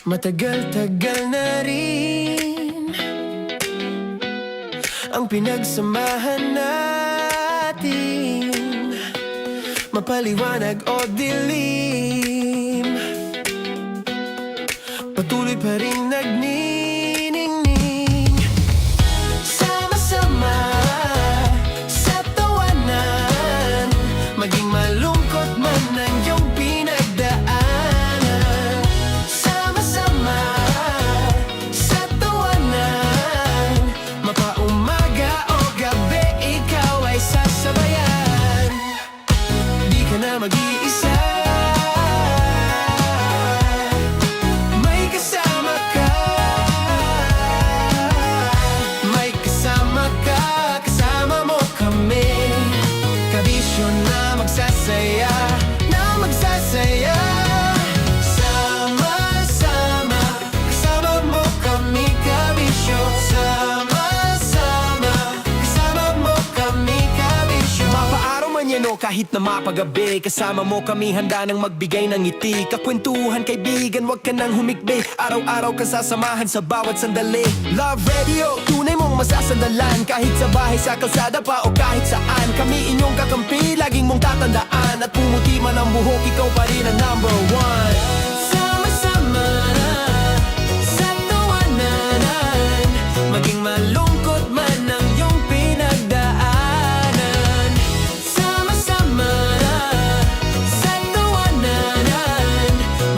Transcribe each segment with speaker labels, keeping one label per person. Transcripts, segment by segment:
Speaker 1: Matagal-tagal na rin ang pinagsamahan natin, mapaliwanag o dilim, patuloy pa rin nagniningning. Sama-sama sa tawanan, maging malungkot man ang iyong pinagdaanan. Sama-sama sa tawanan, mapaumaga o gabi, ikaw ay sasabayan. Di ka na mag-iisa, may kasama ka. May kasama ka, kasama mo kami. Kabisyo na magsasaya, na magsasaya. Sama-sama, kasama mo kami, kabisyo. Sama-sama, kasama mo kami, kabisyo. Mapaaraw man yan o kahit na mapagabi, kasama mo kami, handa nang magbigay ng ngiti. Kakwentuhan, kaibigan, wag ka nang humikbi. Araw-araw ka sasamahan sa bawat sandali. Love Radio, tunay mong masasandalan. Kahit sa bahay, sa kalsada pa o kahit saan, kami inyong kakampi, laging mong tatandaan. At pumuti man ang buhok, ikaw pa rin ang number one. Sama-sama sa tawanan, maging malungkot man ang iyong pinagdaanan. Sama-sama sa tawanan,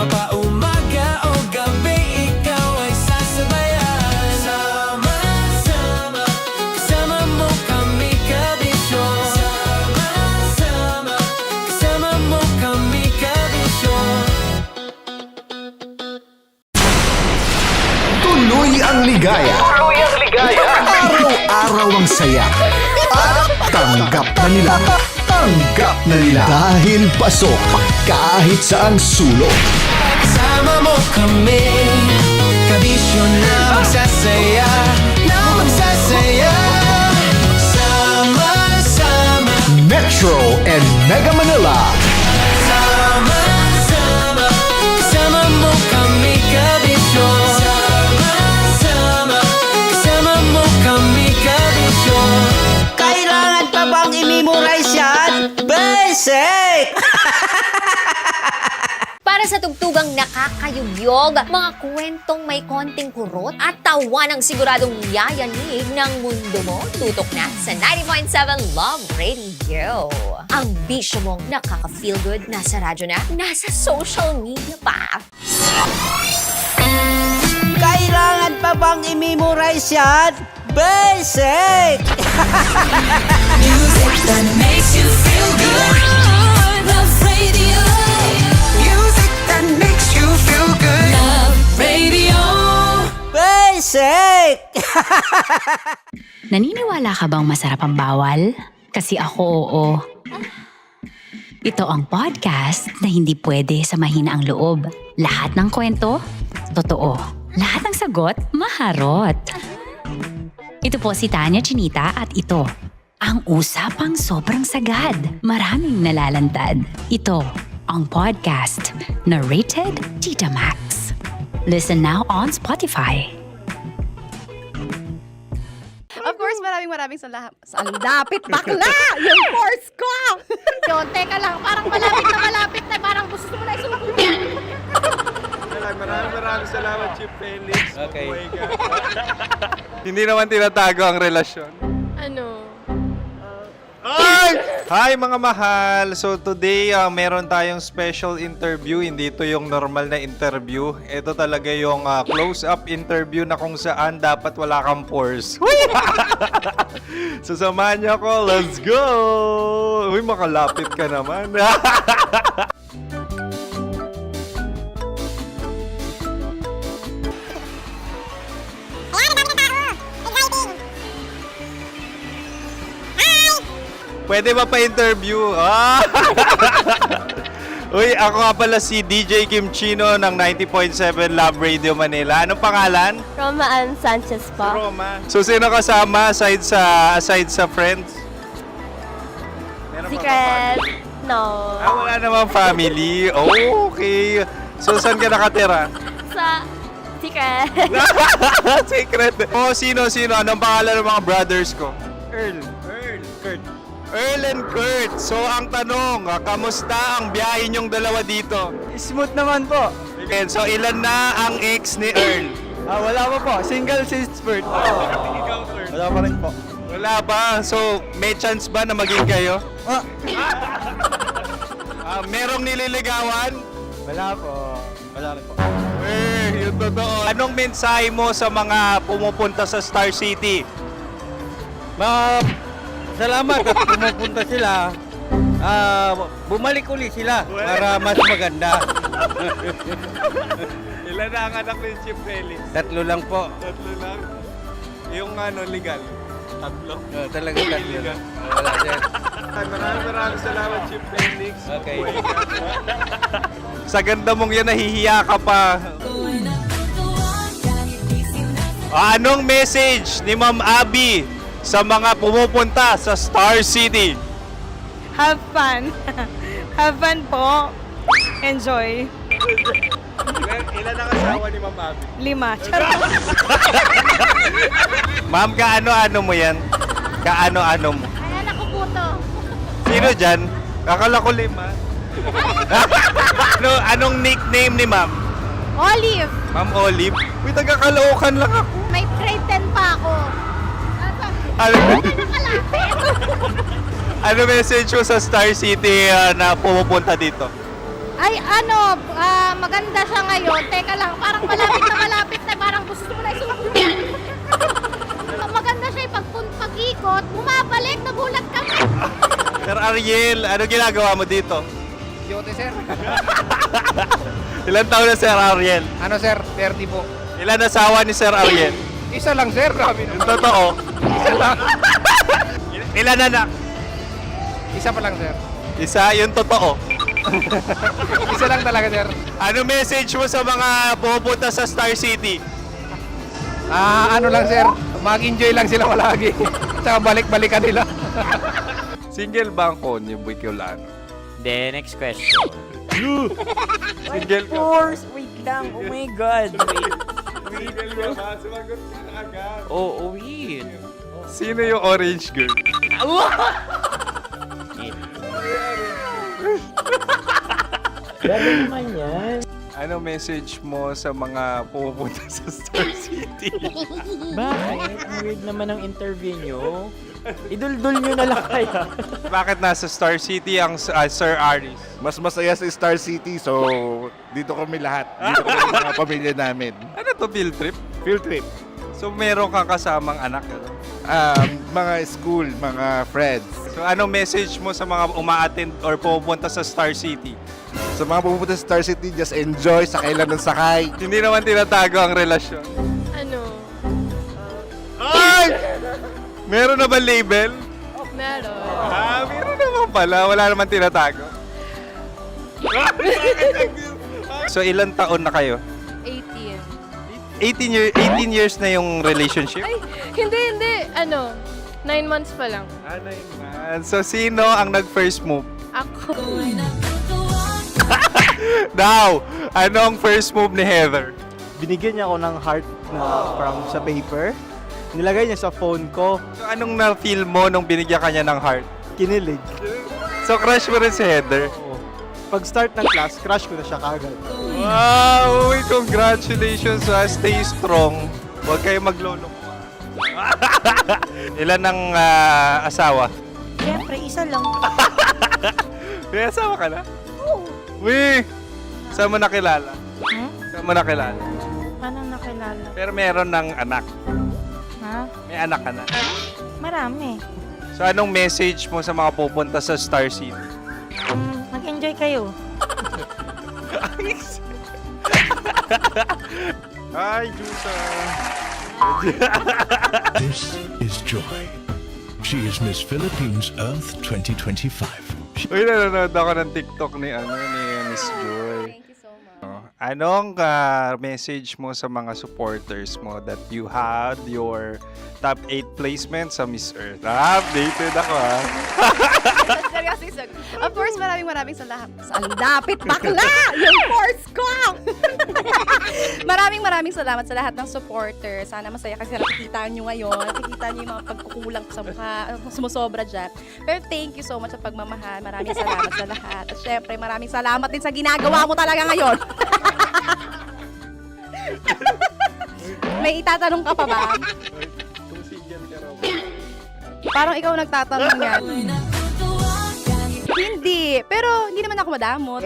Speaker 1: mapaumaga o gabi, ikaw ay sasabayan. Sama-sama, kasama mo kami, kabisyo. Sama-sama, kasama mo kami, kabisyo.
Speaker 2: Tuloy ang ligaya. Araw-araw ang saya. At tanggap na nila. Tanggap na nila. Dahil pasok kahit saang sulok.
Speaker 1: Kasama mo kami, kabisyo na magsasaya, na magsasaya. Sama-sama,
Speaker 2: Metro and Mega Manila.
Speaker 1: sama-sama, kasama mo kami, kabisyo. Sama-sama, kasama mo kami, kabisyo.
Speaker 3: Kailangan pa bang i-memorize yan? Basic!
Speaker 4: Para sa tugtugang nakakayugyog, mga kwentong may konting kurot at tawa ng siguradong yayanig ng mundo mo, tutok na sa 90.7 Love Radio. Ang bisyo mong nakaka-feel good, nasa radyo na, nasa social media pa.
Speaker 3: Kailangan pa bang i-memorize yan? Basic!
Speaker 5: Music that makes you feel good. Love Radio. Music that makes you feel good. Love Radio.
Speaker 3: Basic!
Speaker 6: Naniniwala ka bang masarap ang bawal? Kasi ako oo. Ito ang podcast na hindi pwede sa mahina ang loob. Lahat ng kwento, totoo. Lahat ng sagot, maharot. Ito po si Tanya Chinita at ito, ang usapang sobrang sagad. Maraming nalalantad. Ito, ang podcast na rated Tita Max. Listen now on Spotify.
Speaker 7: Of course, maraming salamat. Ang lapit bakla! Yung force ko! Yun, teka lang. Parang malapit na. Parang gusto mo na isumagot.
Speaker 8: Maraming salamat, Chief Felix. Okay. Hindi naman tinatago ang relasyon.
Speaker 7: Ano?
Speaker 8: Hi mga mahal! So today, meron tayong special interview. Hindi ito yung normal na interview. Ito talaga yung close-up interview na kung saan dapat wala kang pores. So samahan niyo ako. Let's go! Uy, makalapit ka naman. Pwede ba pa-interview? Uy, ako nga pala si DJ Kim Chino ng 90.7 Love Radio Manila. Anong pangalan?
Speaker 7: Roma Ann Sanchez po.
Speaker 8: Roma. So, sino kasama aside sa friends? Meron ba
Speaker 7: Secret. No.
Speaker 8: wala namang family. Oh, okay. So, saan ka nakatira?
Speaker 7: Sa Secret.
Speaker 8: Secret. Oh, sino? Anong pangalan ng mga brothers ko? Earl, Kurt. Earl and Kurt. So, ang tanong, kamusta ang biyahe niyong dalawa dito?
Speaker 9: Smooth naman po.
Speaker 8: Okay, so ilan na ang ex ni Earl?
Speaker 9: Wala pa po. Single since birth. Wala pa rin po.
Speaker 8: Wala ba? So, may chance ba na maging kayo? Merong nililigawan?
Speaker 9: Wala po. Wala rin po.
Speaker 8: Yung totoo. Anong mensahe mo sa mga pumupunta sa Star City?
Speaker 9: Salamat at pumupunta sila. Bumalik uli sila para mas maganda.
Speaker 8: Ilan na ang anak ni Chief Felix?
Speaker 9: 3 lang po.
Speaker 8: 3 lang. Yung legal? 3.
Speaker 9: Talaga 3 lang. Wala sir.
Speaker 8: Maraming salamat, Chief Felix.
Speaker 9: Okay.
Speaker 8: Sa ganda mong yan, nahihiya ka pa. Anong message ni Ma'am Abby sa mga pumupunta sa Star City?
Speaker 7: Have fun. Have fun po. Enjoy.
Speaker 8: Ilan ang asawa ni Ma'am Abby?
Speaker 7: 5. Charot.
Speaker 8: Ma'am, kaano-ano mo yan? Kaano-ano mo?
Speaker 7: Ay, anak ko po to.
Speaker 8: Sino dyan? Akala ko 5. Anong nickname ni Ma'am?
Speaker 7: Olive.
Speaker 8: Ma'am Olive? Uy, taga-Caloocan lang ako.
Speaker 7: May grade 10 pa ako.
Speaker 8: Ano message mo sa Star City na pumupunta dito?
Speaker 7: Ay, maganda siya ngayon. Teka lang, parang malapit na. Parang gusto mo na isumakit. Maganda siya pag-ikot, bumabalik, nagulat ka.
Speaker 8: Sir Ariel, ano ginagawa mo dito?
Speaker 9: Yote sir.
Speaker 8: Ilan taon na Sir Ariel?
Speaker 9: Ano sir? 30 po.
Speaker 8: Ilan asawa ni Sir Ariel?
Speaker 9: Isa lang sir.
Speaker 8: Yung totoo.
Speaker 9: Isa lang.
Speaker 8: Ilan anak?
Speaker 9: Isa pa lang sir.
Speaker 8: Isa, yung totoo.
Speaker 9: Isa lang talaga sir.
Speaker 8: Ano message mo sa mga pumupunta sa Star City?
Speaker 9: Ano lang sir. Mag-enjoy lang sila palagi. Tsaka balik-balikan nila.
Speaker 8: Single ba ang konyo, Boy Kiolano?
Speaker 10: Then, next question.
Speaker 8: Single ka?
Speaker 10: Wait lang. Oh my God.
Speaker 8: Single ka ba? Sumagot ka na agad.
Speaker 10: Oh, wait.
Speaker 8: Sino yung orange girl?
Speaker 10: Grabe naman yan.
Speaker 8: Ano message mo sa mga pumupunta sa Star City?
Speaker 10: Bakit? Ang weird naman ang interview nyo. Iduldul nyo na lang kaya.
Speaker 8: Bakit nasa Star City ang Sir Aris?
Speaker 11: Mas masaya sa Star City, so dito kami lahat. Dito kami mga pamilya namin.
Speaker 8: Ano to, field trip?
Speaker 11: Field trip.
Speaker 8: So meron kang kasamang anak? Ano?
Speaker 11: Mga school, mga friends.
Speaker 8: So anong message mo sa mga uma-attend or pumupunta sa Star City?
Speaker 11: Sa mga pupunta sa Star City, just enjoy, sakay lang ng sakay.
Speaker 8: Hindi naman tinatago ang relasyon.
Speaker 7: Ano?
Speaker 8: Ay! Meron na ba label?
Speaker 7: Meron.
Speaker 8: Meron naman pala. Wala naman tinatago. So ilan taon na kayo?
Speaker 7: 18.
Speaker 8: 18 years na yung relationship?
Speaker 7: Ay, hindi. 9 months pa lang.
Speaker 8: 9 months. So sino ang nag-first move?
Speaker 7: Ako.
Speaker 8: Now, anong first move ni Heather?
Speaker 9: Binigyan niya ako ng heart na from sa paper. Nilagay niya sa phone ko.
Speaker 8: So anong na-feel mo nung binigyan ka niya ng heart?
Speaker 9: Kinilig.
Speaker 8: So crush mo rin si Heather?
Speaker 9: Pag start ng class, crush ko na siya kagad.
Speaker 8: Wow! Uy, congratulations ha. Stay strong. Huwag kayo maglolo. Ilan ang asawa?
Speaker 7: Siyempre, isa lang.
Speaker 8: May asawa ka na? Oo. Uy! Saan mo nakilala? Saan mo nakilala?
Speaker 7: Paano nakilala?
Speaker 8: Pero meron ng anak.
Speaker 7: Ha?
Speaker 8: May anak ka na.
Speaker 7: Marami.
Speaker 8: So anong message mo sa mga pupunta sa Star City?
Speaker 7: Mag-enjoy kayo.
Speaker 8: Hi, Jusa!
Speaker 2: This is Joy. She is Miss Philippines Earth 2025.
Speaker 8: Uy, nanonood ako ng TikTok ni Miss Joy.
Speaker 7: Thank you so much.
Speaker 8: Anong message mo sa mga supporters mo that you had your top 8 placement sa Miss Earth? Updated ako ha.
Speaker 7: Of course, maraming salamat. Sa lapit bakla! Yung course ko! Maraming salamat sa lahat ng supporter. Sana masaya kasi nakikita nyo ngayon. Nakikita nyo yung mga pagkukulang ko sa mukha, sumusobra dyan. Pero thank you so much sa pagmamahal. Maraming salamat sa lahat. At syempre, maraming salamat din sa ginagawa mo talaga ngayon. May itatanong ka pa ba? Parang ikaw nagtatanong yan. Hindi. Pero hindi naman ako madamot.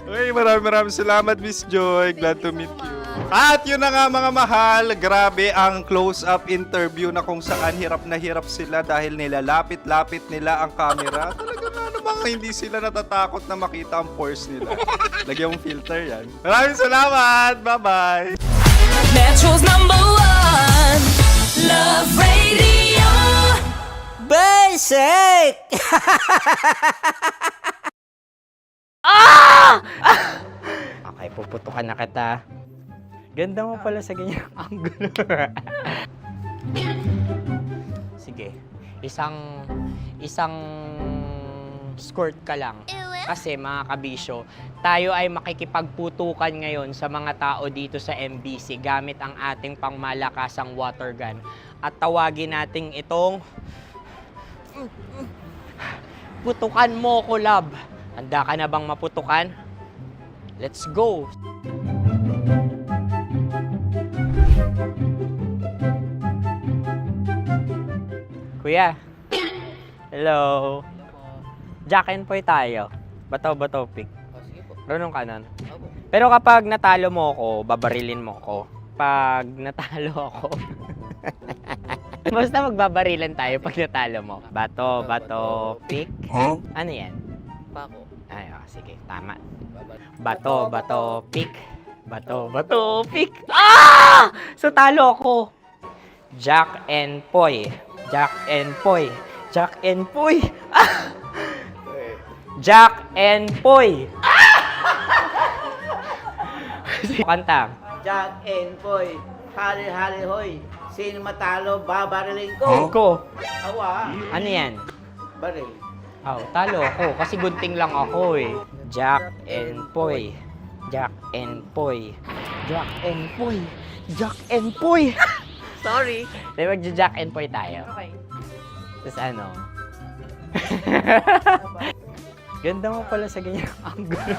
Speaker 8: Uy, maraming salamat, Miss Joy. Glad to meet you. At yun na nga mga mahal, grabe ang close-up interview na kung saan hirap na hirap sila dahil nilalapit-lapit nila ang camera. Talaga nga namang hindi sila natatakot na makita ang pores nila. Lagyan mong filter yan. Maraming salamat! Bye-bye!
Speaker 5: Metro's #1 Love Radio.
Speaker 3: Basic!
Speaker 10: Okay, puputukan na kita. Ganda mo pala sa ganyang angulo. Sige, isang skirt ka lang. Kasi mga kabisyo, tayo ay makikipagputukan ngayon sa mga tao dito sa MBC gamit ang ating pangmalakasang water gun. At tawagin natin itong putukan mo ko, love. Handa ka na bang maputukan? Let's go! Kuya. Hello. Jack and Poy tayo. Bato-bato pick. Runong kanan. Pero kapag natalo mo ako, babarilin mo ako. Pag natalo ako, basta magbabarilan tayo pag natalo mo. Bato, pick. Ano yan? Pako. Ay, sige, tama. Bato, pick. Bato, pick. Ah! So talo ako. Jack and Poy. Jack and Poy. Jack and Poy. Ah! Jack and Poy. Kanta.
Speaker 3: Jack and Poy, hali-hali hoy. Sino matalo, babariling ko.
Speaker 10: Ko.
Speaker 3: Awa,
Speaker 10: Ano yan?
Speaker 3: baril.
Speaker 10: Oh, talo ako kasi gunting lang ako eh. Jack and Poy. Jack and Poy. Jack and Poy. Jack and Poy.
Speaker 3: Sorry.
Speaker 10: Di magja-Jack and Poy tayo.
Speaker 7: Okay.
Speaker 10: Tapos ano? Ganda mo pala sa ganyang angulo.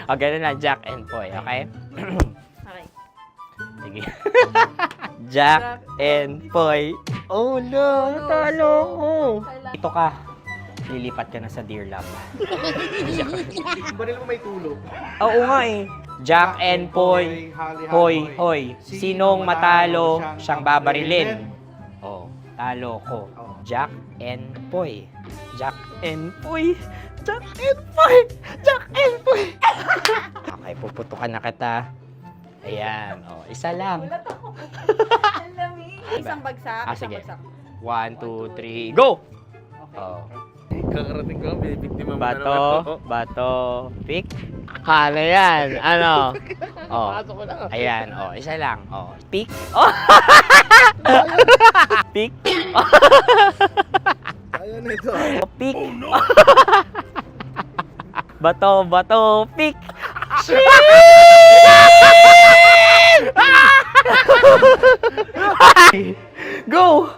Speaker 10: O, ganun na, Jack and Poy, okay?
Speaker 7: Okay.
Speaker 10: Sige. Jack and Poy. Oh no, natalo ko. Ito ka. Lilipat ka na sa Dear Love.
Speaker 3: Baril mo may tulog.
Speaker 10: Oo nga eh. Jack and Poy. Hoy, hoy. Sinong matalo, siyang babarilin. Oh, talo ko. Jack and Poy. Jack and Poy. Jack and Poy. Jack and Poy. Okay, puputukan na kita. Ayan. Oh, isa lang.
Speaker 7: Isang bagsak.
Speaker 10: Ah, sige. 1, 2, 3, go! Oh.
Speaker 9: Kakarating ko, bibiktima mo
Speaker 10: Bato, pick. Ano yan? Ano? Oh. Ayan, oh, isa lang. Oh, pick. Oh. Pick.
Speaker 9: Ayan na ito.
Speaker 10: Oh, pick. Bato, pick. Go!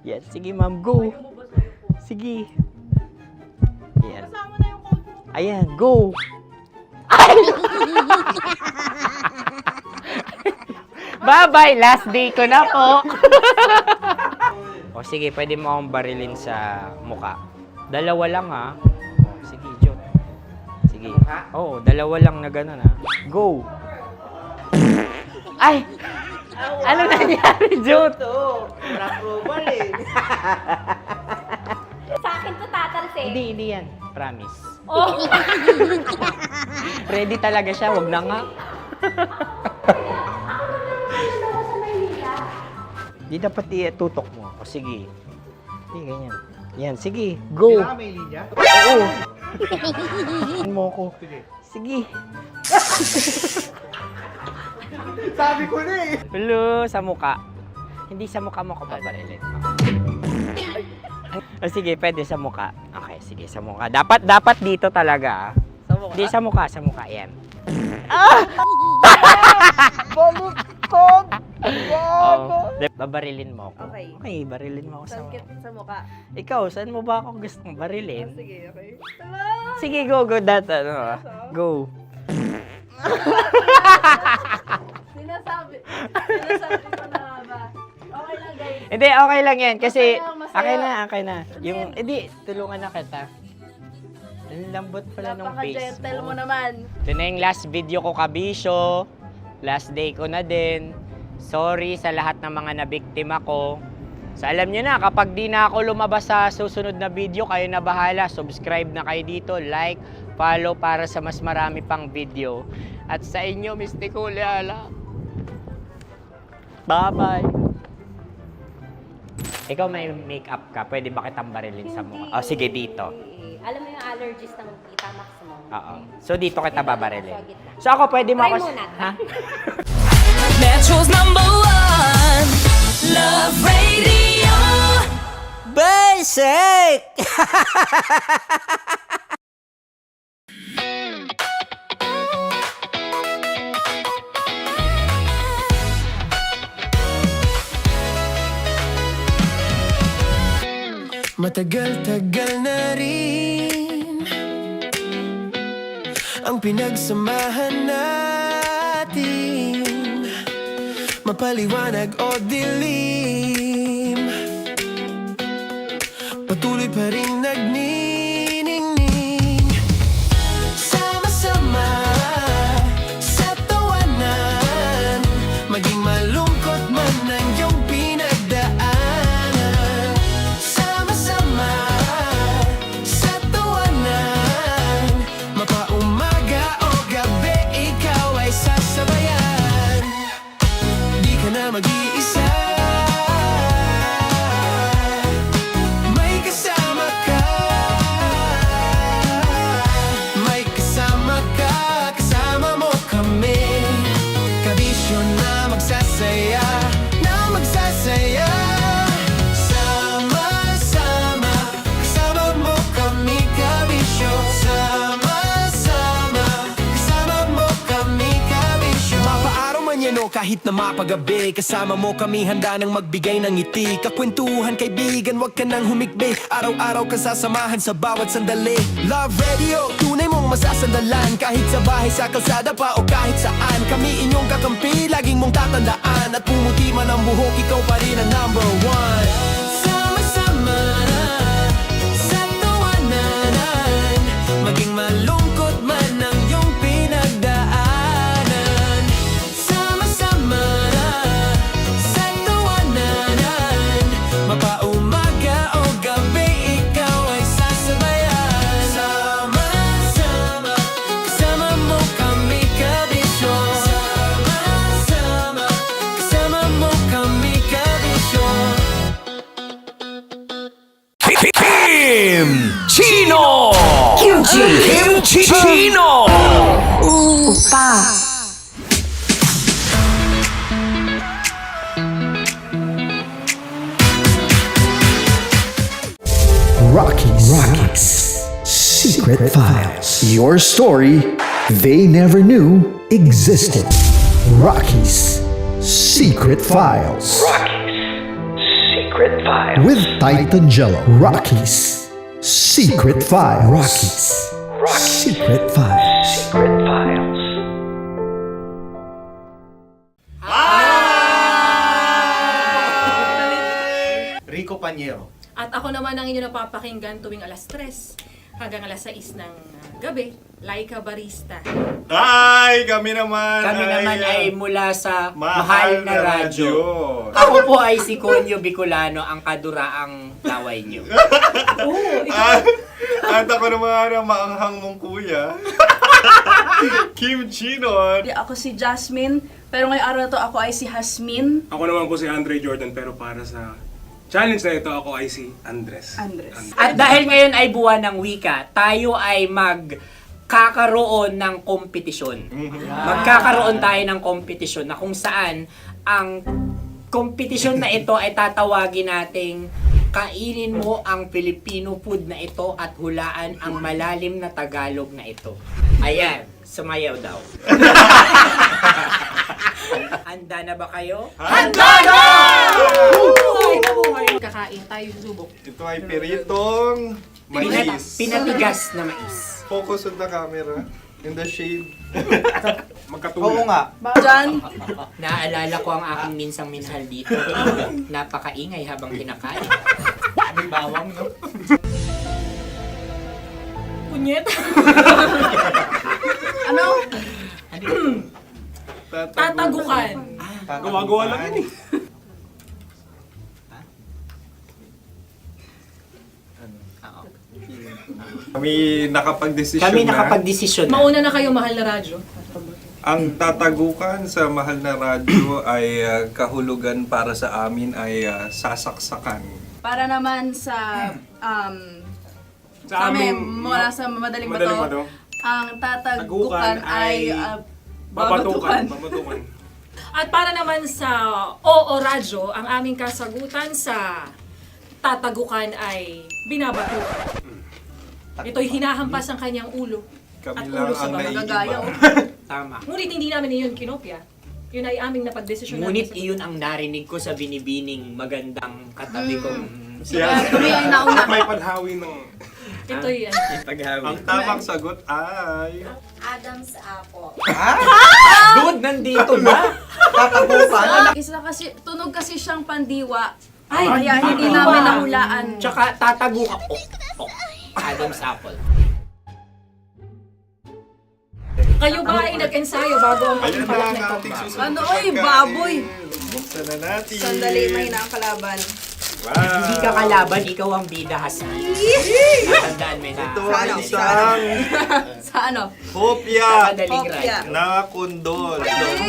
Speaker 10: Yes, sige ma'am, go. Sige. Ayan. Ayan, go. Bye-bye, last day ko na po. O sige, pwede mo akong barilin sa muka. Dalawa lang ha. O, sige, Jot. Sige. Oo, dalawa lang na gano'n ha. Go. Ay! Ano nangyari, Jot?
Speaker 3: Approval eh.
Speaker 7: Sa akin to tatalsik.
Speaker 10: Hindi yan. Promise.
Speaker 7: Oh.
Speaker 10: Ready talaga siya, wag na nga. Di dapat tutok mo. O sige. Sige, ganyan. Yan, sige. Go.
Speaker 3: Kailangan may linya?
Speaker 10: Oo. Mo ko. Sige.
Speaker 3: Sabi ko na eh.
Speaker 10: Hello, sa muka. Hindi sa muka mo ko babarilin. O sige, pwede sa mukha. Okay, sige, sa mukha. Dapat dito talaga. Sa mukha? Di, sa mukha. Yan. Babarilin mo ako. Okay, barilin mo ako sa mukha.
Speaker 7: Sa mukha.
Speaker 10: Ikaw, saan mo ba ako gustong barilin?
Speaker 7: Sige, okay.
Speaker 10: Sige, go. Go.
Speaker 7: Sinasabi ko na ba? Okay lang, guys.
Speaker 10: Hindi, okay lang yan. Kasi,
Speaker 7: Masaya.
Speaker 10: okay na. Yung, hindi, tulungan na kita. Ang lambot pala ng face
Speaker 7: Napaka-gentle mo
Speaker 10: mo.
Speaker 7: naman.
Speaker 10: Ito na yung last video ko, kabisyo. Last day ko na din. Sorry sa lahat ng mga nabiktima ko. So alam nyo na, kapag di na ako lumabas sa susunod na video, kayo na bahala. Subscribe na kayo dito, like, follow para sa mas marami pang video. At sa inyo, Mistiko Leala. Bye-bye. Ikaw may makeup ka, pwede ba kitang barilin sa mukha? O sige, dito.
Speaker 4: Alam mo yung allergies ng Tita Max mo?
Speaker 10: Oo. So dito kita babarilin. So ako, pwede mo
Speaker 4: Try
Speaker 10: ako...
Speaker 4: muna.
Speaker 10: Ha?
Speaker 5: Metro's #1 Love Radio.
Speaker 10: Basic!
Speaker 1: Matagal-tagal na rin ang pinagsamahan natin, mapaliwanag o dilim, patuloy pa rin nagniningning. Sama-sama sa tawanan, maging malungkot man ang iyong pinagdaanan. Sama-sama sa tawanan, mapaumaga o gabi, ikaw ay sasabayan. Di ka na mag-iisa, may kasama ka. May kasama ka, kasama mo kami. Kabisyo na magsasaya, na magsasaya. Sama-sama, kasama mo kami, kabisyo. Sama-sama, kasama mo kami, kabisyo. Mapaaraw man yan o kahit na mapagabi, kasama mo kami, handa nang magbigay ng ngiti. Kakwentuhan, kaibigan, wag ka nang humikbi. Araw-araw ka sasamahan sa bawat sandali. Love Radio, tunay mong masasandalan. Kahit sa bahay, sa kalsada pa o kahit saan, kami inyong kakampi, laging mong tatandaan. At pumuti man ang buhok, ikaw pa rin ang #1. Sama-sama sa tawanan, maging malungkot man ang iyong pinagdaanan. Sama-sama sa tawanan, mapaumaga o gabi, ikaw ay sasabayan. Sama-sama, kasama mo kami, kabisyo. Sama-sama, kasama mo kami, kabisyo.
Speaker 2: Chino! Kimchi Chino! Rocky's Secret Files. Your story they never knew existed. Rocky's Secret Files. Secret Files. With Titan Jello. Rocky's Secret Files. Rocky's Secret Files. Secret Files.
Speaker 12: Rico Panyero.
Speaker 7: At ako naman ang inyo napapakinggan tuwing alas 3 hanggang alas 6 ng gabi, Laika Barista.
Speaker 8: Hi! Kami naman!
Speaker 10: Kami naman ay mula sa
Speaker 8: Mahal na Radyo.
Speaker 10: Ako po ay si Conyo Bicolano, ang kaduraang laway nyo.
Speaker 8: At ako naman ang maanghang mong kuya. Kim Chino.
Speaker 7: Ako si Jasmine, pero ngayong araw na to ako ay si Hasmin.
Speaker 12: Ako naman po si Andre Jordan, pero para sa challenge na ito, ako ay si Andres.
Speaker 10: At dahil ngayon ay buwan ng wika, tayo ay magkakaroon ng kompetisyon. Magkakaroon tayo ng kompetisyon na kung saan ang kompetisyon na ito ay tatawagin nating Kainin mo ang Filipino food na ito at hulaan ang malalim na Tagalog na ito. Ayan, sumayaw daw. Handa na ba kayo?
Speaker 8: Handa na!
Speaker 7: Kakain tayo subok.
Speaker 8: Ito ay piritong mais.
Speaker 10: Pinatigas na mais.
Speaker 8: Focus on the camera. In the shade.
Speaker 12: Magkatulad.
Speaker 8: nga.
Speaker 7: Diyan.
Speaker 10: Naaalala ko ang aking minsang minahal dito. Napakaingay habang kinakain. May bawang, no?
Speaker 7: Punyet. Ano? Tatagukan.
Speaker 12: Gawa-gawa lang yun eh.
Speaker 8: Kami nakapag-desisyon
Speaker 10: Kami
Speaker 8: na.
Speaker 10: nakapag-desisyon na.
Speaker 7: Mauna na kayo, mahal na radyo.
Speaker 8: Ang tatagukan sa mahal na radyo ay kahulugan para sa amin ay sasaksakan.
Speaker 13: Para naman sa
Speaker 12: Sa
Speaker 13: kami
Speaker 12: amin,
Speaker 13: mula sa madaling
Speaker 12: Madaling
Speaker 13: bato,
Speaker 12: Bato,
Speaker 13: ang tatagukan
Speaker 12: tagukan
Speaker 13: ay
Speaker 12: babatukan.
Speaker 13: babatukan.
Speaker 7: At para naman sa Oo Radyo, ang aming kasagutan sa tatagukan ay binabatukan. Ito'y hinahampas ang kanyang ulo.
Speaker 8: Kami
Speaker 7: At
Speaker 8: lang
Speaker 7: ulo sa
Speaker 8: ang
Speaker 7: mga
Speaker 13: Gagaya,
Speaker 8: naiiba.
Speaker 10: Tama.
Speaker 7: Ngunit hindi namin iyon kinopya. Yun ay aming napagdesisyon
Speaker 10: Ngunit
Speaker 7: namin.
Speaker 10: iyon ang narinig ko sa binibining magandang katabi kong
Speaker 13: kami ang nauna.
Speaker 12: May paghawi ng...
Speaker 7: Ito'y
Speaker 8: Ang tamang sagot ay...
Speaker 4: Adam's apple.
Speaker 10: Dude, nandito ba?
Speaker 13: Isa kasi, tunog kasi siyang pandiwa.
Speaker 7: Ay,
Speaker 13: Kaya hindi
Speaker 7: pandiwa.
Speaker 13: namin nahulaan.
Speaker 10: Tsaka tatago ka. Adam's apple.
Speaker 7: Kayo ba ay nag-ensayo bago ang
Speaker 8: Ayan na
Speaker 7: pagpalat
Speaker 8: ang
Speaker 7: nito?
Speaker 8: ating susunod
Speaker 13: Ano,
Speaker 8: na
Speaker 13: oy,
Speaker 8: pagkain.
Speaker 13: baboy.
Speaker 8: Buksan na natin.
Speaker 13: Sandali, may nakakalaban.
Speaker 8: Wow.
Speaker 10: Hindi ka kalaban, ikaw ang bida, Hassan. Tandaan mo na.
Speaker 8: Ito ay isang
Speaker 13: Sa ano?
Speaker 8: hopya
Speaker 10: Madaling
Speaker 13: Hopya.
Speaker 10: radyo.
Speaker 8: na kundol.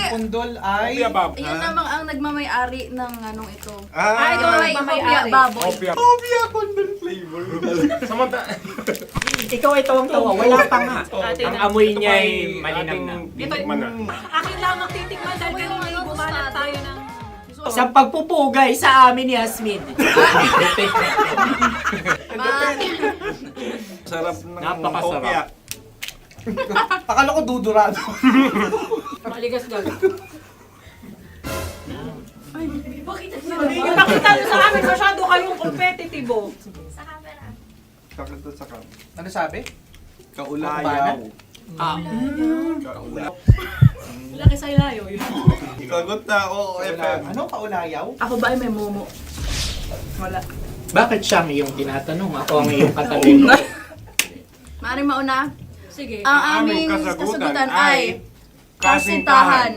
Speaker 12: Kundol ay... Opya bab.
Speaker 13: Yun namang ang nagmamay-ari ng anong ito.
Speaker 8: Ah,
Speaker 13: Ito ay hopya baboy.
Speaker 12: Opya.
Speaker 8: hopya kundol flavor.
Speaker 12: Samanta...
Speaker 10: Ikaw ay tawang-tawa, wala pa nga.
Speaker 7: Atin
Speaker 10: Ang
Speaker 7: na.
Speaker 10: amoy niya ay malinam na.
Speaker 12: Titikman na.
Speaker 7: Akin lamang titikman dahil kayo ngayon bumalat tayo ng...
Speaker 10: Sa pagpupugay sa amin ni Yasmin.
Speaker 8: Sarap ng
Speaker 10: Napakasarap.
Speaker 8: hopya.
Speaker 9: Akala ko dudurado.
Speaker 7: Maligas gag. Ay, bakit yung nakita nyo sa amin masyado kayong competitive.
Speaker 4: Sa camera.
Speaker 8: Sakit to sa kam.
Speaker 9: Ano sabi?
Speaker 8: Kaulayaw.
Speaker 7: Laki sa ilayo yun.
Speaker 8: Sagot na, oo, FM.
Speaker 9: Ano? Kaulayaw?
Speaker 13: Ako ba ay may momo? Wala.
Speaker 10: Bakit siya ang iyong tinatanong? Ako ang iyong katabi.
Speaker 13: Maaaring mauna.
Speaker 7: Sige.
Speaker 13: Ang aming
Speaker 12: kasagutan
Speaker 13: kasagutan
Speaker 12: ay
Speaker 13: ay kasintahan.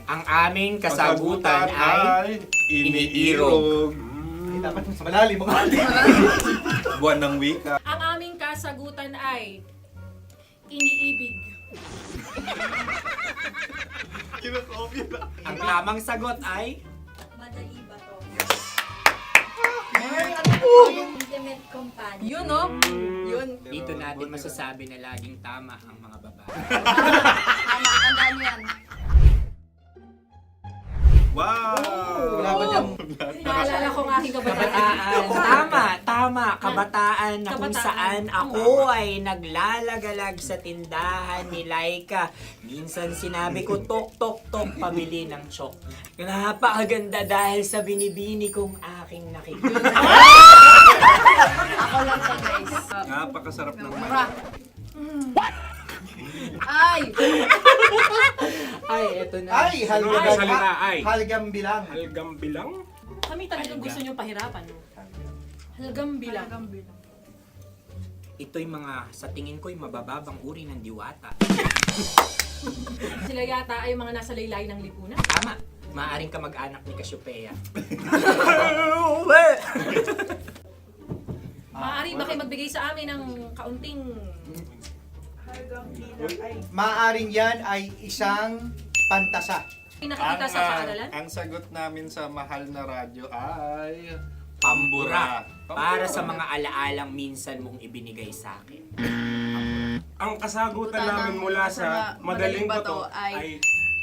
Speaker 10: Ang aming kasagutan ay iniirog.
Speaker 9: Dapat mas malalim mo ka.
Speaker 8: Buwan ng wika.
Speaker 7: Ang aming kasagutan ay iniibig.
Speaker 10: Ang tamang sagot ay
Speaker 4: Madali ba to? Intimate companion.
Speaker 13: Yun, no? Yun.
Speaker 10: dito natin masasabi na laging tama ang mga babae.
Speaker 13: Tama, tandaan nyo yan.
Speaker 8: Wow!
Speaker 9: Wala ba dyan?
Speaker 7: Naalala ko ang aking kabataan.
Speaker 10: Kabataan. Tama. Kabataan na kung
Speaker 7: Kabataan.
Speaker 10: saan ako ay naglalagalag sa tindahan ni Laika. Minsan sinabi ko, tok, tok, tok, pabili ng chok. Napakaganda dahil sa binibini kong aking nakikita.
Speaker 13: Ako lang to, guys.
Speaker 8: Napakasarap ng
Speaker 13: Mura. Ay!
Speaker 10: Ay, eto na.
Speaker 9: Ay, halgam.
Speaker 12: Ay, salita, ay.
Speaker 9: Halgam bilang.
Speaker 12: Halgam bilang?
Speaker 7: Kami talagang gusto nyo pahirapan. No? Halagang bilang.
Speaker 10: Ito'y mga, sa tingin ko'y mabababang uri ng diwata.
Speaker 7: Sila yata ay mga nasa laylay ng lipunan.
Speaker 10: Tama. Maaring ka mag-anak ni Cassiopeia.
Speaker 7: Maaari ba kayo magbigay sa amin ng kaunting...
Speaker 9: Maaring yan ay isang pantasa.
Speaker 7: Nakikita sa paaralan?
Speaker 8: Ang sagot namin sa mahal na radyo ay...
Speaker 10: Pambura. Para sa mga alaalang minsan mong ibinigay sa akin.
Speaker 12: Ang kasagutan namin mula sa Madaling Bato ay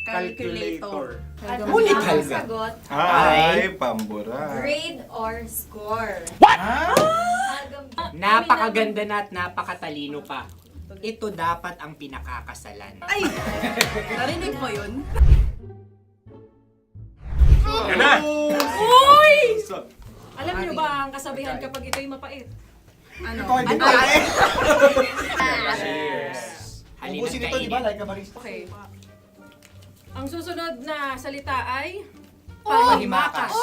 Speaker 13: Calculator.
Speaker 10: At
Speaker 8: Ngunit
Speaker 10: ang
Speaker 8: halga.
Speaker 10: sagot,
Speaker 8: Ay, pambura.
Speaker 10: grade or score.
Speaker 14: Napakaganda na at napakatalino pa. Ito dapat ang pinakakasalan.
Speaker 13: Ay! Narinig mo yun?
Speaker 12: Yan na!
Speaker 13: Uy! Alam niyo ba ang kasabihan kapag ito'y mapait? Ano?
Speaker 14: Ubusin ito, di ba?
Speaker 13: Okay. Ang susunod na salita ay panghimakas.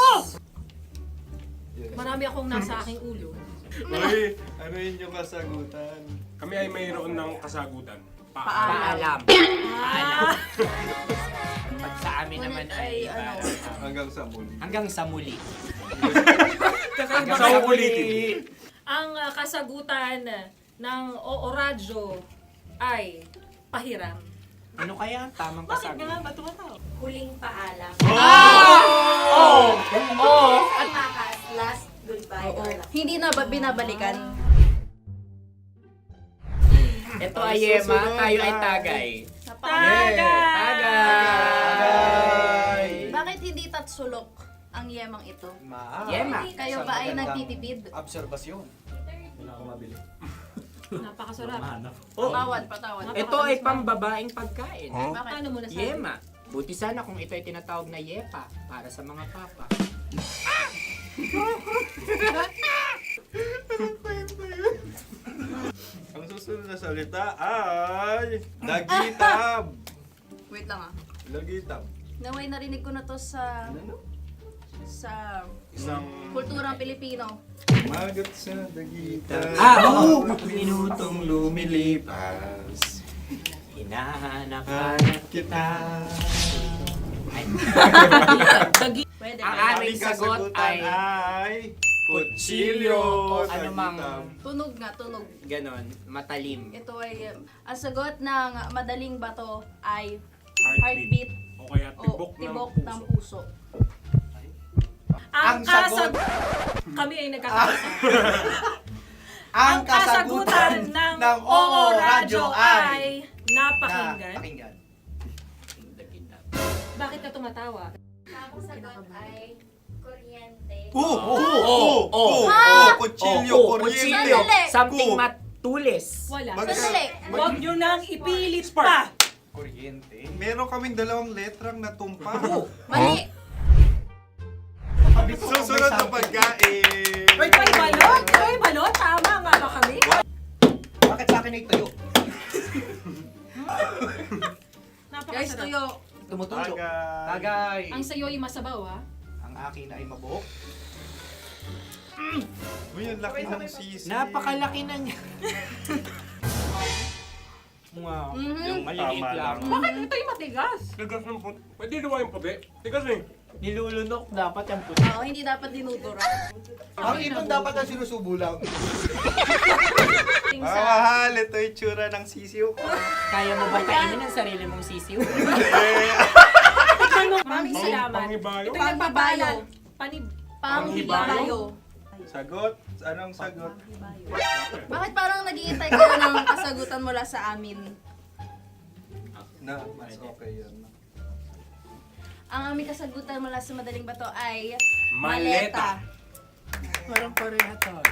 Speaker 13: Marami akong nasa aking ulo.
Speaker 8: Uy, ano yun yung kasagutan?
Speaker 12: Kami ay mayroon ng kasagutan.
Speaker 14: Paalam. Pag sa amin naman ay
Speaker 8: Hanggang sa muli.
Speaker 14: hanggang sa muli.
Speaker 12: Sa ulitin.
Speaker 13: Ang kasagutan ng Oo Radyo ay pahiram.
Speaker 14: Ano kaya ang tamang kasagutan?
Speaker 13: Ba't tumatawa?
Speaker 10: Huling paalam.
Speaker 14: Oh!
Speaker 10: Panghimakas, last goodbye or last.
Speaker 13: Hindi na ba binabalikan?
Speaker 14: Ito ay Yema, tayo ay Tagay.
Speaker 13: Tagay!
Speaker 7: Bakit hindi tatsulok ang yemang ito?
Speaker 14: Yema.
Speaker 7: Kayo ba ay nagtitipid?
Speaker 13: Napakasarap.
Speaker 7: Patawad.
Speaker 14: Ito ay pambabaeng pagkain.
Speaker 7: Bakit?
Speaker 13: Paano mo nasabi?
Speaker 14: Yema. Buti sana kung ito ay tinatawag na Yepa para sa mga papa.
Speaker 8: Ang susunod na salita ay Dagitab.
Speaker 7: Wait lang ah.
Speaker 8: Dagitab.
Speaker 7: Naway narinig ko na to sa
Speaker 8: Isang
Speaker 7: kulturang Pilipino.
Speaker 8: magat sa dagitab.
Speaker 14: Oo!
Speaker 8: Minutong lumilipas.
Speaker 14: Hinahanap
Speaker 8: Kita.
Speaker 7: Pwede.
Speaker 14: Ang aming sagot ay
Speaker 8: kutsilyo.
Speaker 14: o anumang
Speaker 7: Tunog nga, tunog.
Speaker 14: ganon, matalim.
Speaker 7: Ito ay, ang sagot ng madaling bato ay
Speaker 12: Heartbeat.
Speaker 7: heartbeat
Speaker 12: O kaya
Speaker 7: o
Speaker 12: tibok
Speaker 7: tibok
Speaker 12: ng
Speaker 7: ng
Speaker 12: puso.
Speaker 7: puso.
Speaker 13: Ang kasagot... Kami ay nagkakaisa. Ang kasagutan ng Oo Radyo ay napakinggan. Bakit ka tumatawa?
Speaker 10: Ang sagot ay kuryente.
Speaker 8: Kutsilyo, kuryente.
Speaker 7: Sandali.
Speaker 14: Something matulis.
Speaker 13: Wala.
Speaker 7: Sandali.
Speaker 13: Huwag nyo nang ipilit pa.
Speaker 8: Kuryente. Meron kaming dalawang letrang natumpa.
Speaker 7: Mali.
Speaker 8: Susunod na pagkain.
Speaker 13: May balot? May balot? Tama nga ba kami?
Speaker 14: Bakit sa akin ay tuyo?
Speaker 7: Guys, tuyo.
Speaker 14: Tumutulo.
Speaker 8: Tagay.
Speaker 13: Ang sayo ay masabaw ha?
Speaker 14: Ang akin ay mabuhok.
Speaker 8: Uy, ang laki ng sisi.
Speaker 14: Napakalaki na niya. Wow. Yung maliliit
Speaker 8: Tama
Speaker 14: lang.
Speaker 8: lang.
Speaker 13: Bakit ito'y matigas?
Speaker 12: Tigas ng puti. Pwede naman yung puti. Tigas eh.
Speaker 14: Nilulunok dapat yung puti.
Speaker 7: Oo, hindi dapat dinudura.
Speaker 2: Ang ibon dapat ang sinusubo lang.
Speaker 8: Mahal, ito yung tsura ng sisiw ko.
Speaker 14: Kaya mo ba kainin ang sarili mong sisiw?
Speaker 13: Maraming salamat.
Speaker 12: Panghibayo.
Speaker 13: Ito'y nagpapalan.
Speaker 7: Panghibayo.
Speaker 8: Sagot? Anong sagot?
Speaker 7: Bakit parang nag-iintay kayo ng kasagutan mula sa amin?
Speaker 8: Na, mas okay yun.
Speaker 7: Ang aming kasagutan mula sa Madaling Bato ay
Speaker 12: Maleta.
Speaker 14: Parang pareha tayo.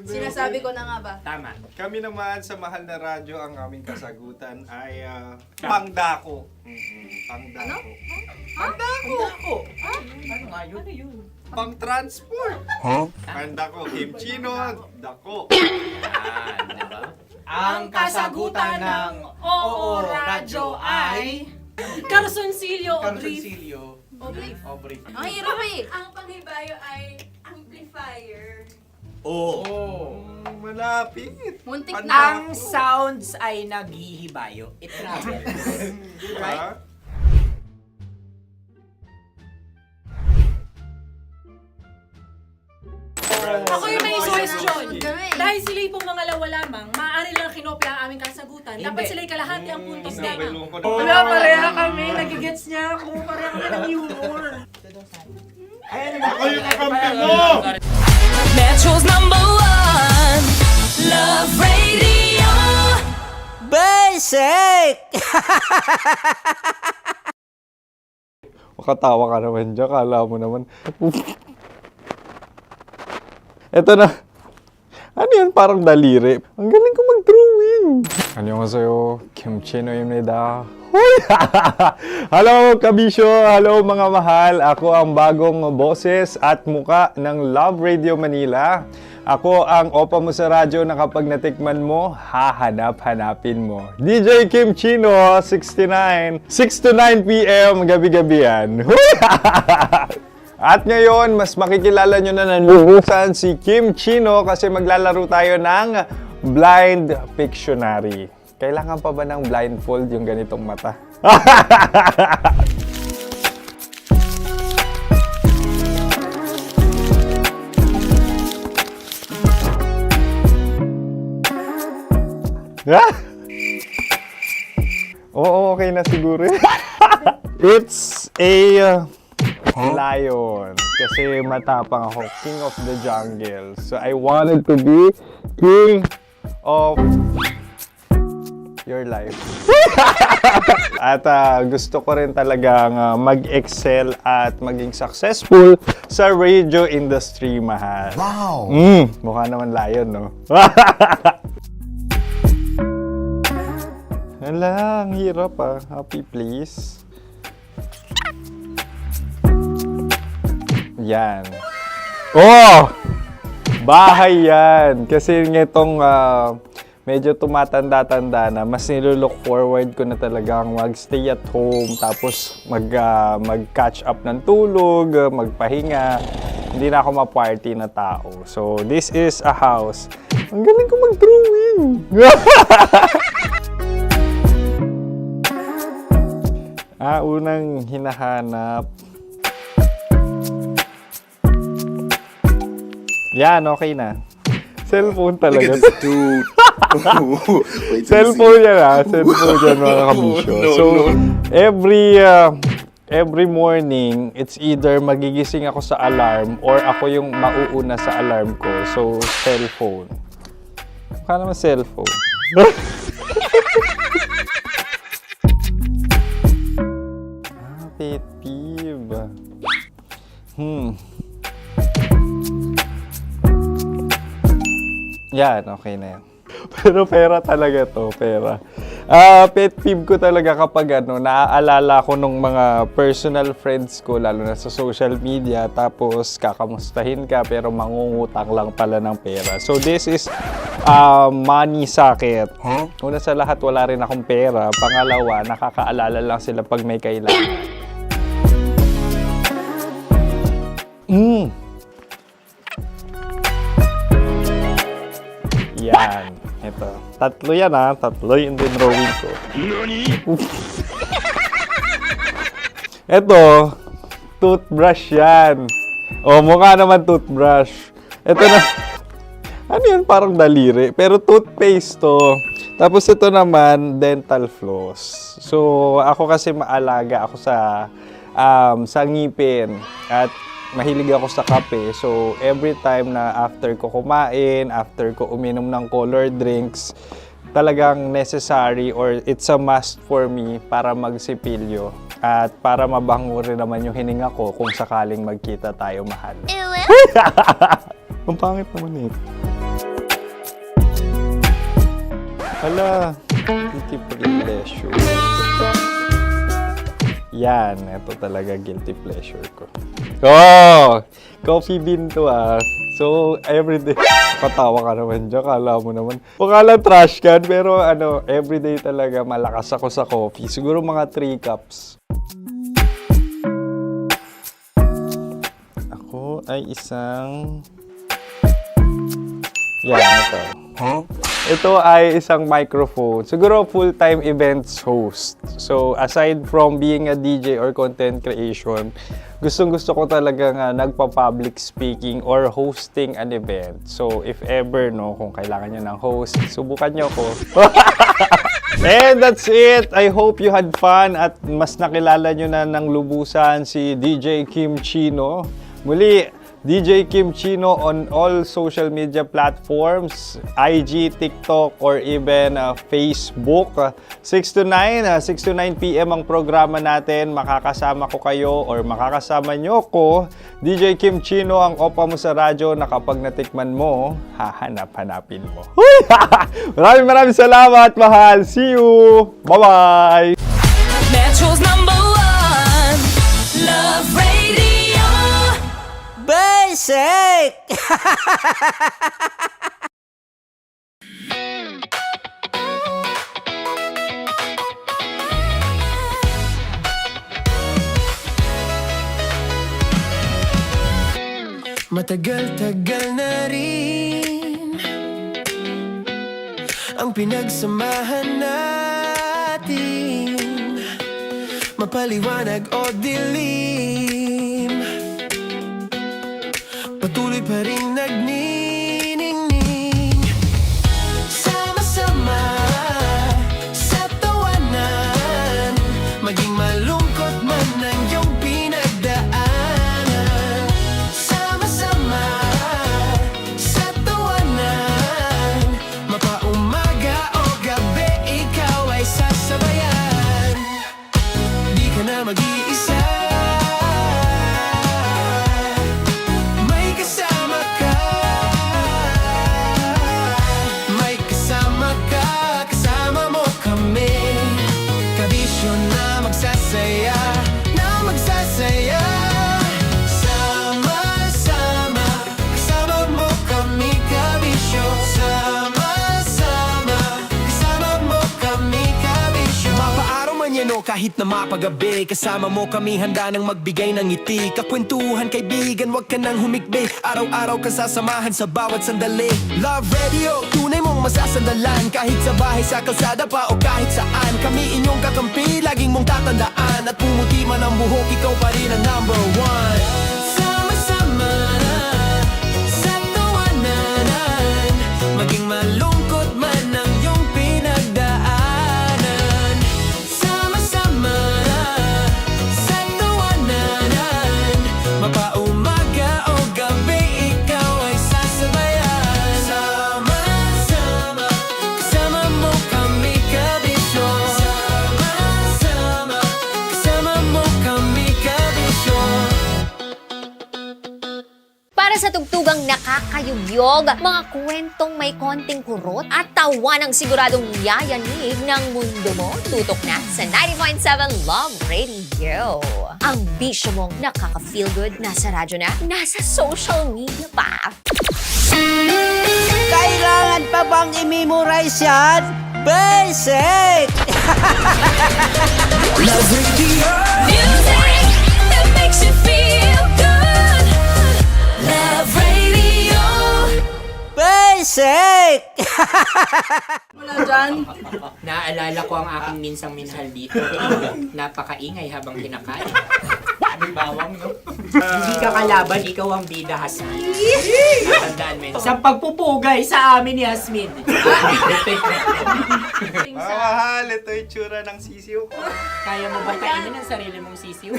Speaker 7: Sinasabi ko na nga ba?
Speaker 14: Tama.
Speaker 8: Kami naman sa mahal na radyo, ang aming kasagutan ay pangdako. Pangdako.
Speaker 14: Pangdako! Ano nga yun? Ano yun?
Speaker 8: Pang-transport. Pangdako, kimchino, dako.
Speaker 14: Yan, diba?
Speaker 13: Ang kasagutan ng Oo Radyo ay Carsoncillo Oblique.
Speaker 7: Ang hirap eh!
Speaker 10: Ang panghibayo ay amplifier.
Speaker 8: Malapit.
Speaker 7: Muntik
Speaker 8: Ano?
Speaker 7: na.
Speaker 14: Ang sounds ay naghihibayo. It travels.
Speaker 8: Right?
Speaker 13: Ako yung may suggestion.
Speaker 7: Kami.
Speaker 13: Dahil sila'y pong mga lawa lamang, maaari lang kinopya ang aming kasagutan. Dapat sila'y kalahati ang puntos
Speaker 8: Hindi,
Speaker 13: lamang.
Speaker 8: lungkot.
Speaker 14: Wala, pareha kami. Nagigets niya ako. Pareha kami ng humor.
Speaker 8: Ako yung kakampi mo!
Speaker 5: Metro's #1 Love Radio.
Speaker 14: Babe!
Speaker 3: sake!
Speaker 8: Makatawa ka naman dyan. Kala mo naman. Eto na. Ano yan? Parang daliri. Ang galing ko mag-drawing. 안녕하세요. 김치노입니다. Hello, kabisyo! Hello, mga mahal! Ako ang bagong boses at muka ng Love Radio Manila. Ako ang opa mo sa radyo na kapag natikman mo, hahanap-hanapin mo. DJ Kim Chino, 69. 6 to 9 p.m. gabi-gabi yan. At ngayon, mas makikilala nyo na ng lubusan si Kim Chino kasi maglalaro tayo ng Blind Pictionary. Kailangan pa ba ng blindfold yung ganitong mata? Oo, okay na siguro. It's a lion. Kasi matapang ako. King of the jungle. So I wanted to be king of your life. At gusto ko rin talagang mag-excel at maging successful sa radio industry, mahal.
Speaker 2: Wow!
Speaker 8: Mukha naman lion, no? Hala, ang hirap Happy, please. Yan. Oh! Bahay yan. Kasi nitong medyo tumatanda-tanda na, mas nilulook forward ko na talagang mag-stay at home, tapos mag-catch up ng tulog, magpahinga. Hindi na ako ma-party na tao. So, this is a house. Ang galing ko mag-drawing! Unang hinahanap. Yan, okay na. Cellphone talaga. Cellphone yan Cellphone yan, mga kabisyo. So, every morning, it's either magigising ako sa alarm or ako yung mauuna sa alarm ko. So, cellphone. Mukha naman cellphone. Pet peeve. Yan, okay na yan. Pero pera talaga to, pera. Pet peeve ko talaga kapag naaalala ko nung mga personal friends ko, lalo na sa social media, tapos kakamustahin ka pero mangungutang lang pala ng pera. So this is money sakit. Una sa lahat, wala rin akong pera. Pangalawa, nakakaalala lang sila pag may kailangan. Yan. Ito. Tatlo yan Tatlo yung dinrawing ko. Ito. Toothbrush yan. Mukha naman toothbrush. Ito na. Ano yan? Parang daliri. Pero toothpaste to. Tapos ito naman, dental floss. So, ako kasi maalaga ako sa ngipin. At mahilig ako sa kape. So, every time na after ko kumain, after ko uminom ng colored drinks, talagang necessary or it's a must for me para magsipilyo. At para mabango rin naman yung hininga ko kung sakaling magkita tayo, mahal. Ang pangit naman Hala, guilty pleasure. Yan, ito talaga guilty pleasure ko. Coffee bean to So, everyday. Patawa ka naman dyan, kala mo naman. Pakala trash can, pero everyday talaga malakas ako sa coffee. Siguro mga 3 cups. Ako ay isang... Yan, ito. Ito ay isang microphone. Siguro full-time events host. So, aside from being a DJ or content creation, gustong-gusto ko talaga nagpa-public speaking or hosting an event. So, if ever, kung kailangan nyo ng host, subukan nyo ko. And that's it! I hope you had fun at mas nakilala nyo na ng lubusan si DJ Kim Chino. Muli, DJ Kim Chino on all social media platforms, IG, TikTok, or even Facebook. 6 to 9 p.m. ang programa natin. Makakasama ko kayo or makakasama nyo ko. DJ Kim Chino, ang opa mo sa radyo na kapag natikman mo, hahanap-hanapin mo. Maraming salamat, mahal. See you! Bye-bye!
Speaker 5: Metro's #1 Love Radio.
Speaker 3: Basic!
Speaker 1: Matagal-tagal na rin ang pinagsamahan natin, mapaliwanag o dilim, patuloy pa rin nagniningning. Sama-sama sa tawanan, maging malungkot man ang iyong pinagdaanan. Sama-sama sa tawanan, mapaumaga o gabi, ikaw ay sasabayan. Di ka na mag-iisa, may kasama ka. May kasama ka, kasama mo kami. Kabisyo na magsasaya, na magsasaya. Sama-sama, kasama mo kami, kabisyo. Sama-sama, kasama mo kami, kabisyo. Mapaaraw man yan o kahit na mapagabi, kasama mo kami, handa nang magbigay ng ngiti. Kakwentuhan, kaibigan, wag ka nang humikbi. Araw-araw ka sasamahan sa bawat sandali. Love Radio, tunay mong masasandalan. Kahit sa bahay, sa kalsada pa o kahit saan, kami inyong kakampi, laging mong tatandaan. At pumuti man ang buhok, ikaw pa rin ang #1. Sama-sama sa tawanan, maging malungkot man ang iyong pinagdaanan. Sama-sama sa tawanan, mapaumaga o gabi, ikaw ay sasabayan. Sama-sama, kasama mo kami, kabisyo. Sama-sama, kasama mo kami, kabisyo.
Speaker 4: Para sa tugtugang nakakayugyog, mga kwentong may konting kurot at tawa ng siguradong yayanig ng mundo mo, tutok na sa 90.7 Love Radio. Ang bisyo mong nakaka-feel good, nasa radyo na, nasa social media pa.
Speaker 3: Kailangan pa bang i-memorize yan? Basic!
Speaker 1: Love Radio.
Speaker 5: Music that makes you feel good. Love Radio.
Speaker 3: Basic!
Speaker 13: Wala dyan.
Speaker 14: Naaalala ko ang aking minsang minahal dito. Napakaingay habang kinakain. May bawang, no? Hindi ka kalaban, ikaw ang bida, Hasmin. Natandaan mo yun. Sa pagpupugay sa amin ni Hasmin.
Speaker 8: Mahal, ito yung tsura ng sisiw ko.
Speaker 14: Kaya mo ba kainin ang sarili mong sisiw?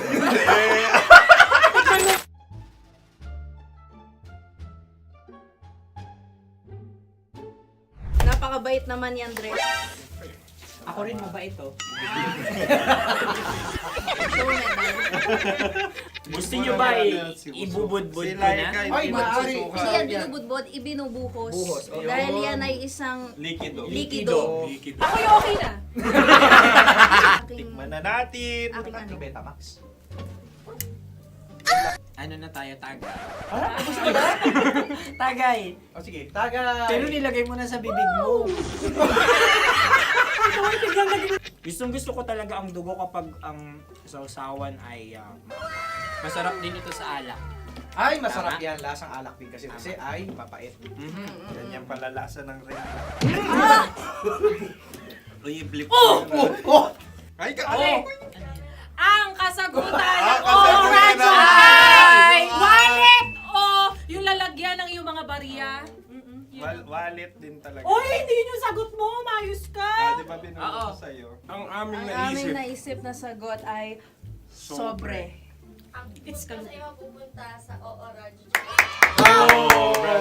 Speaker 13: Napakabait naman yan, Dre.
Speaker 14: Ako rin mabait, oh. Gusto nyo ba ibubudbud ko na?
Speaker 11: Ay, maaari.
Speaker 13: Hindi yan binubudbod, ibinubuhos.
Speaker 14: Buhos, oh.
Speaker 13: Dahil yan ay isang
Speaker 8: Likido.
Speaker 13: likido.
Speaker 14: Ako
Speaker 13: yung okay na.
Speaker 8: Tikman na natin.
Speaker 13: Aking ano?
Speaker 8: Betamax.
Speaker 14: Ano na tayo, tagay? Tagay.
Speaker 8: O sige, tagay.
Speaker 14: Pero nilagay mo na sa bibig mo. Gustong-gusto ko talaga ang dugo kapag ang sausawan ay masarap din ito sa alak.
Speaker 15: Ay, masarap yan. Lasang alak din kasi ay papait.
Speaker 8: Yan yung palalasa ng rin. Uy, blip. Ay, ka!
Speaker 13: Ang kasagutan ng
Speaker 8: kasagutan
Speaker 13: oras ay wallet o yung lalagyan ng iyong mga bariya.
Speaker 8: Wallet din talaga.
Speaker 13: Oy, hindi yun yung sagot mo. Mayos ka.
Speaker 8: Di ba binuro ko sa'yo?
Speaker 12: Ang aming
Speaker 13: Ang aming naisip na sagot ay sobre. It's kami.
Speaker 7: mapupunta sa OORAD.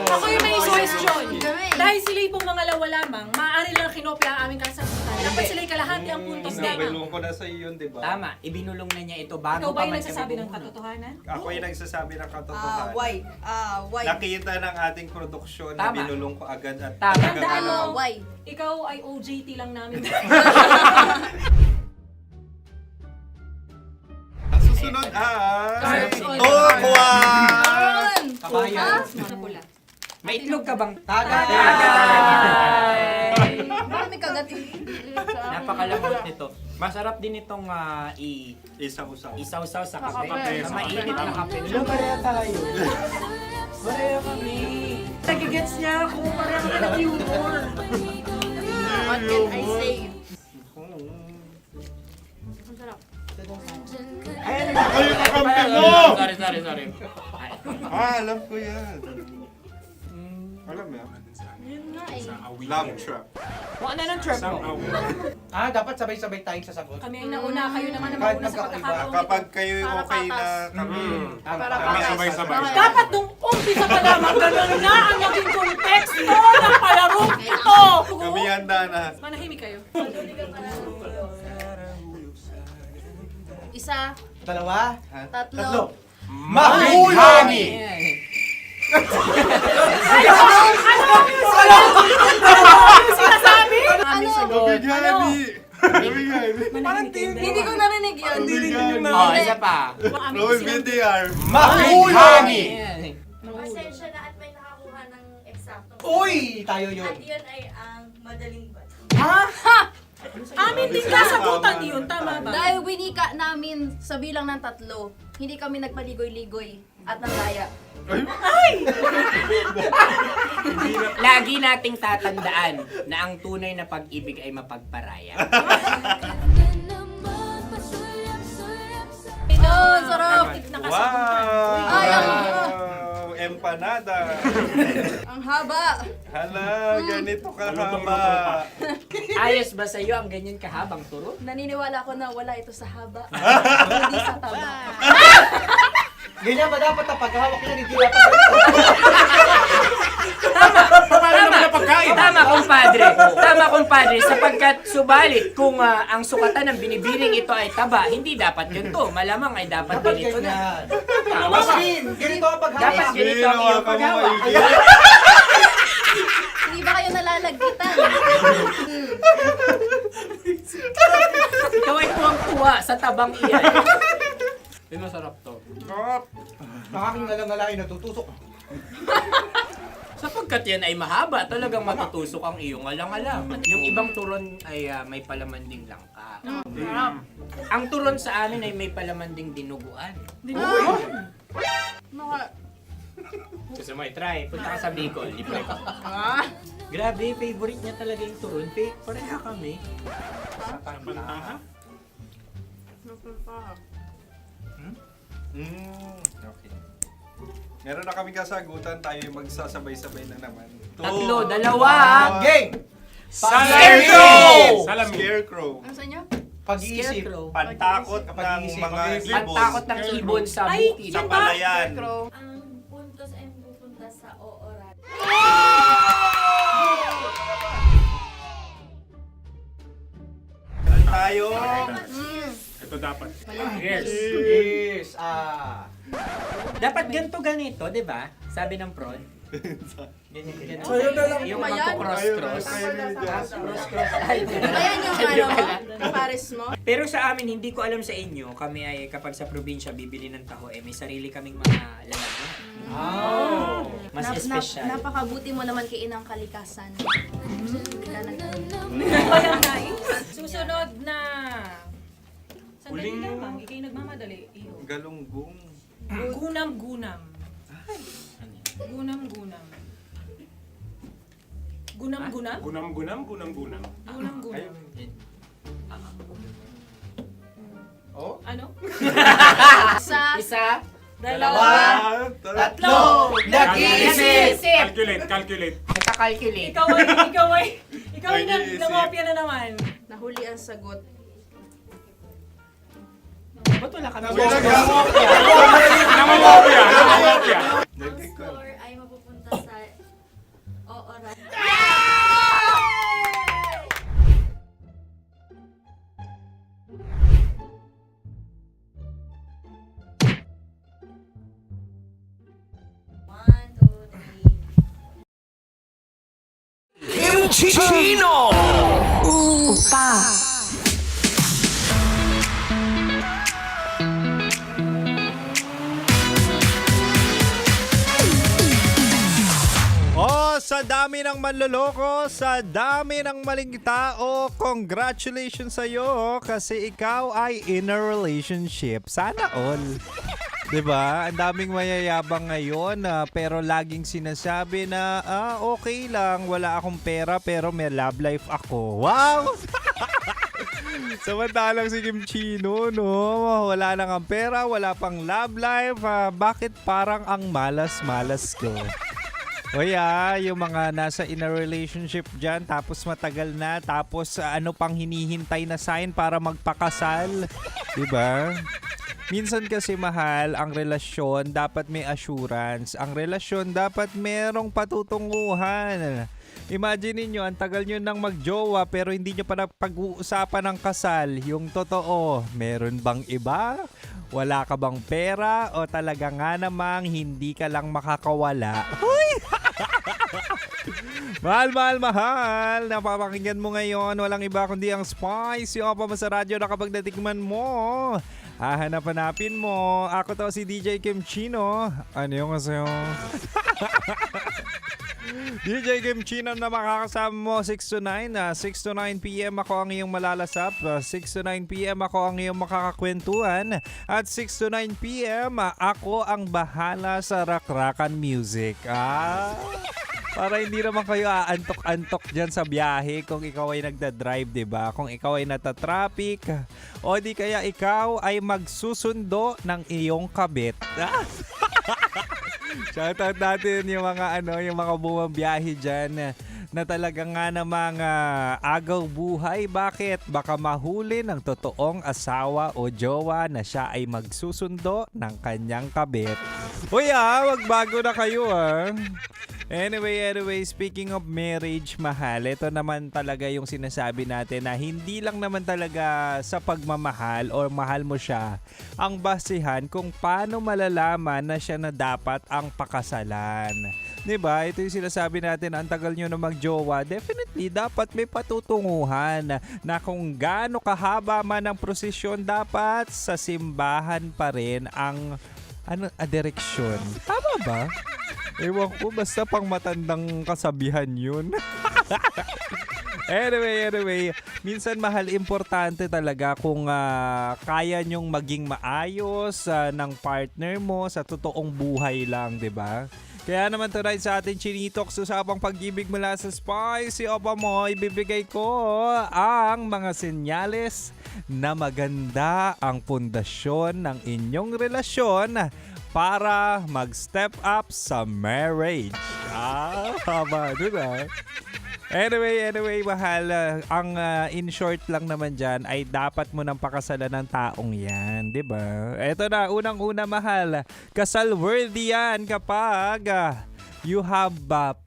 Speaker 13: Ako yung may question. Dahil sila'y pong mga lawa lamang, maaari lang kinopya ang aming kasagutan. Dapat sila'y kalahati ang puntos
Speaker 8: Hindi,
Speaker 13: lamang.
Speaker 8: binulong ko na sa iyo yun, di ba?
Speaker 14: Tama, ibinulong na niya ito bago
Speaker 13: Ikaw ba
Speaker 14: pa
Speaker 13: yung
Speaker 14: man
Speaker 13: nagsasabi
Speaker 14: kami
Speaker 13: ng katotohanan?
Speaker 8: Ako yung nagsasabi ng katotohanan.
Speaker 7: Why?
Speaker 8: Nakita ng ating produksyon na
Speaker 14: Tama.
Speaker 8: binulong ko agad at
Speaker 14: Tama.
Speaker 8: talagang
Speaker 13: Tandaan mo,
Speaker 8: ano,
Speaker 7: Why?
Speaker 13: ikaw ay OJT lang namin.
Speaker 8: Ang susunod ay...
Speaker 13: Carson.
Speaker 8: Tokwa!
Speaker 14: Kabayan.
Speaker 13: Na pula.
Speaker 14: May itlog ka bang?
Speaker 7: Bakit may kagat
Speaker 14: Napakalambot nito. Masarap din itong
Speaker 8: Isaw-saw.
Speaker 14: isaw-saw sa kape.
Speaker 12: Kape.
Speaker 14: Sa mainit na kape. Alam, pareha tayo. Pareha kami.
Speaker 13: Nagigets niya ako, parang ka ng humor.
Speaker 7: What can I say?
Speaker 14: Ay, Sorry.
Speaker 8: Alam ko yan. Alam mo yan?
Speaker 7: Yun nga eh.
Speaker 8: Love trap.
Speaker 14: Kung ano ng trap mo?
Speaker 15: Dapat sabay-sabay tayong sasagot.
Speaker 13: Kami ay nauna, kayo naman ang
Speaker 15: Kahit
Speaker 13: mauna sa
Speaker 15: magkakaiba.
Speaker 13: pagkakataon.
Speaker 8: Kapag kayo okay na kami, kami sabay-sabay.
Speaker 13: Dapat nung umpisa pa lamang, ganun na ang naging konteksto ng palarong ito!
Speaker 8: Kami handa na.
Speaker 13: Manahimik kayo.
Speaker 7: Isa,
Speaker 15: Dalawa.
Speaker 7: tatlo.
Speaker 15: Mahulani!
Speaker 13: Sinasabi?
Speaker 7: Hindi ko narinig yun.
Speaker 14: Oh, isa pa.
Speaker 8: Roll VTR.
Speaker 15: Mahulani!
Speaker 7: Pasensya na at may nakakuha ng eksakto.
Speaker 15: Uy! Tayo yun.
Speaker 7: At yun ay ang madaling ba?
Speaker 13: Amin din kasagutan yun, tama ba?
Speaker 7: Dahil winika namin sa bilang ng 3, hindi kami nagpaligoy-ligoy at nandaya.
Speaker 14: Lagi nating tatandaan na ang tunay na pag-ibig ay mapagparaya.
Speaker 7: Ito, sarap!
Speaker 8: Wow!
Speaker 7: Ay,
Speaker 8: Empanada.
Speaker 7: Ang haba!
Speaker 8: Hala, ganito kahaba.
Speaker 14: Ayos ba sa'yo ang ganyan kahabang turo?
Speaker 7: Naniniwala ko na wala ito sa haba. Hindi sa taba.
Speaker 15: Ganyan ba dapat ang paghawak niya? Hindi dapat
Speaker 14: Tama, kumpadre. Sapagkat subalit kung ang sukatan ng binibining ito ay taba, hindi dapat ganito. Malamang ay dapat ganito na.
Speaker 15: Maskin! Ganito ang paghawak.
Speaker 14: Dapat ganito ang iyong paghawak.
Speaker 7: Hindi ba kayo nalalagkitan?
Speaker 14: Ikaw ay tuwang-tuwa sa tabang iyan. Ay, masarap to.
Speaker 15: Ang aking nalang-nalain natutusok.
Speaker 14: Sapagkat yan ay mahaba, talagang matutusok ang iyong alang-alang. Yung ibang turon ay may palaman ding langka. Ang turon sa amin ay may palaman ding dinuguan. Gusto mo i-try? Punta ka sa Bicol, libre ko. Grabe, favorite niya talaga yung turon. Pareha kami.
Speaker 8: Okay. Meron na kaming kasagutan, tayo yung magsasabay-sabay na naman.
Speaker 14: Tatlo, dalawa.
Speaker 15: Gang!
Speaker 14: Scarecrow!
Speaker 8: Scarecrow.
Speaker 7: Ano sa inyo?
Speaker 15: Pag-iisip.
Speaker 8: Pantakot ng
Speaker 15: Pag-iisip.
Speaker 8: mga ibon.
Speaker 14: Pantakot ng ibon sa
Speaker 13: Ay,
Speaker 14: bukid.
Speaker 8: Sa palayan.
Speaker 7: Ang puntos ay pupunta sa OORAD.
Speaker 8: Meron tayo.
Speaker 12: Ito dapat.
Speaker 15: Yes.
Speaker 14: Dapat ganito, di ba? Sabi ng prod. Ganyan. Yung
Speaker 7: Ayan.
Speaker 14: magko-cross-cross. Cross-cross. Ay,
Speaker 7: Ayan yung
Speaker 14: Di
Speaker 7: ano,
Speaker 14: pala.
Speaker 7: kapares mo.
Speaker 14: Pero sa amin, hindi ko alam sa inyo, kami ay kapag sa probinsya bibili ng taho, may sarili kaming mga lalagyan. Mas espesyal.
Speaker 7: Napakabuti mo naman kay Inang Kalikasan.
Speaker 13: Walang nais. Susunod na. Sandali lamang, ikay nagmamadali. Iyo.
Speaker 8: Galunggong.
Speaker 13: Gunam-gunam. Gunam-gunam. Gunam-gunam?
Speaker 12: Gunam-gunam.
Speaker 13: Gunam-gunam.
Speaker 15: Oh?
Speaker 13: Ano?
Speaker 14: Isa,
Speaker 13: Dalawa.
Speaker 8: Tatlo.
Speaker 15: Nag-iisip!
Speaker 12: Calculate.
Speaker 14: nakakalculate.
Speaker 13: Ikaw ay nangopya na naman.
Speaker 7: Nahuli ang sagot.
Speaker 14: Ba't wala kami?
Speaker 12: Namangopia.
Speaker 7: Ang score ay mapupunta sa oras.
Speaker 1: Chino!
Speaker 8: Oh, sa dami ng manloloko, sa dami ng maling tao, congratulations sa iyo kasi ikaw ay in a relationship. Sana all. 'Di ba? Ang daming mayayabang ngayon pero laging sinasabi na okay lang, wala akong pera pero may love life ako. Wow! Samantalang si Kim Chino, no? Wala nang ang pera, wala pang love life. Bakit parang ang malas-malas ko? O yung mga nasa in a relationship dyan, tapos matagal na, tapos ano pang hinihintay na sign para magpakasal? Diba? Minsan kasi mahal, ang relasyon dapat may assurance. Ang relasyon dapat merong patutunguhan. Imagine niyo ang tagal nyo nang magjowa pero hindi nyo pa napag-uusapan ng kasal. Yung totoo, meron bang iba? Wala ka bang pera? O talaga nga namang hindi ka lang makakawala? Huy! Mahal. Napapakinggan mo ngayon. Walang iba kundi ang Spice. Yung pa sa radyo na kapag natikman mo, hahanap-hanapin mo. Ako to si DJ Kim Chino. Ano yung kasayo? DJ Kim Chino na makakasama mo 6 to 9. 6 to 9 p.m. ako ang iyong malalasap. 6 to 9 p.m. ako ang iyong makakakwentuhan. At 6 to 9 p.m. ako ang bahala sa rakrakan music. Para hindi naman kayo aantok-antok dyan sa biyahe kung ikaw ay nagda-drive, diba? Kung ikaw ay nata-traffic o di kaya ikaw ay magsusundo ng iyong kabit. Shoutout natin yung mga yung mga bumabiyahe dyan na talaga nga namang agaw buhay. Bakit? Baka mahuli ng totoong asawa o jowa na siya ay magsusundo ng kanyang kabit. Uy magbago na kayo Anyway, speaking of marriage, mahal, ito naman talaga yung sinasabi natin na hindi lang naman talaga sa pagmamahal or mahal mo siya ang basihan kung paano malalaman na siya na dapat ang pakasalan. Diba? Ito yung sinasabi natin, ang tagal nyo na magjowa, definitely dapat may patutunguhan na kung gaano kahaba man ang prosesyon, dapat sa simbahan pa rin ang direksyon. Tama ba? Ewan ko, basta pang matandang kasabihan yun. Anyway, minsan mahal, importante talaga kung kaya nyong maging maayos ng partner mo sa totoong buhay lang, 'di ba? Kaya naman tonight sa ating Chinitox, usapang pag-ibig mula sa Spice, opa mo, ibibigay ko ang mga senyales na maganda ang pundasyon ng inyong relasyon para mag-step up sa marriage. Haba dun Anyway, mahal, ang in short lang naman dyan ay dapat mo nang pakasalan ng taong yan, di ba? Eto na, unang-una mahal, kasal worthy yan kapag you have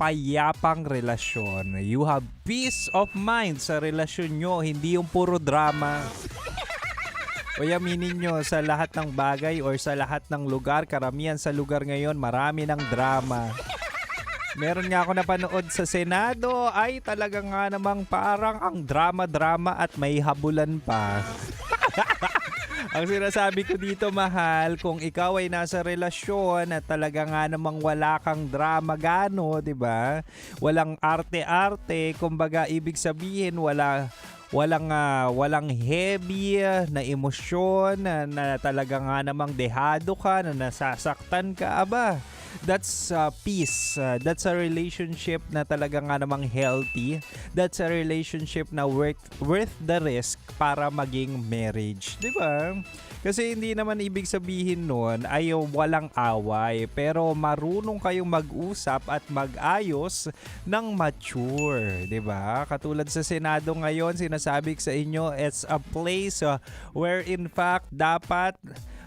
Speaker 8: payapang relasyon. You have peace of mind sa relasyon nyo, hindi yung puro drama. O aminin nyo, sa lahat ng bagay or sa lahat ng lugar, karamihan sa lugar ngayon, marami ng drama. Meron nga ako napanood sa Senado, ay talaga nga namang parang ang drama-drama at may habulan pa. Ang sinasabi ko dito, mahal, kung ikaw ay nasa relasyon at talaga nga namang wala kang drama gano, 'di ba? Walang arte-arte, kumbaga ibig sabihin walang heavy na emosyon na talaga nga namang dehado ka, na nasasaktan ka, aba. That's peace. That's a relationship na talaga nga namang healthy. That's a relationship na worth the risk para maging marriage. Di ba? Kasi hindi naman ibig sabihin nun ay walang away. Pero marunong kayong mag-usap at mag-ayos ng mature. Di ba? Katulad sa Senado ngayon, sinasabi ko sa inyo, it's a place where in fact dapat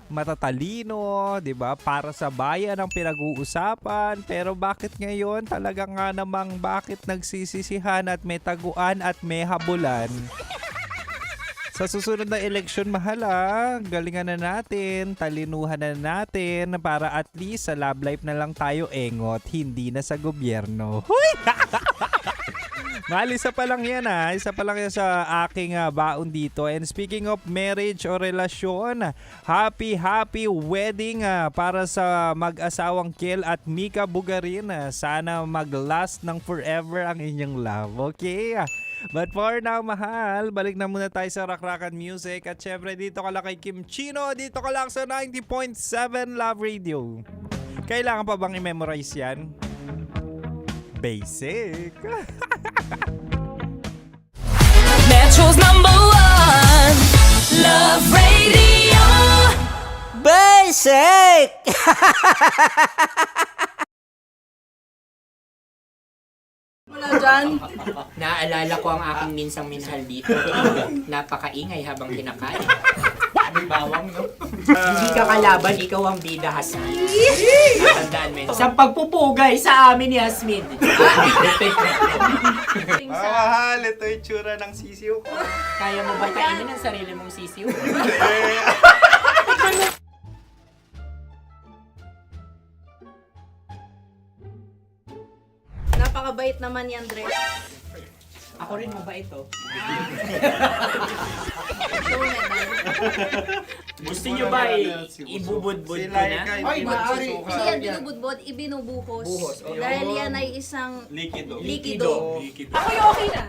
Speaker 8: matatalino, 'di ba? Para sa bayan ang pinag-uusapan. Pero bakit ngayon talaga nga namang bakit nagsisisihan at may taguan at may habulan? Sa susunod na eleksyon, mahala, galingan na natin, talinuhan na natin para at least sa love life na lang tayo engot, hindi na sa gobyerno. Huy! Mahal, isa pa lang yan Isa pa lang yan sa aking baon dito. And speaking of marriage o relasyon, happy wedding para sa mag-asawang Kiel at Mika Bugarin. Sana mag-last ng forever ang inyong love. Okay? But for now, mahal, balik na muna tayo sa Rakrakan Music. At syempre, dito ka lang kay Kim Chino. Dito ka lang sa 90.7 Love Radio. Kailangan pa bang i-memorize yan? Basic.
Speaker 5: Metro's #1 Love Radio.
Speaker 3: Basic!
Speaker 13: Wala dyan.
Speaker 14: Naaalala ko ang aking minsang minahal dito. Napakaingay habang kinakain. May bawang, no? Hindi ka kalaban, ikaw ang bida, Hasmin. Natandaan mo yun. Sa pagpupugay sa amin ni Hasmin.
Speaker 8: Mahal, ito yung tsura ng sisiw ko.
Speaker 14: Kaya mo ba kainin ang sarili mong sisiw?
Speaker 7: Napakabait naman yan, Dre.
Speaker 14: Ako rin mabait, oh. Gusto nyo ba ibubudbud ko na?
Speaker 15: Ay, maaari.
Speaker 7: Hindi yan binubudbod, ibinubuhos.
Speaker 14: Buhos, oh.
Speaker 7: Dahil yan ay isang
Speaker 8: Likido.
Speaker 7: likido.
Speaker 13: Ako yung okay na.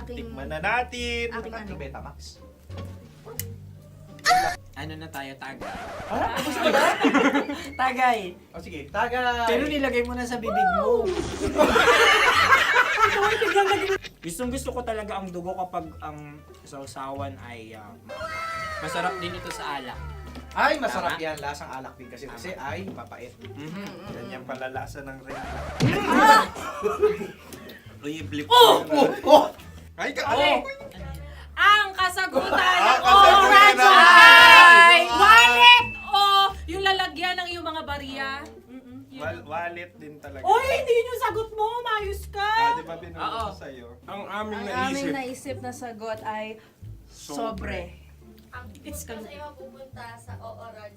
Speaker 8: Tikman na natin.
Speaker 7: Aking ano.
Speaker 15: Betamax.
Speaker 14: Ano na tayo, tagay?
Speaker 15: Ah, gusto mo na?
Speaker 14: Tagay!
Speaker 15: O sige, tagay.
Speaker 14: Pero nilagay mo na sa bibig mo. Gusto ko talaga ang dugo kapag ang sausawan ay masarap din ito sa alak.
Speaker 15: Ay, masarap yan. Lasang alak din kasi ay papait.
Speaker 8: Yan yung palalasa ng rin. Uy, blip. Ay,
Speaker 13: Ang kasagutan ng
Speaker 8: kasagutan
Speaker 13: oras
Speaker 8: ng
Speaker 13: ay
Speaker 8: oras.
Speaker 13: wallet o yung lalagyan ng iyong mga bariya.
Speaker 8: Wallet din talaga.
Speaker 13: Oy, hindi yung sagot mo. Mayos ka.
Speaker 8: Di ba binulong ko sa'yo?
Speaker 12: Ang aming
Speaker 7: Ang aming naisip na sagot ay sobre.
Speaker 13: It's kalu.
Speaker 7: pupunta sa OORAJ.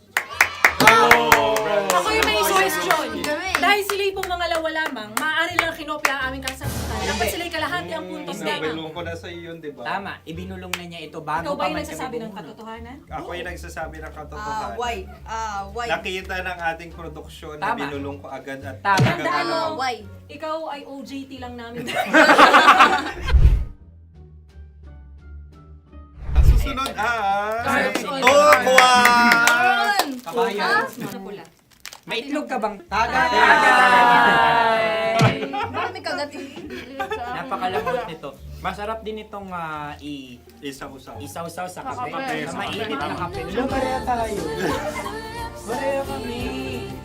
Speaker 13: Ako yung may question. Dahil sila'y pong mga lawa lamang, maaari lang kinopya ang aming kasagutan. Dapat sila'y kalahati ang puntos lamang.
Speaker 8: Binulong ko na sa'yo yun, di ba?
Speaker 14: Tama, ibinulong na niya ito bago
Speaker 13: Ikaw ba
Speaker 14: pa
Speaker 13: yung
Speaker 14: man
Speaker 13: nagsasabi
Speaker 14: kami
Speaker 13: ng
Speaker 14: bumulong.
Speaker 13: katotohanan?
Speaker 8: Ako yung nagsasabi ng katotohanan.
Speaker 7: Why?
Speaker 8: Nakita ng ating produksyon na
Speaker 14: Tama.
Speaker 8: binulong ko agad at
Speaker 14: Tama.
Speaker 8: talagang
Speaker 13: Tandaan mo,
Speaker 8: alam.
Speaker 7: Why?
Speaker 13: ikaw ay OJT lang namin.
Speaker 8: Ang susunod ay...
Speaker 13: Sorry.
Speaker 8: Tokwa!
Speaker 14: Kabayan.
Speaker 13: Sa pula.
Speaker 14: May itlog ka bang?
Speaker 15: Tagay!
Speaker 7: Marami kagat
Speaker 14: Napakalambot nito. Masarap din itong
Speaker 8: Isaw-saw.
Speaker 14: isaw-saw sa kape.
Speaker 7: Kape.
Speaker 14: Sa mainit na kape. Pareha tayo. Pareha kami.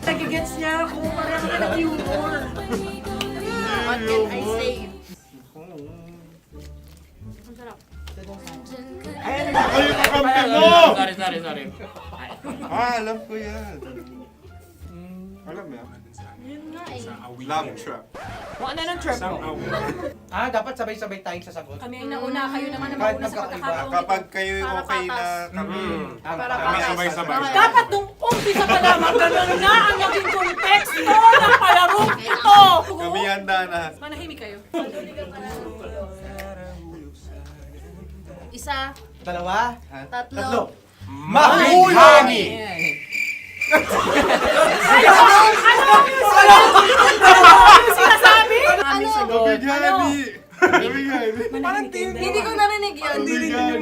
Speaker 13: Nagigets niya ako. Pareho ka ng humor.
Speaker 7: What can I say? Ang sarap.
Speaker 8: Ay, kakampi mo!
Speaker 14: Sorry.
Speaker 8: Alam ko yan. Alam mo yan?
Speaker 7: Yun nga eh.
Speaker 8: Love trap.
Speaker 14: Kung ano ng trap mo?
Speaker 15: Dapat sabay-sabay tayong sasagot.
Speaker 13: Kami ay nauna, kayo naman ang
Speaker 15: Kahit
Speaker 13: mauna sa
Speaker 15: magkakaiba.
Speaker 13: pagkakataon.
Speaker 8: Kapag kayo okay na kami,
Speaker 7: Para
Speaker 8: kami
Speaker 7: patas.
Speaker 8: sabay-sabay.
Speaker 13: Dapat nung umpisa pa lamang, gano'n na ang naging konteksto ng palarong ito.
Speaker 8: Kami handa na.
Speaker 13: Manahimik kayo.
Speaker 7: Isa,
Speaker 15: Dalawa.
Speaker 7: tatlo.
Speaker 15: Mahulog!
Speaker 13: Sinasabi?
Speaker 7: Ano? Hindi ko narinig yun.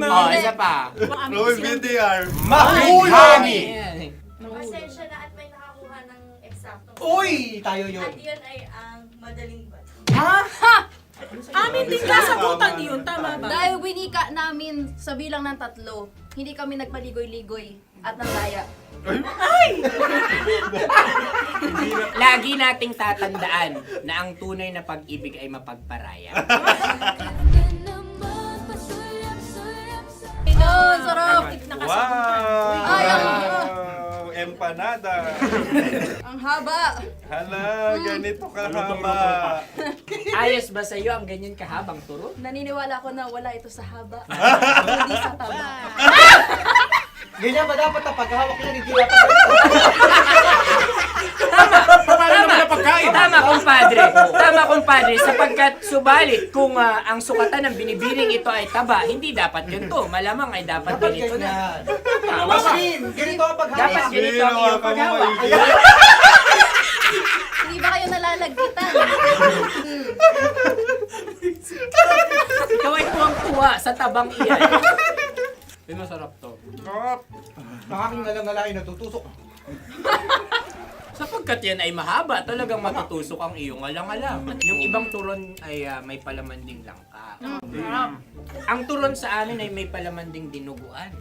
Speaker 14: Oh, isa pa.
Speaker 8: Roll VTR.
Speaker 15: Mahulog!
Speaker 7: Pasensya na at may nakakuha ng X
Speaker 15: Uy! Tayo yun.
Speaker 13: At yun ay ang madaling bato.
Speaker 7: Ha?
Speaker 13: Amin din kasagutan yun, tama ba?
Speaker 7: Dahil winika namin sa bilang ng 3, hindi kami nagpaligoy-ligoy at nandaya.
Speaker 14: Lagi nating tatandaan na ang tunay na pag-ibig ay mapagparaya.
Speaker 7: Oh, sarap!
Speaker 8: Wow! Empanada!
Speaker 7: Ang haba!
Speaker 8: Hala, ganito kahaba.
Speaker 14: Ayos ba sa'yo ang ganyan kahabang turo?
Speaker 7: Naniniwala ko na wala ito sa haba. Hindi sa taba.
Speaker 15: Ganyan ba dapat ang paghawak niya? Hindi dapat
Speaker 14: Tama, kumpadre. Tama, kumpadre. Sapagkat subalit kung ang sukatan ng binibining ito ay taba, hindi dapat ganito. Malamang ay dapat ganito na.
Speaker 15: Ganito ang paghawak.
Speaker 14: Dapat ganito ang iyong paghawak.
Speaker 7: Hindi ba kayo nalalagkitan?
Speaker 14: Ikaw ay tuwang-tuwa sa tabang iyan. Ay, masarap to.
Speaker 15: Ang aking nalang-nalain natutusok.
Speaker 14: Sapagkat yan ay mahaba, talagang matutusok ang iyong alang-alang. Yung ibang turon ay may palaman ding langka. Ang turon sa amin ay may palaman ding dinuguan.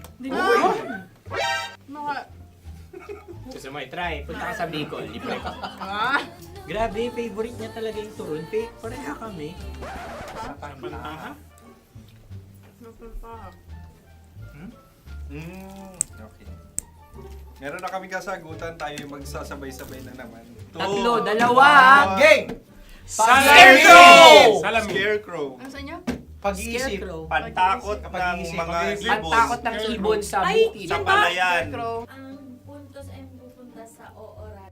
Speaker 14: Gusto mo i-try? Punta ka sa Bicol, libre ka. Grabe, favorite niya talaga yung turon. Pareha kami.
Speaker 8: Okay. Meron na kami kasagutan, tayo yung magsasabay-sabay na naman.
Speaker 14: 3, 2.
Speaker 15: Game!
Speaker 14: Scarecrow!
Speaker 8: Scarecrow.
Speaker 7: Ano sa inyo?
Speaker 15: Pag-iisip.
Speaker 8: Pantakot ng mga ibon.
Speaker 14: Pantakot ng ibon sa
Speaker 13: Ay,
Speaker 14: bukid.
Speaker 8: Sa palayan.
Speaker 13: Ang puntos ay pupunta sa oorat.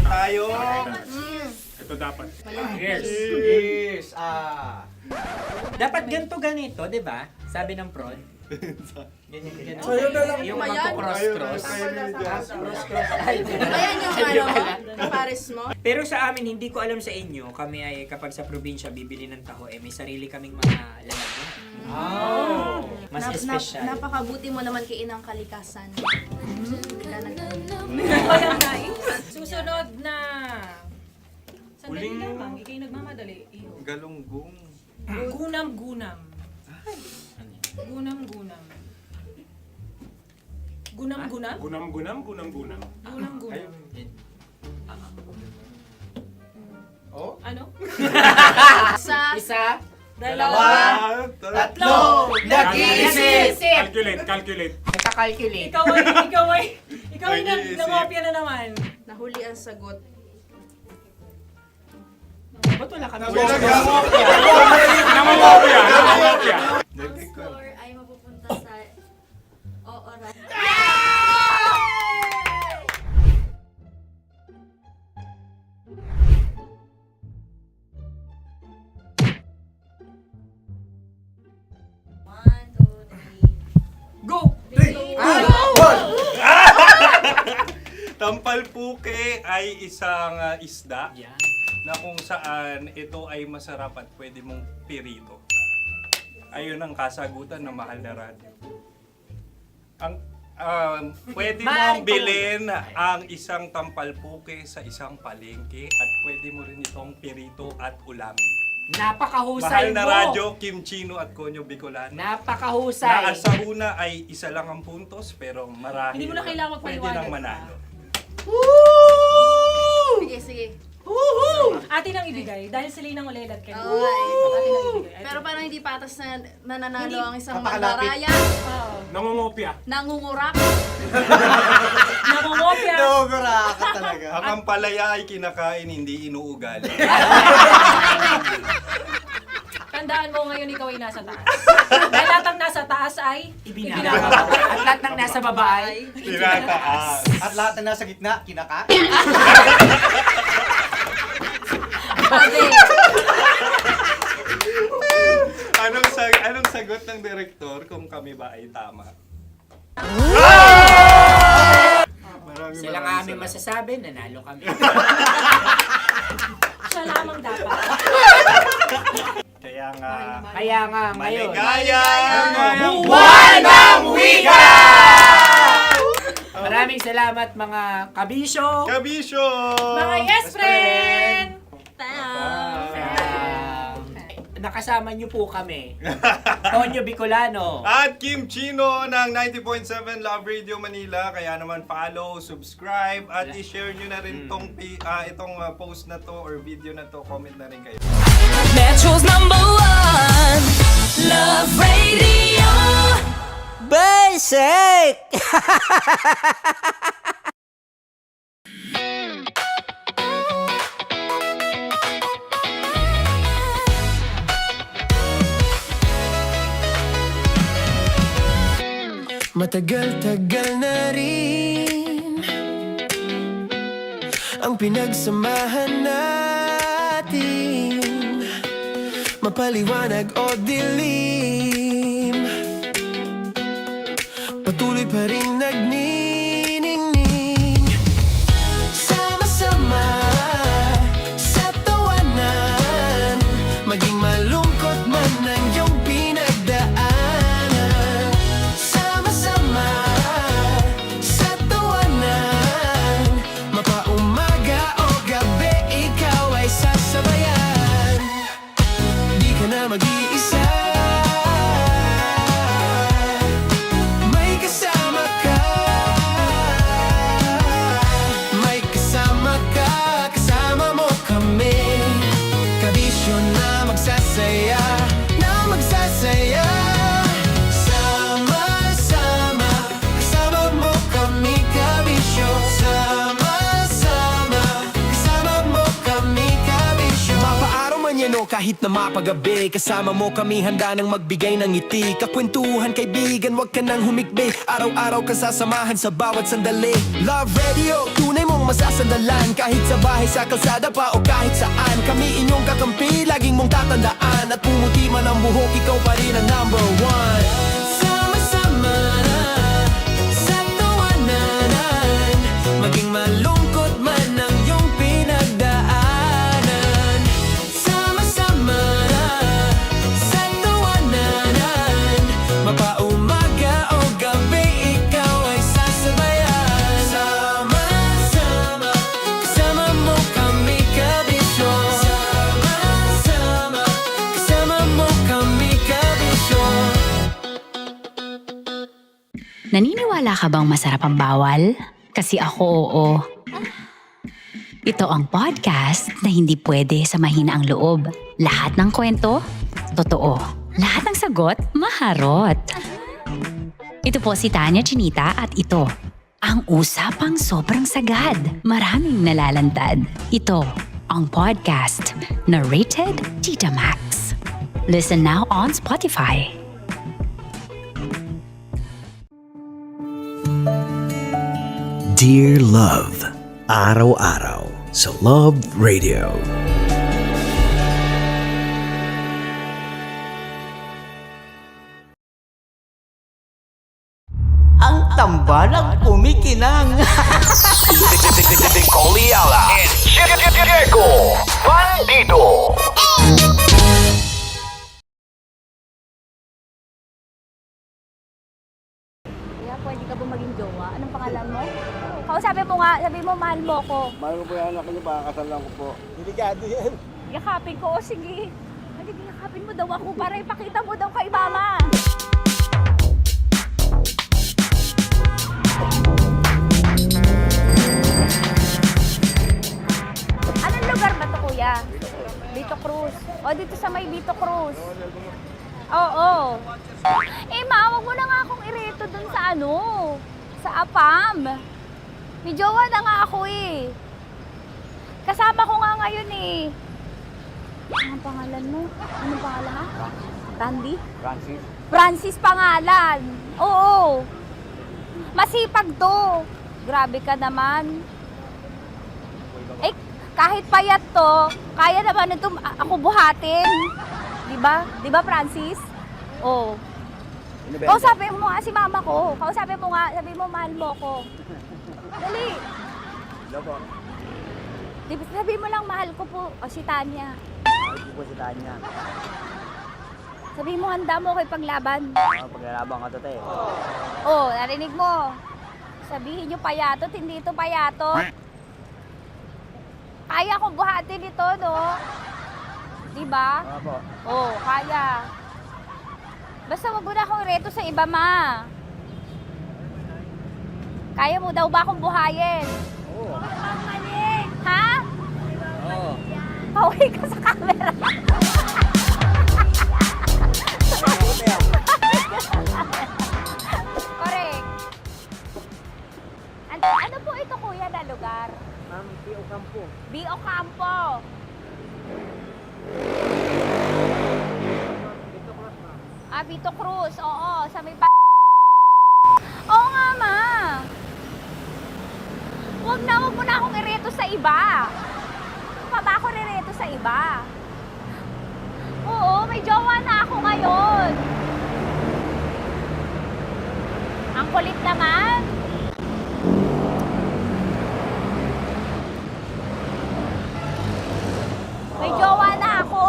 Speaker 8: Tayo.
Speaker 12: Ito dapat.
Speaker 15: Yes.
Speaker 14: Dapat ganito, di ba? Sabi ng prod. Ganyan. Yung
Speaker 7: Ayan.
Speaker 14: magko-cross-cross. Cross-cross. Ay,
Speaker 7: Ayan yung pares mo.
Speaker 14: Pero sa amin, hindi ko alam sa inyo, kami ay kapag sa probinsya bibili ng taho, may sarili kaming mga lalagyan. Mas espesyal.
Speaker 7: Napakabuti mo naman kay Inang Kalikasan.
Speaker 13: Susunod na. Sandali lamang, ikay nagmamadali. Iyo.
Speaker 8: Galunggong.
Speaker 13: Gunam-gunam. Gunam-gunam. Gunam-gunam?
Speaker 12: Gunam-gunam.
Speaker 13: Gunam-gunam.
Speaker 15: Oh?
Speaker 13: Ano?
Speaker 14: Isa.
Speaker 13: Dalawa.
Speaker 15: Tatlo. Nag-iisip.
Speaker 12: Calculate.
Speaker 14: Nagka-calculate.
Speaker 13: Ikaw ay nangopya na naman.
Speaker 7: Nahuli ang sagot.
Speaker 14: Ba't wala kami?
Speaker 12: Nangongopya.
Speaker 13: Ang score ay mapupunta sa oorat.
Speaker 14: Go!
Speaker 8: Tampalpuke ay isang isda na kung saan ito ay masarap at pwede mong pirito. Ayun ang kasagutan ng Mahal na Radyo. Ang pwede mong bilhin ang isang tampalpuke sa isang palengke at pwede mo rin itong pirito at ulamin.
Speaker 14: Napakahusay
Speaker 8: Mahal na
Speaker 14: mo!
Speaker 8: Radyo, Kim Chino at Konyo Bicolano.
Speaker 14: Napakahusay!
Speaker 8: Na sa una ay isa lang ang puntos pero marahil
Speaker 13: Hindi mo na kailangan
Speaker 8: pwede
Speaker 13: magpaliwanag
Speaker 8: nang manalo.
Speaker 7: Sige.
Speaker 13: Atin ang ibigay dahil sila yung ulelat kayo.
Speaker 7: Oo nga eh.
Speaker 13: Atin ang ibigay.
Speaker 7: Pero parang hindi patas na nananalo ang isang
Speaker 15: Napakalapit.
Speaker 7: mandaraya.
Speaker 12: Nangongopya.
Speaker 7: Nangungurak.
Speaker 13: Nangungopya.
Speaker 15: Noguraka talaga.
Speaker 8: Ang ampalaya ay kinakain, hindi inuugali.
Speaker 13: Tandaan mo ngayon ikaw ay nasa taas. Dahil lahat ng nasa taas ay
Speaker 14: Ibinababa. At lahat ng nasa baba ay
Speaker 8: Tinataas.
Speaker 15: At lahat na nasa gitna, kinaka.
Speaker 8: Anong sagot ng direktor kung kami ba ay tama?
Speaker 14: sila nga aming masasabi, nanalo kami.
Speaker 13: siya lamang dapat.
Speaker 8: Kaya
Speaker 14: Kaya nga ngayon.
Speaker 8: Maligayang
Speaker 14: Buwan ng Wika! Maraming salamat mga kabisyo.
Speaker 13: Mga yes friend!
Speaker 14: Nakasama niyo po kami. Tonyo Bicolano.
Speaker 8: At Kim Chino ng 90.7 Love Radio Manila. Kaya naman follow, subscribe, at i-share nyo na rin itong post na to or video na to. Comment na rin kayo.
Speaker 5: Metro's #1 Love Radio.
Speaker 3: Basic!
Speaker 1: Matagal-tagal na rin ang pinagsamahan natin, mapaliwanag o dilim, patuloy pa rin nagniningning. Sama-sama sa tawanan, maging malungkot man ang iyong pinagdaanan. Sama-sama sa tawanan, mapaumaga o gabi, ikaw ay sasabayan. Di ka na mag-iisa, may kasama ka. May kasama ka, kasama mo kami. Kabisyo na magsasaya, na magsasaya. Sama-sama, kasama mo kami, kabisyo. Sama-sama, kasama mo kami, kabisyo. Mapaaraw man yan o kahit na mapagabi, kasama mo kami, handa nang magbigay ng ngiti. Kakwentuhan, kaibigan, wag ka nang humikbi. Araw-araw ka sasamahan sa bawat sandali. Love Radio, tunay mong masasandalan. Kahit sa bahay, sa kalsada pa o kahit saan, kami inyong kakampi, laging mong tatandaan. At pumuti man ang buhok, ikaw pa rin ang #1. Sama-sama sa tawanan, maging malungkot man ang iyong pinagdaanan. Sama-sama sa tawanan, mapaumaga o gabi, ikaw ay sasabayan. Sama-sama, kasama mo kami, kabisyo. Sama-sama, kasama mo kami, kabisyo.
Speaker 6: Naniniwala ka bang masarap ang bawal? Kasi ako oo. Ito ang podcast na hindi pwede sa mahina ang loob. Lahat ng kwento, totoo. Lahat ng sagot, maharot. Ito po si Tanya Chinita at ito, ang usapang sobrang sagad. Maraming nalalantad. Ito, ang podcast na rated Tita Max. Listen now on Spotify.
Speaker 2: Dear Love, araw-araw sa Love Radio.
Speaker 3: Ang tambalang kumikinang.
Speaker 2: Coliala and Diego Bandido.
Speaker 7: Kaya pwede ka ba maging jowa? Anong pangalan mo? Kausapin mo nga, sabi mo mahal mo ko.
Speaker 9: Mahal ko po yung anak niyo, baka kasalan ko po. Delikado yan.
Speaker 7: Yakapin ko, o sige. Halika, yakapin mo daw ako para ipakita mo daw kay mama. Anong lugar ba to, kuya? Vito Cruz. O, dito sa may Vito Cruz. Oo. Eh, ma, wag mo na nga akong ireto dun sa ano, sa APAM. May jowa na nga ako eh. Kasama ko nga ngayon eh. Anong pangalan mo? Anong pangalan ha? Randy?
Speaker 9: Francis.
Speaker 7: Francis pangalan. Oo. Masipag to. Grabe ka naman. Eh, kahit payat to, kaya naman ito ako buhatin. Diba? Diba, Francis? Oo. Kausapin mo nga si mama ko. Kausapin mo nga, sabi mo mahal mo ko. Dali.
Speaker 9: Hello po.
Speaker 7: Sabi mo lang mahal ko po. O si Tanya.
Speaker 9: Mahal ko po si Tanya.
Speaker 7: Sabihin mo, handa mo kay paglaban.
Speaker 10: Paglalaban ka to, te.
Speaker 7: Oh, narinig mo. Sabihin nyo payatot, hindi ito payatot. Kaya kong buhatin ito, no? Diba?
Speaker 10: Opo.
Speaker 7: Oh, kaya. Basta wag mo na akong reto sa iba, ma. Kaya mo daw ba akong buhayin?
Speaker 10: Oo.
Speaker 7: Ha?
Speaker 10: Oo.
Speaker 7: Pauwi ka sa camera. Correct. Ano po ito, kuya, na lugar?
Speaker 10: Ma'am, P.O. Campo.
Speaker 7: B.O. Campo. Vito Cruz. Oo, sa may Oo nga, ma. Wag mo na akong ireto sa iba. Pa ba ako rireto sa iba? Oo, may jowa na ako ngayon. Ang kulit naman. May jowa na ako.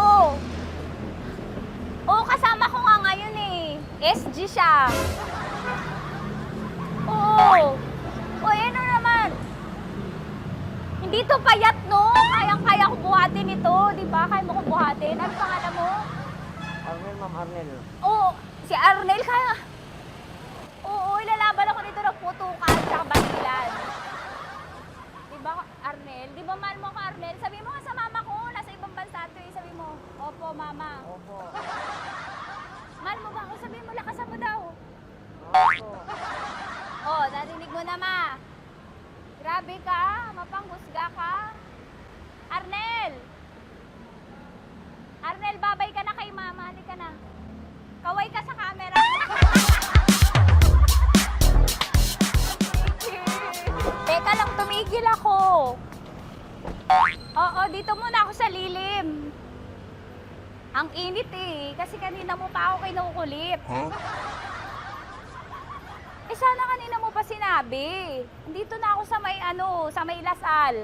Speaker 7: Oo, kasama ko nga ngayon eh. SG siya. Oo. O, ano naman? Hindi to payat, no? Kayang-kaya ko buhatin ito. Di ba? Kaya mo ko buhatin. Ano pangalan mo?
Speaker 10: Arnel, ma'am, Arnel.
Speaker 7: Oo, si Arnel kaya. Oo, ilalaban ako nito ng putukan at basilan. Di ba, Arnel? Di ba mahal mo ako, Arnel? Sabi mo nga sa mama ko, nasa ibang bansa ito eh. Sabi mo, opo, mama.
Speaker 10: Opo.
Speaker 7: Mahal mo ba ako? Sabi mo, lakasan mo daw.
Speaker 10: Opo.
Speaker 7: Oh, narinig mo na, ma. Grabe ka, mapanghusga ka. Arnel! Arnel, babay ka na kay mama. Halika ka na. Kaway ka sa camera. Teka lang, tumigil ako. Oo, dito muna ako sa lilim. Ang init eh, kasi kanina mo pa ako kinukulit. Eh sana kanina mo pa sinabi. Dito na ako sa may sa may Lasal.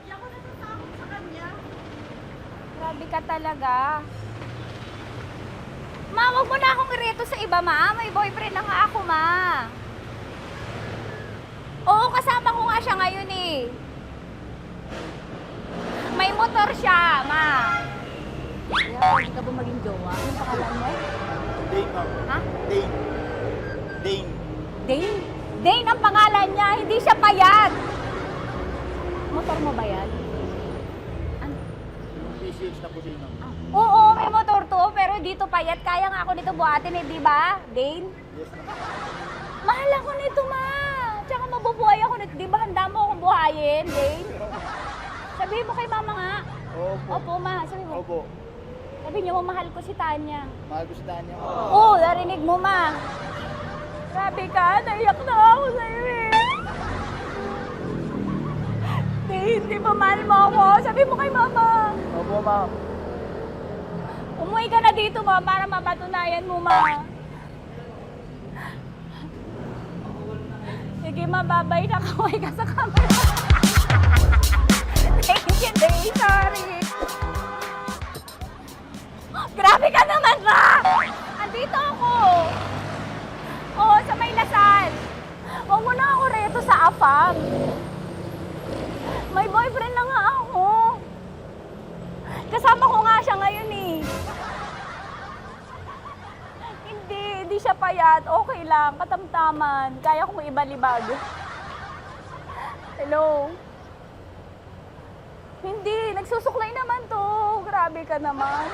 Speaker 7: Hindi ako natatakot sa kanya. Grabe ka talaga. Ma, wag mo na akong ireto sa iba, ma. May boyfriend na nga ako, ma. Oo, kasama ko nga siya ngayon eh. May motor siya, ma. Pwede ka ba maging jowa? Anong pangalan mo?
Speaker 15: Dane, ma'am.
Speaker 7: Ha?
Speaker 15: Dane. Dane.
Speaker 7: Dane? Dane ang pangalan niya, hindi siya payat. Motor mo ba yan? Ano?
Speaker 15: PCH na po din, ma'am.
Speaker 7: Oo, may motor to, pero dito payat. Kaya nga ako nito buhatin eh, di ba? Dane?
Speaker 15: Yes, ma'am.
Speaker 7: Mahal ako nito, ma. Tsaka mabubuhay ako nito. Di ba handa mo akong buhayin, Dane? Sabihin mo kay mama nga.
Speaker 15: Opo.
Speaker 7: Opo, ma. Sabi mo.
Speaker 15: Opo.
Speaker 7: Sabi niyo mo, mahal ko si Tanya.
Speaker 15: Mahal ko si Tanya.
Speaker 7: Oo, narinig mo, ma. Grabe ka, naiyak na ako sa'yo eh. Hindi ba mahal mo ako? Sabi mo kay mama.
Speaker 15: Opo, ma'am.
Speaker 7: Umuwi ka na dito, ma, para mapatunayan mo, ma. Sige, ma, babay na. Kaway ka sa camera. Thank you, Day. Sorry. Grabe ka naman, ma! Andito ako. Oo, sa may Lasal. Huwag mo na ako reto sa afam. May boyfriend na nga ako. Kasama ko nga siya ngayon eh. Hindi siya payat. Okay lang, katamtaman. Kaya kong ibalibag. Hello? Hindi, nagsusuklay naman to. Grabe ka naman.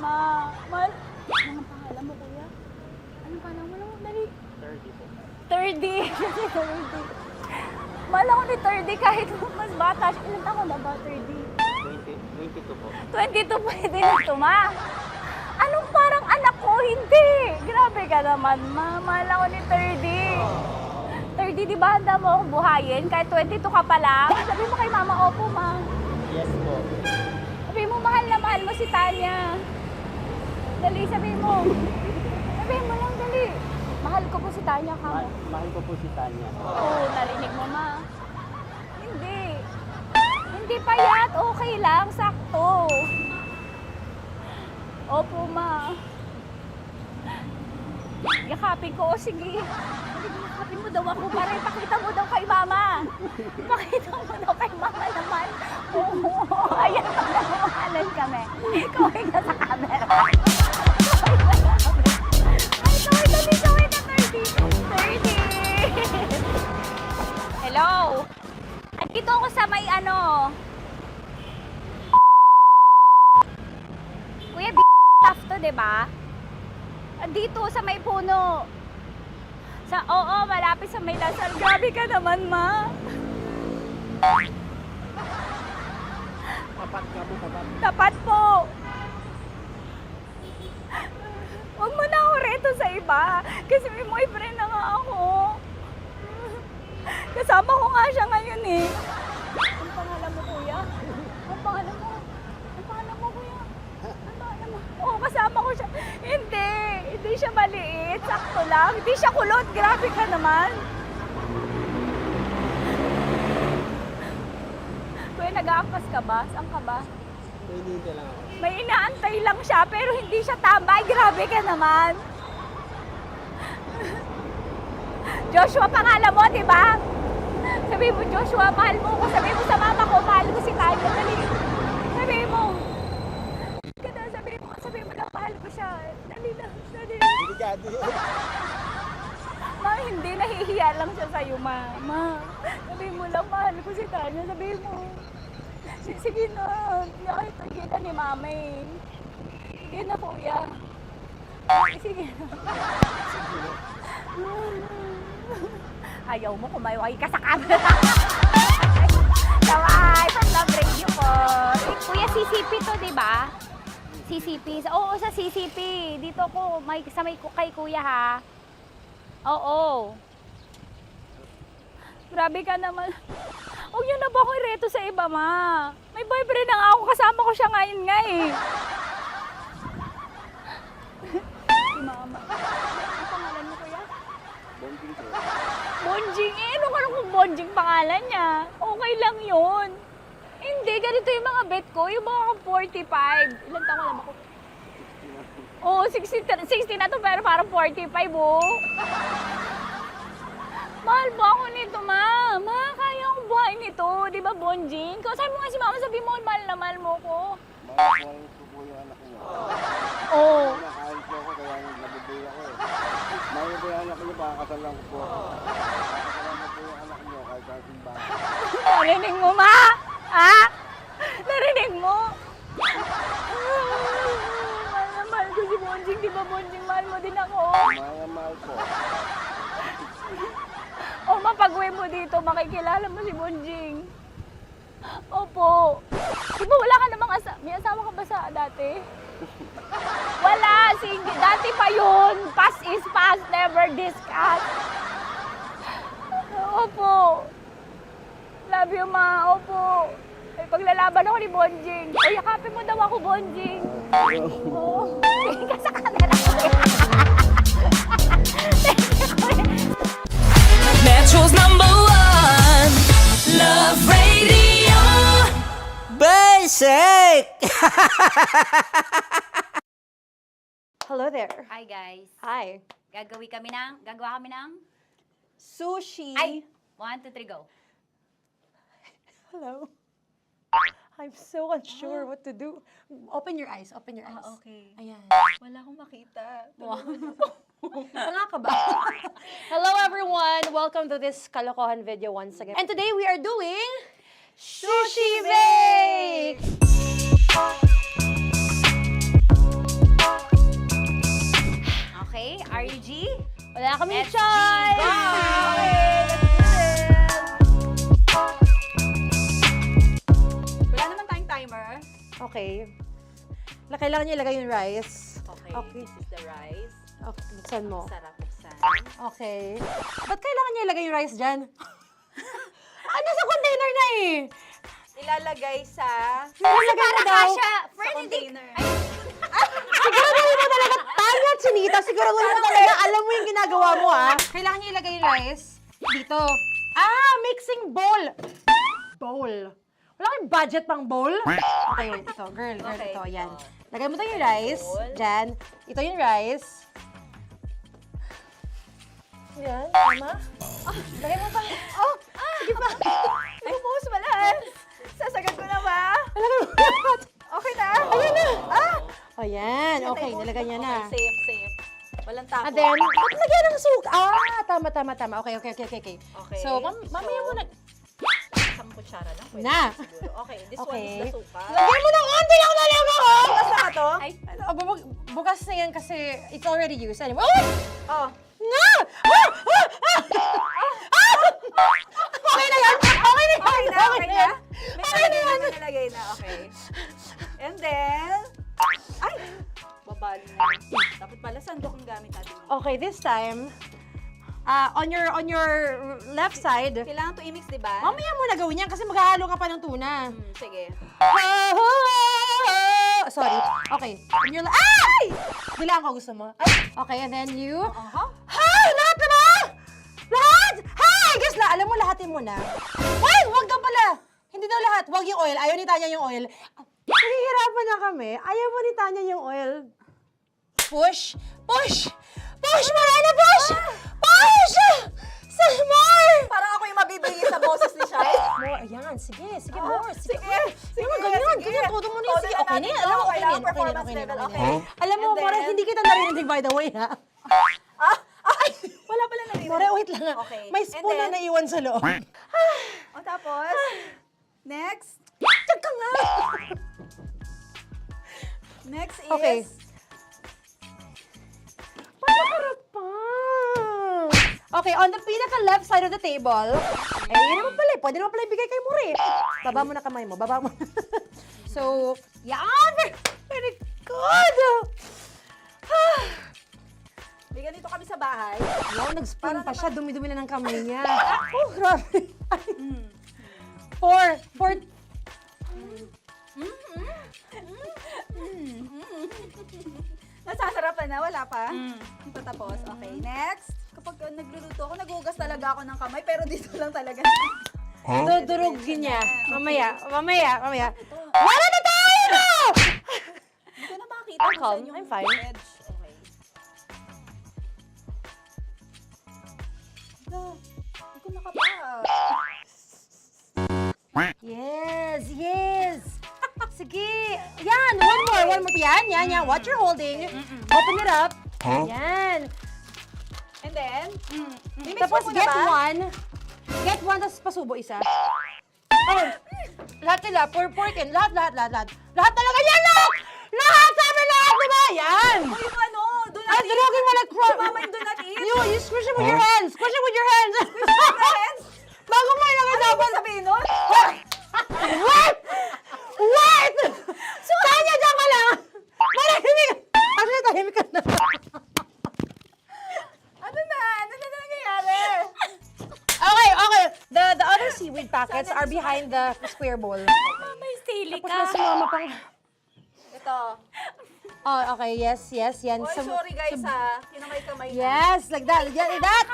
Speaker 7: Anong pangalan mo, kuya? Anong pangalan mo? Dali.
Speaker 10: 30 po.
Speaker 7: 30. 30. Mahal ako ni 30 kahit mas bata siya. Ilan taon na ba, 30?
Speaker 10: 22 po.
Speaker 7: 22 pwede na ito, ma. Anong parang anak ko? Hindi. Grabe ka naman, ma. Mahal ako ni 30. 30, di ba handa mo akong buhayin? Kahit 22 ka pa lang. Sabi mo kay mama, opo, ma.
Speaker 10: Yes po.
Speaker 7: Sabi mo, mahal na mahal mo si Tanya. Dali, sabi mo. Sabi mo lang, dali. Mahal ko po si Tanya, ka mo.
Speaker 10: Mahal ko po si Tanya.
Speaker 7: Oo, narinig mo, ma. Hindi. Hindi payat. Okay lang, sakto. Opo, ma. Yakapin ko, o sige. Yakapin mo daw ako para ipakita mo daw kay mama. Ipakita mo daw kay mama naman. Oo, ayan, nagmamahalan kami. Kawin ka sa camera. Ay, kawin ka 30. Hello? Andito ako sa may ano. Kuya, tough to, diba? Andito sa may puno. Oo, malapit sa may Lasal. Grabe ka naman, ma.
Speaker 3: Tapat ka mo, tapat.
Speaker 7: Tapat po. Huwag mo na ako reto sa iba. Kasi may boyfriend na nga ako. Kasama ko nga siya ngayon eh. Ang pangalan mo, kuya? Ang pangalan mo? Ang pangalan mo, kuya? Ang pangalan mo? Oo, kasama ko siya. Hindi siya maliit. Sakto lang. Hindi siya kulot. Grabe ka naman. Kuya, nag-aampas ka ba? Saan ka ba? May inaantay lang siya, pero hindi siya tambay. Grabe ka naman. Joshua, pangalan mo, di ba? Sabi mo, Joshua, mahal mo ko. Sabi mo sa mama ko, mahal ko si Tanya. Dali. Sabi mo. Sabi mo na, mahal ko siya. Dali na. Ma, hindi. Nahihiya lang siya sa'yo, ma. Sabi mo lang, mahal ko si Tanya. Sabi mo. Sige na. Nakita ni mama eh. Sige na, kuya. Sige na. Ayaw mo, kumayaway ka sa camera. Kawai, from Love Radio po. Kuya, CCP to, di ba? CCP. Oo, sa CCP. Dito ko, kay kuya ha. Oo. Grabe ka naman. Huwag niyo na ba ako ireto sa iba, ma? May boyfriend na nga ako. Kasama ko siya ngayon nga eh. Si mama. Ang pangalan mo, kuya? Bonjing eh. Ano kung Bonjing pangalan niya? Okay lang yun. Hindi, ganito yung mga bet ko. Yung mga 45. Ilan taon alam ako? Oo, 60 na to pero parang 45 oh. Mahal ba ako nito, ma? Ma, kaya akong buhay nito. Di ba, Bonjing? Sabi mo nga si mama, sabi mo, mahal na mahal mo ko.
Speaker 11: Mahal ko po yung anak niyo.
Speaker 7: Oo.
Speaker 11: Nakahal ko ako, kaya nabubuhay ako eh. Mahal ko yung anak niyo, pakakasalan ko po. Pakakasalan ko po yung anak niyo, kahit sa simbahan.
Speaker 7: Narinig mo, ma? Ha? Narinig mo? Mahal na mahal ko si Bonjing. Di ba, Bonjing, mahal mo din ako?
Speaker 11: Mahal na mahal ko.
Speaker 7: O, mapag-uwi mo dito, makikilala mo si Bonjing. Opo. Di ba wala ka namang may asawa ka ba sa dati? Wala, sige. Dati pa yun. Past is past, never discuss. Opo. Love you, ma. Opo. Ay, paglalaban ako ni Bonjing. O, yakapin mo daw ako, Bonjing. Oo. Tingin ka sa camera.
Speaker 5: Metro's #1 Love Radio.
Speaker 14: Basic!
Speaker 16: Hello there.
Speaker 7: Hi, guys.
Speaker 16: Hi.
Speaker 7: Gagawa kami ng
Speaker 16: Sushi.
Speaker 7: Ay! 1, 2, 3, go.
Speaker 16: Hello. I'm so unsure what to do. Open your eyes. Open your eyes.
Speaker 7: Okay.
Speaker 16: Ayan.
Speaker 7: Wala akong makita.
Speaker 16: Tanga ka ba? Hello everyone. Welcome to this kalokohan video once again. And today we are doing Sushi Bake!
Speaker 7: Okay, RG?
Speaker 16: Wala kaming
Speaker 7: SG,
Speaker 16: choice!
Speaker 7: go!
Speaker 16: Okay, let's do this!
Speaker 13: Wala naman tayong timer.
Speaker 16: Okay. Kailangan niyo ilagay yung rice.
Speaker 13: Okay, this is the rice.
Speaker 16: Okay, buksan mo.
Speaker 13: Sarap buksan.
Speaker 16: Okay. Ba't kailangan niya ilagay yung rice dyan? Ano sa container na eh?
Speaker 13: Ilalagay sa...
Speaker 16: Ilalagay mo daw.
Speaker 13: container.
Speaker 16: Siguraduhin mo talaga, Tanya at Chinita, siguraduhin mo talaga, alam mo yung ginagawa mo ah. Kailangan niya ilagay yung rice dito. Ah, mixing bowl. Bowl. Wala Wala kayong budget pang bowl? Okay, wait. Ito, girl, ito. Yan. Lagay mo tayo yung rice. Diyan. Ito yung rice. Yan, tama. Lagay mo pang... Oh! Sige pa.
Speaker 7: Ay, buhos malas. Sasagad ko na ba?
Speaker 16: Lagay mo.
Speaker 7: Okay na.
Speaker 16: Ayan na. Oh, yan. Okay, nilagay niya na.
Speaker 7: Okay, safe. Walang tapon.
Speaker 16: And then, ba't lagyan ng suka? Tama. Okay.
Speaker 7: Okay.
Speaker 16: So, mamaya mo na...
Speaker 7: Isang kutsara lang. Pwede
Speaker 16: Na.
Speaker 7: siguro. Okay, this one
Speaker 16: Okay.
Speaker 7: is the suka.
Speaker 16: Lagyan mo ng onti lang nalaga ko!
Speaker 7: Bukas na to?
Speaker 16: Ay, bukas na yan kasi it's already used. Anyway,
Speaker 7: Oh.
Speaker 16: nga! Okay na yan! Okay na yan!
Speaker 7: Okay na?
Speaker 16: Okay na yan!
Speaker 7: May nalagay na. Okay. And then... Ay! Babali na. Dapat pala sandok ang gamit natin.
Speaker 16: Okay, this time, on your left side,
Speaker 7: Kailangan to i-mix, di ba?
Speaker 16: mamaya mo na gawin yan kasi maghahalo ka pa ng tuna.
Speaker 7: Sige.
Speaker 16: Sorry. Okay. On your ay! Bilang ko gusto mo. Ay, okay, and then you... Hay! Lahat na ba? Lahat! Hay! Guess na, alam mo, lahatin mo na. Wait! Wag ka pala! Hindi daw lahat. Wag yung oil. Ayaw ni Tanya yung oil. Nahihirapan na kami. Ayaw mo ni Tanya yung oil. Push! Push! Push! Marana! Push! Push! Some more!
Speaker 7: Parang ako yung mabibigay sa boses ni Shai.
Speaker 16: More. Ayan. Sige. Sige, more. Sige.
Speaker 7: Sige,
Speaker 16: Ganyan.
Speaker 7: sige.
Speaker 16: Ganyan. Todo mo na yun.
Speaker 7: Todo
Speaker 16: Sige.
Speaker 7: na
Speaker 16: Okay na
Speaker 7: natin.
Speaker 16: yan. Alam mo, okay na yan.
Speaker 7: Kailangan performance
Speaker 16: Okay na
Speaker 7: level.
Speaker 16: yan.
Speaker 7: Okay.
Speaker 16: Alam mo,
Speaker 7: And
Speaker 16: More,
Speaker 7: then-
Speaker 16: hindi kita narinig by the way, ha?
Speaker 7: Ay! Wala pala narinig.
Speaker 16: More, wait lang.
Speaker 7: Okay.
Speaker 16: May
Speaker 7: And
Speaker 16: spoon na
Speaker 7: then-
Speaker 16: naiwan sa loob.
Speaker 7: O tapos, next.
Speaker 16: Tiyag ka nga!
Speaker 7: Next is...
Speaker 16: Okay. Panakarap pa! Okay, on the pinaka-left side of the table, yun naman pala, pwede naman pala ibigay kay More. Baba mo na kamay mo, baba mo. So, yan! Very good!
Speaker 7: Bigyan dito kami sa bahay.
Speaker 16: Wow, nag-spoon pa siya, dumi-dumi na ng kamay niya. Oh, grabe. Four.
Speaker 7: Nasasarapan na, wala pa? Hindi pa tapos. Okay, next. Kapag nagluluto ako, naghugas talaga ako ng kamay, pero dito lang talaga.
Speaker 16: Dudurugin niya. Mamaya. Wala na tayo!
Speaker 7: Hindi ko na makita
Speaker 16: I'm
Speaker 7: kung
Speaker 16: calm.
Speaker 7: saan yung
Speaker 16: I'm fine.
Speaker 7: edge. Okay. Hindi ko nakapa.
Speaker 16: Yes. Sige. Yan, one more. Yan. What you're holding. Open it up. Yan.
Speaker 7: And then, mimix
Speaker 16: Tapos
Speaker 7: mo muna
Speaker 16: get
Speaker 7: ba?
Speaker 16: one. Get one, tapos pasubo isa. Oh, lahat nila. Pork and lahat. Lahat talaga yan, lahat! Lahat! Sabi lahat, diba? Yan!
Speaker 7: O yung ano, do not
Speaker 16: Ay,
Speaker 7: eat.
Speaker 16: durugin mo na
Speaker 7: Si mama yung do not eat.
Speaker 16: You squish it with your hands. Squish it with your hands.
Speaker 7: Friends,
Speaker 16: Bago mo ilagay
Speaker 7: ano
Speaker 16: dapat.
Speaker 7: ibig sabihin nun?
Speaker 16: Wait! Tanya, dyan ka lang! Marahimik! Actually, tahimik ka na.
Speaker 7: Ano na nangyayari?
Speaker 16: Okay. The other seaweed packets are behind the square bowl.
Speaker 7: May sili
Speaker 16: Tapos na sumama pang...
Speaker 7: Ito.
Speaker 16: Oh, okay. Yes. Yan.
Speaker 7: Oy, sorry guys ha. Kinamay-kamay na.
Speaker 16: Yes, like that. Like that.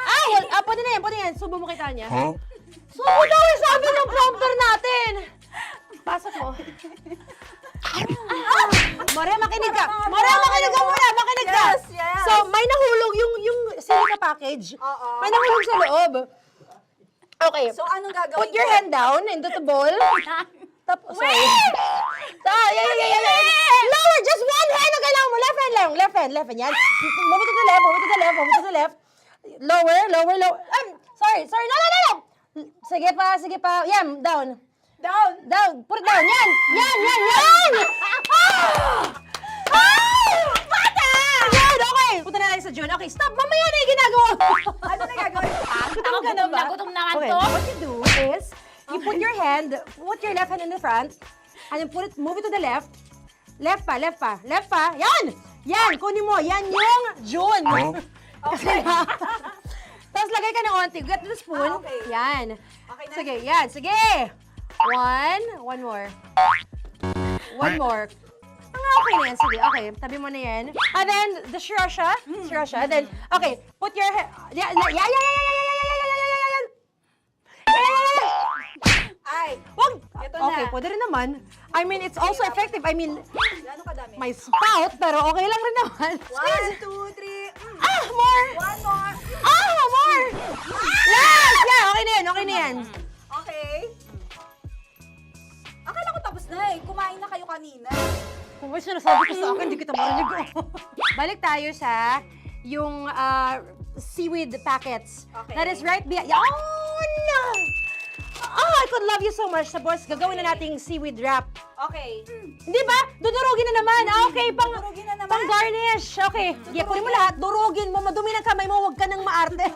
Speaker 16: Pwede na yan. Subo mo kay Tanya. Subo daw yung sabi ng prompter natin. Pasok mo. Maria, makinig ka. Maria, makinig ka muna. Makinig ka.
Speaker 7: Yes.
Speaker 16: So, may nahulog yung silica package.
Speaker 7: Oo.
Speaker 16: May nahulog sa loob. Okay.
Speaker 7: So, anong gagawin
Speaker 16: Put your
Speaker 7: ko?
Speaker 16: hand down into the bowl. Tapos, sorry. Yeah. Lower, just one hand ang kailangan mo. Left hand. Yan. Move it to the left. Lower. Sorry. No. Sige pa. Yan, down. Put it down. Yan. Bata! Yan, okay. Punta na lang sa June. Okay, stop. Mamaya na yung ginagawa mo.
Speaker 7: Ano na gagawin?
Speaker 16: Gutom ka na ba?
Speaker 6: Gutom na nga
Speaker 16: Okay,
Speaker 6: to.
Speaker 16: what you do is, you put your left hand in the front, and then move it to the left. Left pa. Yan, kunin mo. Yan yung June. Okay. Tapos lagay ka ng onti. Get the spoon.
Speaker 7: Okay.
Speaker 16: Yan.
Speaker 7: Okay na.
Speaker 16: Sige, yan. Sige. One more. Okay na yan. Sige, okay. Tabi mo na yan. And then, the sriracha. And then, okay. Put your head. Yan.
Speaker 7: Ay,
Speaker 16: Wag!
Speaker 7: ito
Speaker 16: Okay, pwede rin naman. I mean, it's also effective. I mean, my spout, pero okay lang rin naman.
Speaker 7: 1, 2, 3.
Speaker 16: Ah, more!
Speaker 7: One more.
Speaker 16: Ah, more! Yes! Yeah, okay na yan, okay na yan.
Speaker 7: Okay. Akala ko tapos na eh. Kumain na kayo kanina.
Speaker 16: Kung may sinasabi ko sa akin, hindi kita marinig. Balik tayo sa yung seaweed packets.
Speaker 7: Okay.
Speaker 16: That is right behind. Oh, no! Oh, I could love you so much. Tapos, gagawin na nating seaweed wrap.
Speaker 7: Okay.
Speaker 16: Hindi ba? Dudurugin na naman. Ah, okay,
Speaker 7: Dudurugin na naman?
Speaker 16: pang garnish. Okay. Yeah, kunin mo lahat. Durugin mo. Madumi ng kamay mo. Huwag ka nang maarte.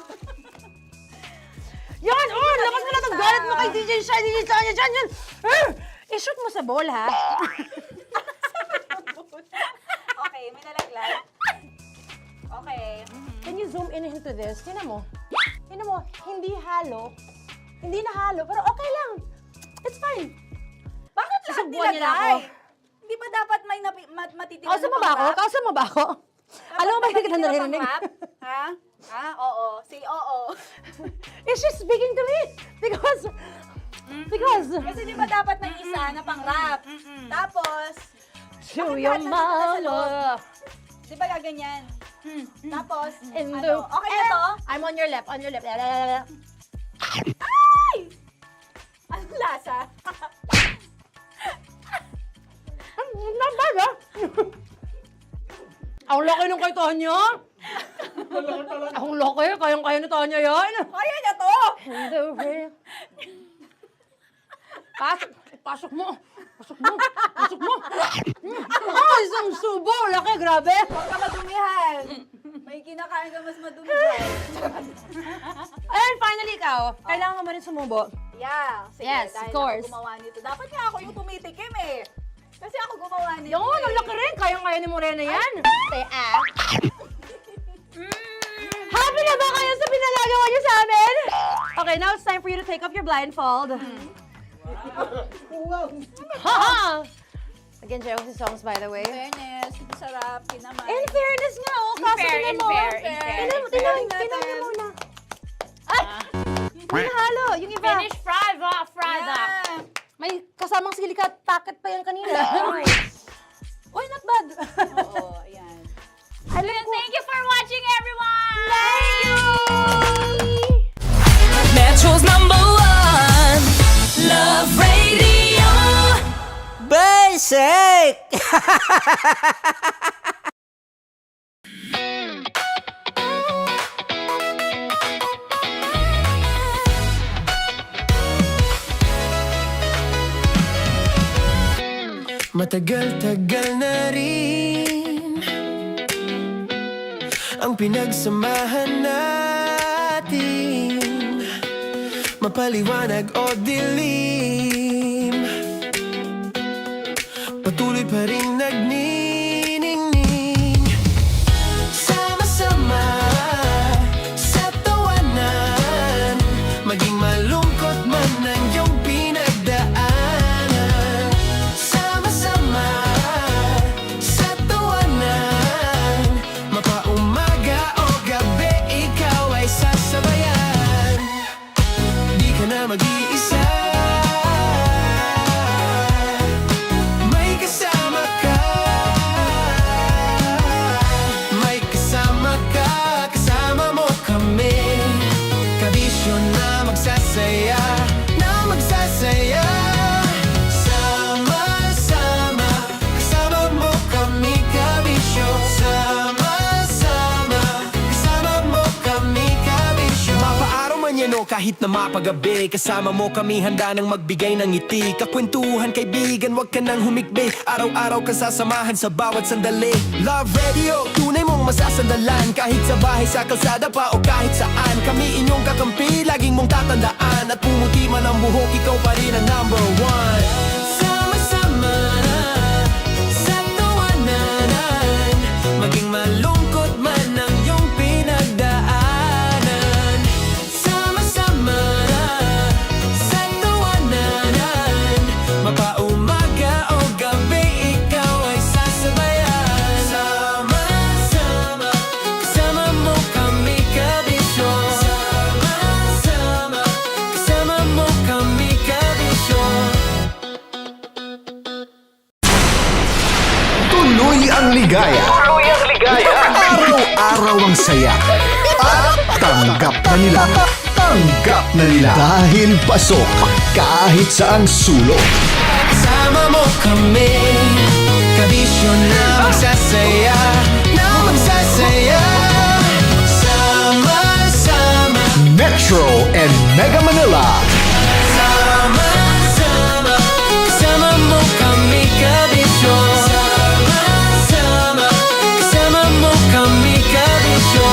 Speaker 16: Yan! Oh, lakas mo na itong galit mo kay DJ Shine. DJ Shine, yan. I-shoot mo sa bowl, ha?
Speaker 7: Okay, may nalaglag. Okay.
Speaker 16: Can you zoom in into this? Tingnan mo. Tingnan mo. Hindi halo. Hindi na halo, pero okay lang. It's fine.
Speaker 7: Bakit lahat
Speaker 16: Susubuan niya na ako.
Speaker 7: nilagay? Hindi ba dapat may matitira
Speaker 16: Kausa mo ba ako? Kausa mo ba ako? Alam mo ba hindi kita naririnig?
Speaker 7: Ha? Ha? Oo. Say oo.
Speaker 16: Is she speaking to me? Because...
Speaker 7: Kasi di ba dapat may isa na pang-rap? Tapos,
Speaker 16: Show your mama.
Speaker 7: di ba gaganyan? Tapos,
Speaker 16: In the...
Speaker 7: ano? Okay na to?
Speaker 16: I'm on your left, on your left.
Speaker 7: Ay! Anong lasa?
Speaker 16: Not bad, ha? Ang laki nung kay Tonya. Ang laki. Kayang-kaya ni Tonya yan.
Speaker 7: Kaya niya to!
Speaker 16: Pasok mo. Pasok mo. Pasok mo. Oh, isang subo. Laki, grabe.
Speaker 7: Huwag ka madumihan. May kinakain ka mas madumi dyan.
Speaker 16: And finally, ikaw. Kailangan mo rin sumubo.
Speaker 7: Yeah. Sige,
Speaker 16: Yes, of
Speaker 7: dahil
Speaker 16: course.
Speaker 7: ako gumawa nito. Dapat nga ako yung tumitikim eh. Kasi ako gumawa nito.
Speaker 16: Yun, ang laki rin. Kayang-kaya ni Morena yan. Happy na ba kayo sa pinagagawa niyo sa amin? Okay, now it's time for you to take off your blindfold. Ha! Again, Jay, what's the songs, by the way?
Speaker 7: Fairness, sarap, kinamay.
Speaker 16: In fairness nga, oh. Kaso tingnan mo. Tingnan niyo muna. Ah! Hindi nahalo. Yung iba.
Speaker 4: Finish fried up.
Speaker 16: May kasamang silikat packet pa yan kanina. Uy, not bad.
Speaker 7: Oo, ayan.
Speaker 16: Alam ko.
Speaker 4: Thank you for watching, everyone!
Speaker 16: Thank you!
Speaker 5: Metro's #1 Love Radio.
Speaker 3: Basic!
Speaker 1: Matagal-tagal na rin ang pinagsamahan natin, mapaliwanag o dilim, patuloy pa rin nagniningning. Sama-sama sa tawanan, maging malungkot man ang iyong pinagdaanan. Sama-sama sa tawanan, mapaumaga o gabi, ikaw ay sasabayan. Di ka na mag-iisa, may kasama ka. May kasama ka, kasama mo kami. Kabisyo na magsasaya, na magsasaya. Sama-sama, kasama mo kami, kabisyo. Sama-sama, kasama mo kami, kabisyo. Mapaaraw man yan o kahit na mapagabi, kasama mo kami, handa nang magbigay ng ngiti. Kakwentuhan, kaibigan, wag ka nang humikbi. Araw-araw ka sasamahan sa bawat sandali. Love Radio, tunay mong masasandalan. Kahit sa bahay, sa kalsada pa o kahit saan, kami inyong kakampi, laging mong tatandaan. At pumuti man ang buhok, ikaw pa rin ang #1. Sama-sama sa tawanan, maging malungkot man ang iyong pinagdaanan. Sama-sama sa tawanan, mapaumaga o gabi, ikaw ay sasabayan. Sama-sama, kasama mo kami, kabisyo. Sama-sama, kasama mo kami, kabisyo.
Speaker 2: ligaya. Araw-araw ang saya. At tanggap na nila. Tanggap na nila. Dahil pasok kahit saang sulok.
Speaker 1: Kasama mo kami, kabisyo na magsasaya, na magsasaya. Sama-sama,
Speaker 2: Metro and Mega Manila.
Speaker 1: sama-sama, kasama mo kami, kabisyo. Sama-sama, kasama mo kami, kabisyo.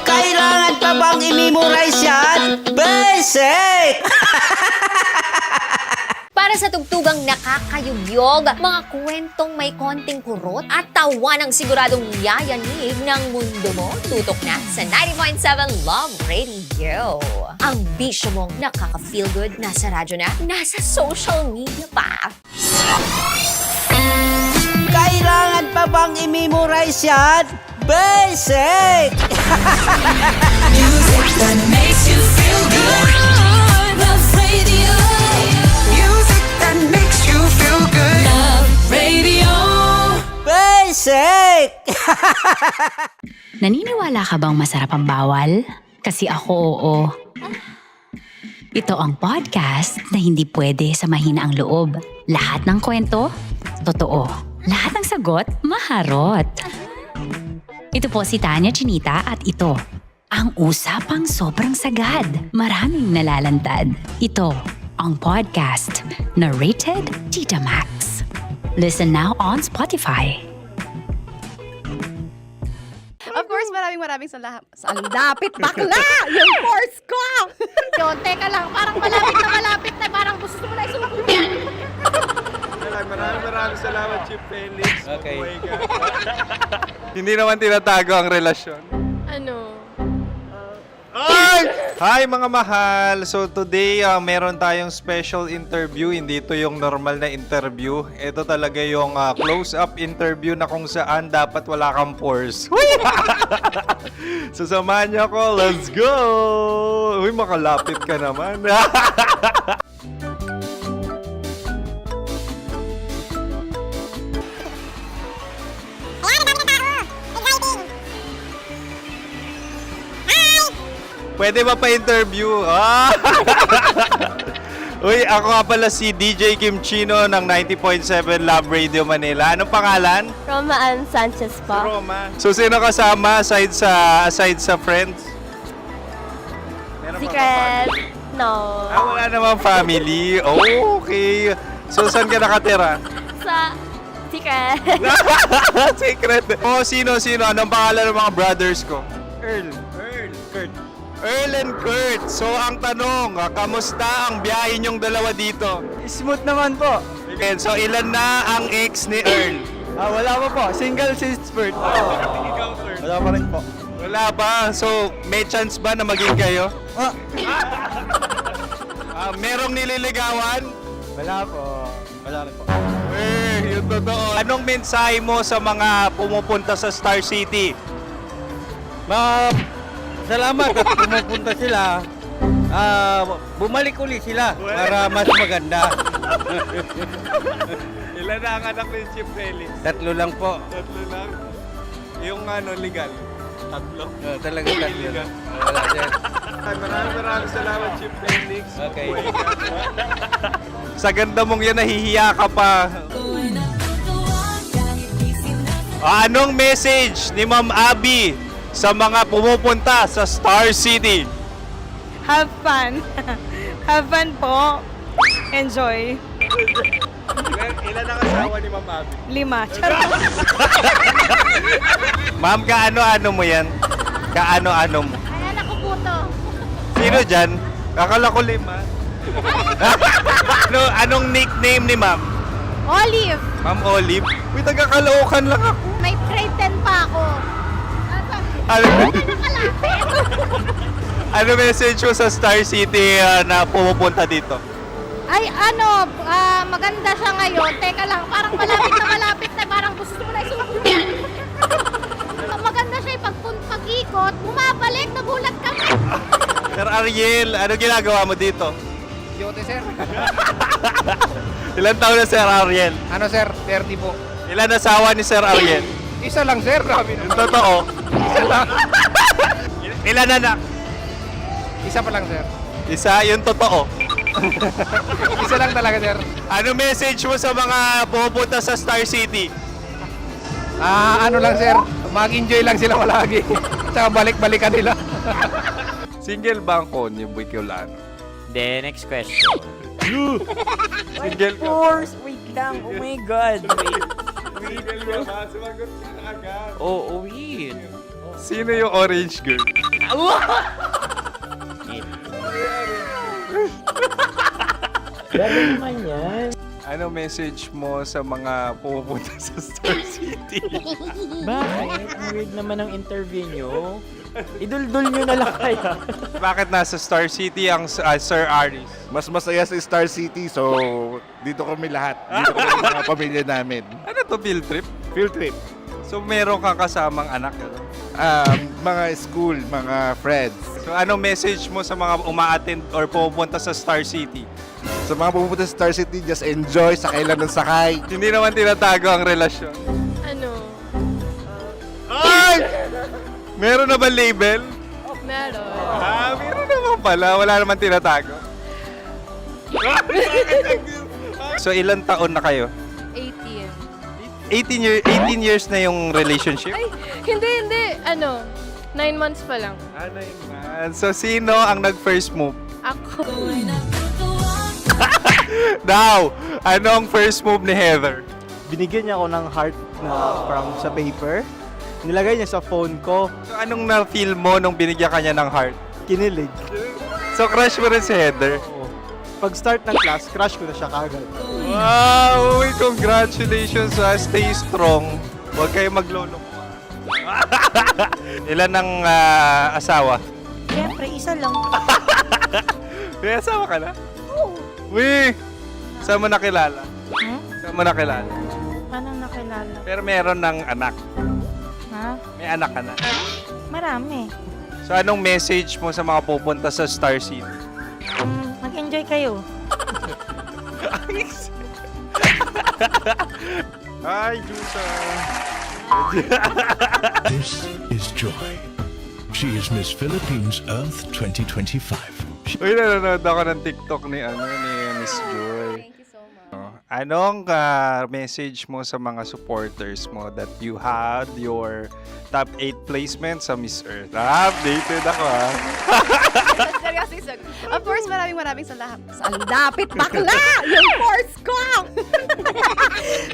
Speaker 3: Kailangan pa bang i-memorize yan? Basic!
Speaker 4: Para sa tugtugang nakakayugyog, mga kwentong may konting kurot at tawa ng siguradong yayanig ng mundo mo, tutok na sa 90.7 Love Radio. Ang bisyo mong nakaka-feel good, nasa radyo na, nasa social media pa.
Speaker 3: Kailangan pa bang i-memorize yan? Basic!
Speaker 5: Music that makes you feel good. Love Radio. Music that makes you feel good. Love Radio.
Speaker 3: Basic!
Speaker 6: Naniniwala ka bang masarap ang bawal? Kasi ako oo. Ito ang podcast na hindi pwede sa mahina ang loob. Lahat ng kwento, totoo. Lahat ng sagot, maharot. Ito po si Tanya Chinita at ito, ang usapang sobrang sagad. Maraming nalalantad. Ito, ang podcast na Rated Tita Max. Listen now on Spotify.
Speaker 7: Of course, maraming salamat. Ang lapit bakla! Yung force ko! Yun, teka lang, parang malapit na, parang gusto mo na isulap.
Speaker 8: Maraming salamat, Chief Felix.
Speaker 9: Okay.
Speaker 8: Oh my God. Hindi naman tinatago ang relasyon.
Speaker 7: Ano?
Speaker 8: Hi mga mahal! So today, meron tayong special interview. Hindi ito yung normal na interview. Ito talaga yung close-up interview na kung saan dapat wala kang pores. So samahan niyo ako. Let's go! Uy, makalapit ka naman. Pwede ba pa-interview? Uy, ako nga pala si DJ Kim Chino ng 90.7 Love Radio Manila. Anong pangalan?
Speaker 7: Roma Ann Sanchez po.
Speaker 8: Roma. So, sino kasama aside sa friends? Meron pa ba family?
Speaker 7: No.
Speaker 8: Wala namang family. Oh, okay. So, saan ka nakatira?
Speaker 7: Sa secret.
Speaker 8: Secret. Oh, sino? Anong pangalan ng mga brothers ko? Earl, Kurt. Earl and Kurt. So, ang tanong, kamusta ang biyahe niyong dalawa dito?
Speaker 15: Smooth naman po.
Speaker 8: Okay, so ilan na ang ex ni Earl?
Speaker 15: Wala pa po. Single since birth. Wala pa rin po.
Speaker 8: Wala ba? So, may chance ba na maging kayo? Merong nililigawan?
Speaker 15: Wala po. Wala rin po.
Speaker 8: Yung totoo. Anong mensahe mo sa mga pumupunta sa Star City?
Speaker 9: Salamat at pumupunta sila. Bumalik uli sila para mas maganda.
Speaker 8: Ilan na ang anak ni Chief Felix?
Speaker 9: 3 lang po.
Speaker 8: 3 lang? Yung legal? 3?
Speaker 9: Talaga 3 lang. Wala sir.
Speaker 8: Maraming salamat, Chief Felix.
Speaker 9: Okay.
Speaker 8: Oh my God. Sa ganda mong yan, nahihiya ka pa. Anong message ni Ma'am Abby sa mga pumupunta sa Star City?
Speaker 16: Have fun. Have fun po. Enjoy.
Speaker 8: Ilan ang asawa ni Ma'am Abby?
Speaker 16: 5. Charot.
Speaker 8: Ma'am, kaano-ano mo yan? Kaano-ano mo?
Speaker 7: Ayan ako po to.
Speaker 8: Sino dyan? Akala ko 5. Anong nickname ni Ma'am?
Speaker 7: Olive,
Speaker 8: Ma'am Olive? Uy, taga-Caloocan lang ako.
Speaker 7: may grade 10 pa ako.
Speaker 8: Ano message mo sa Star City na pumupunta dito?
Speaker 7: Ay, maganda siya ngayon. Teka lang, parang malapit na, parang gusto mo na isulap. Maganda siya pag-ikot, bumabalik, nagulat ka.
Speaker 8: Sir Ariel, ano ginagawa mo dito?
Speaker 15: Yote, sir.
Speaker 8: Ilan taon na Sir Ariel?
Speaker 15: Ano, sir? 30 po.
Speaker 8: Ilan asawa ni Sir Ariel?
Speaker 15: Isa lang, sir. Grabe
Speaker 8: Yung totoo.
Speaker 15: Isa lang.
Speaker 8: Ilan anak?
Speaker 15: Isa pa lang, sir.
Speaker 8: Isa, yung totoo.
Speaker 15: Isa lang talaga, sir.
Speaker 8: Ano message mo sa mga pupunta sa Star City?
Speaker 15: Ano lang, sir. Mag-enjoy lang sila palagi. Tsaka balik-balikan nila.
Speaker 8: Single ba ang Konyo Bicolano?
Speaker 10: Then, next question.
Speaker 8: Single ka?
Speaker 10: Wait lang. Oh my God. Wait.
Speaker 8: Sumagot ka na agad.
Speaker 10: Oh, wait.
Speaker 8: Sino yung orange girl?
Speaker 10: Gano'n naman yan.
Speaker 8: Ano message mo sa mga pupunta sa Star City?
Speaker 10: Bakit? Ang weird naman ang interview nyo. Iduldul nyo na lang kaya.
Speaker 8: Bakit nasa Star City ang Sir Aris?
Speaker 11: Mas masaya sa Star City, so dito kami lahat. Dito kami mga pamilya namin.
Speaker 8: Ano to, field trip?
Speaker 11: Field trip.
Speaker 8: So meron kang kasamang anak? Ano?
Speaker 11: Mga school, mga friends.
Speaker 8: So anong message mo sa mga uma-attend or pupunta sa Star City?
Speaker 11: Sa mga pupunta sa Star City, just enjoy, sakay lang ng sakay.
Speaker 8: Hindi naman tinatago ang relasyon.
Speaker 7: Ano?
Speaker 8: Ay! Meron na ba label?
Speaker 7: Meron.
Speaker 8: Meron naman pala. Wala naman tinatago. So ilang taon na kayo?
Speaker 7: 18.
Speaker 8: 18 years na yung relationship?
Speaker 7: Ay, hindi. 9 months pa lang.
Speaker 8: So sino ang nag-first move?
Speaker 7: Ako.
Speaker 8: Now, ano ang first move ni Heather?
Speaker 15: Binigyan niya ako ng heart na from sa paper. Nilagay niya sa phone ko.
Speaker 8: So anong na-feel mo nung binigyan ka niya ng heart?
Speaker 15: Kinilig.
Speaker 8: So crush mo rin si Heather?
Speaker 15: Pag start ng class, crush ko na siya kagad.
Speaker 8: Wow! Uy, congratulations ha! Stay strong. Huwag kayo maglolo. Ilan ang asawa?
Speaker 16: Siyempre, isa lang.
Speaker 8: May asawa ka na? Oo. Uy! Saan mo nakilala? Saan mo nakilala?
Speaker 16: Paano nakilala?
Speaker 8: Pero meron ng anak.
Speaker 16: Ha?
Speaker 8: May anak ka na.
Speaker 16: Marami.
Speaker 8: So anong message mo sa mga pupunta sa Star City?
Speaker 16: Mag-enjoy kayo.
Speaker 8: Hi, Jusa!
Speaker 2: This is Joy. She is Miss Philippines Earth 2025.
Speaker 8: Uy, nanonood ako ng TikTok ni Miss Joy.
Speaker 7: Thank you so much.
Speaker 8: Anong message mo sa mga supporters mo that you had your top 8 placement sa Miss Earth? Updated ako ha.
Speaker 7: Seryoso. Of course, maraming salamat. Sa lapit bakla! Yung course ko!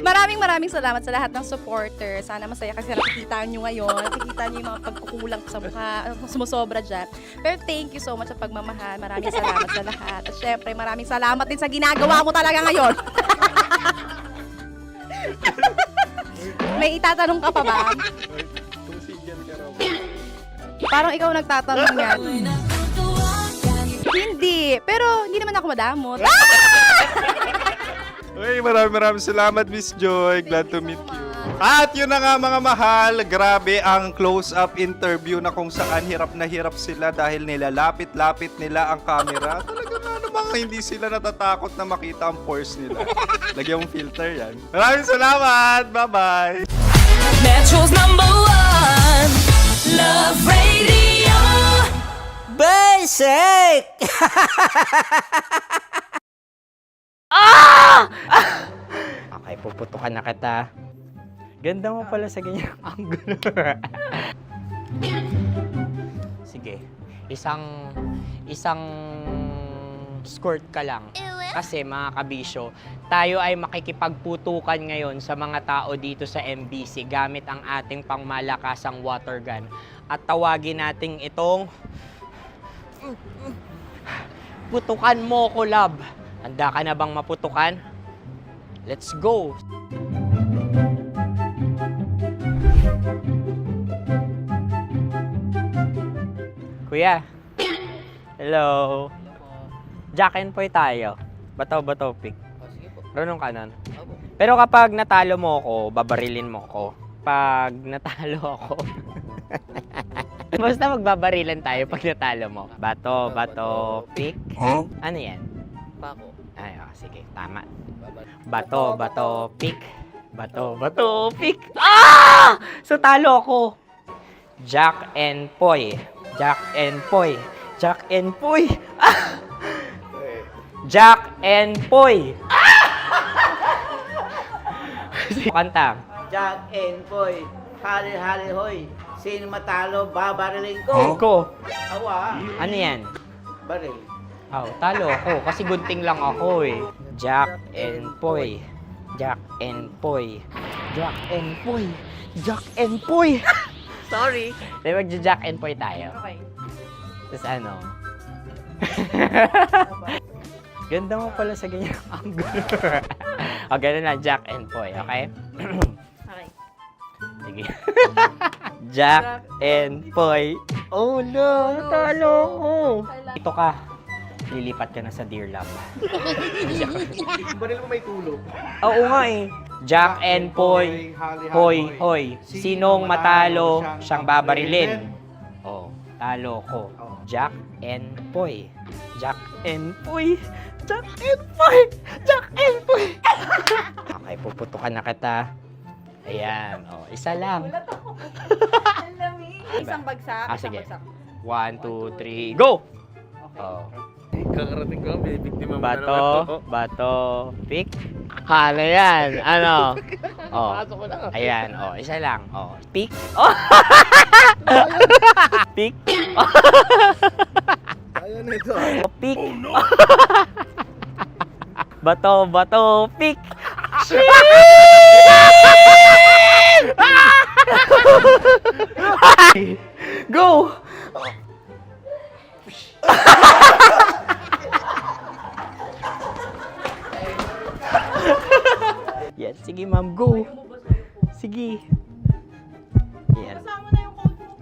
Speaker 7: maraming salamat sa lahat ng supporters. Sana masaya kasi nakikita nyo ngayon. Nakikita nyo yung mga pagkukulang sa mukha. Sumusobra dyan. Pero thank you so much sa pagmamahal. Maraming salamat sa lahat. At syempre, maraming salamat din sa ginagawa mo talaga ngayon. May itatanong ka pa ba? Parang ikaw nagtatanong yan. Hindi. Pero hindi naman ako madamot.
Speaker 8: Uy, maraming salamat, Miss Joy. Glad to meet you. At yun na nga mga mahal, grabe ang close-up interview na kung saan hirap na hirap sila dahil nilalapit-lapit nila ang camera. Talagang ano bang hindi sila natatakot na makita ang pores nila. Lagyan mong filter yan. Maraming salamat! Bye-bye!
Speaker 5: Metro's #1 Love Radio.
Speaker 14: Basic!
Speaker 10: Okay, puputukan na kita. Ganda mo pala sa ganyang angulo. Sige, isang skirt ka lang. Kasi mga kabisyo, tayo ay makikipagputukan ngayon sa mga tao dito sa MBC gamit ang ating pangmalakasang water gun. At tawagin natin itong putukan mo ko, love. Handa ka na bang maputukan? Let's go! Kuya. Hello. Jack and Poy tayo. Bato-bato pick. Runong kanan. Pero kapag natalo mo ako, babarilin mo ako. Pag natalo ako, basta magbabarilan tayo pag natalo mo. Bato, pick.
Speaker 2: Huh?
Speaker 10: Ano yan? Pako. Ay, sige, tama. Bato, pick. Bato, pick. Ah! So, talo ako. Jack and Poy. Jack and Poy. Jack and Poy. Ah! Jack and Poy. Kanta.
Speaker 3: Jack and Poy, hali-hali hoy. Sino matalo, babariling ko.
Speaker 10: Ko.
Speaker 3: Awa.
Speaker 10: Ano yan?
Speaker 3: Baril.
Speaker 10: Oh, talo ako kasi gunting lang ako eh. Jack and Poy. Jack and Poy. Jack and Poy. Jack and Poy. Sorry. Di magja-Jack and Poy tayo.
Speaker 16: Okay.
Speaker 10: Tapos ano? Ganda mo pala sa ganyan angle. O, ganun na, Jack and Poy, okay?
Speaker 16: Okay.
Speaker 10: Sige. Jack and Poy. Oh no, natalo ko. Dito ka. Lilipat ka na sa Deer Lab.
Speaker 15: Baril mo may tulog.
Speaker 10: Oo nga eh. Jack and Poy. Hoy, hoy. Sinong matalo, siyang babarilin. Oh, talo ko. Jack and Poy. Jack and Poy. Jack and Poy. Jack and Poy. Okay, puputukan na kita. Ayan. Oh, isa lang.
Speaker 16: Isang bagsak.
Speaker 10: Ah,
Speaker 16: isang
Speaker 10: sige.
Speaker 16: bagsak.
Speaker 10: 1, 2, 3, go! Oh.
Speaker 15: Kakarating ko, may biktima mo na naman
Speaker 10: Bato,
Speaker 15: to.
Speaker 10: bato, pick. Ano yan? Ano? Oh.
Speaker 15: Pasok ko na.
Speaker 10: Ayan, oh, isa lang. Oh, pick. Oh. Pick.
Speaker 15: Ayaw na ito.
Speaker 10: Oh, pick. Bato, bato, pick. Go! Yan, sige ma'am, go. Sige. Yan.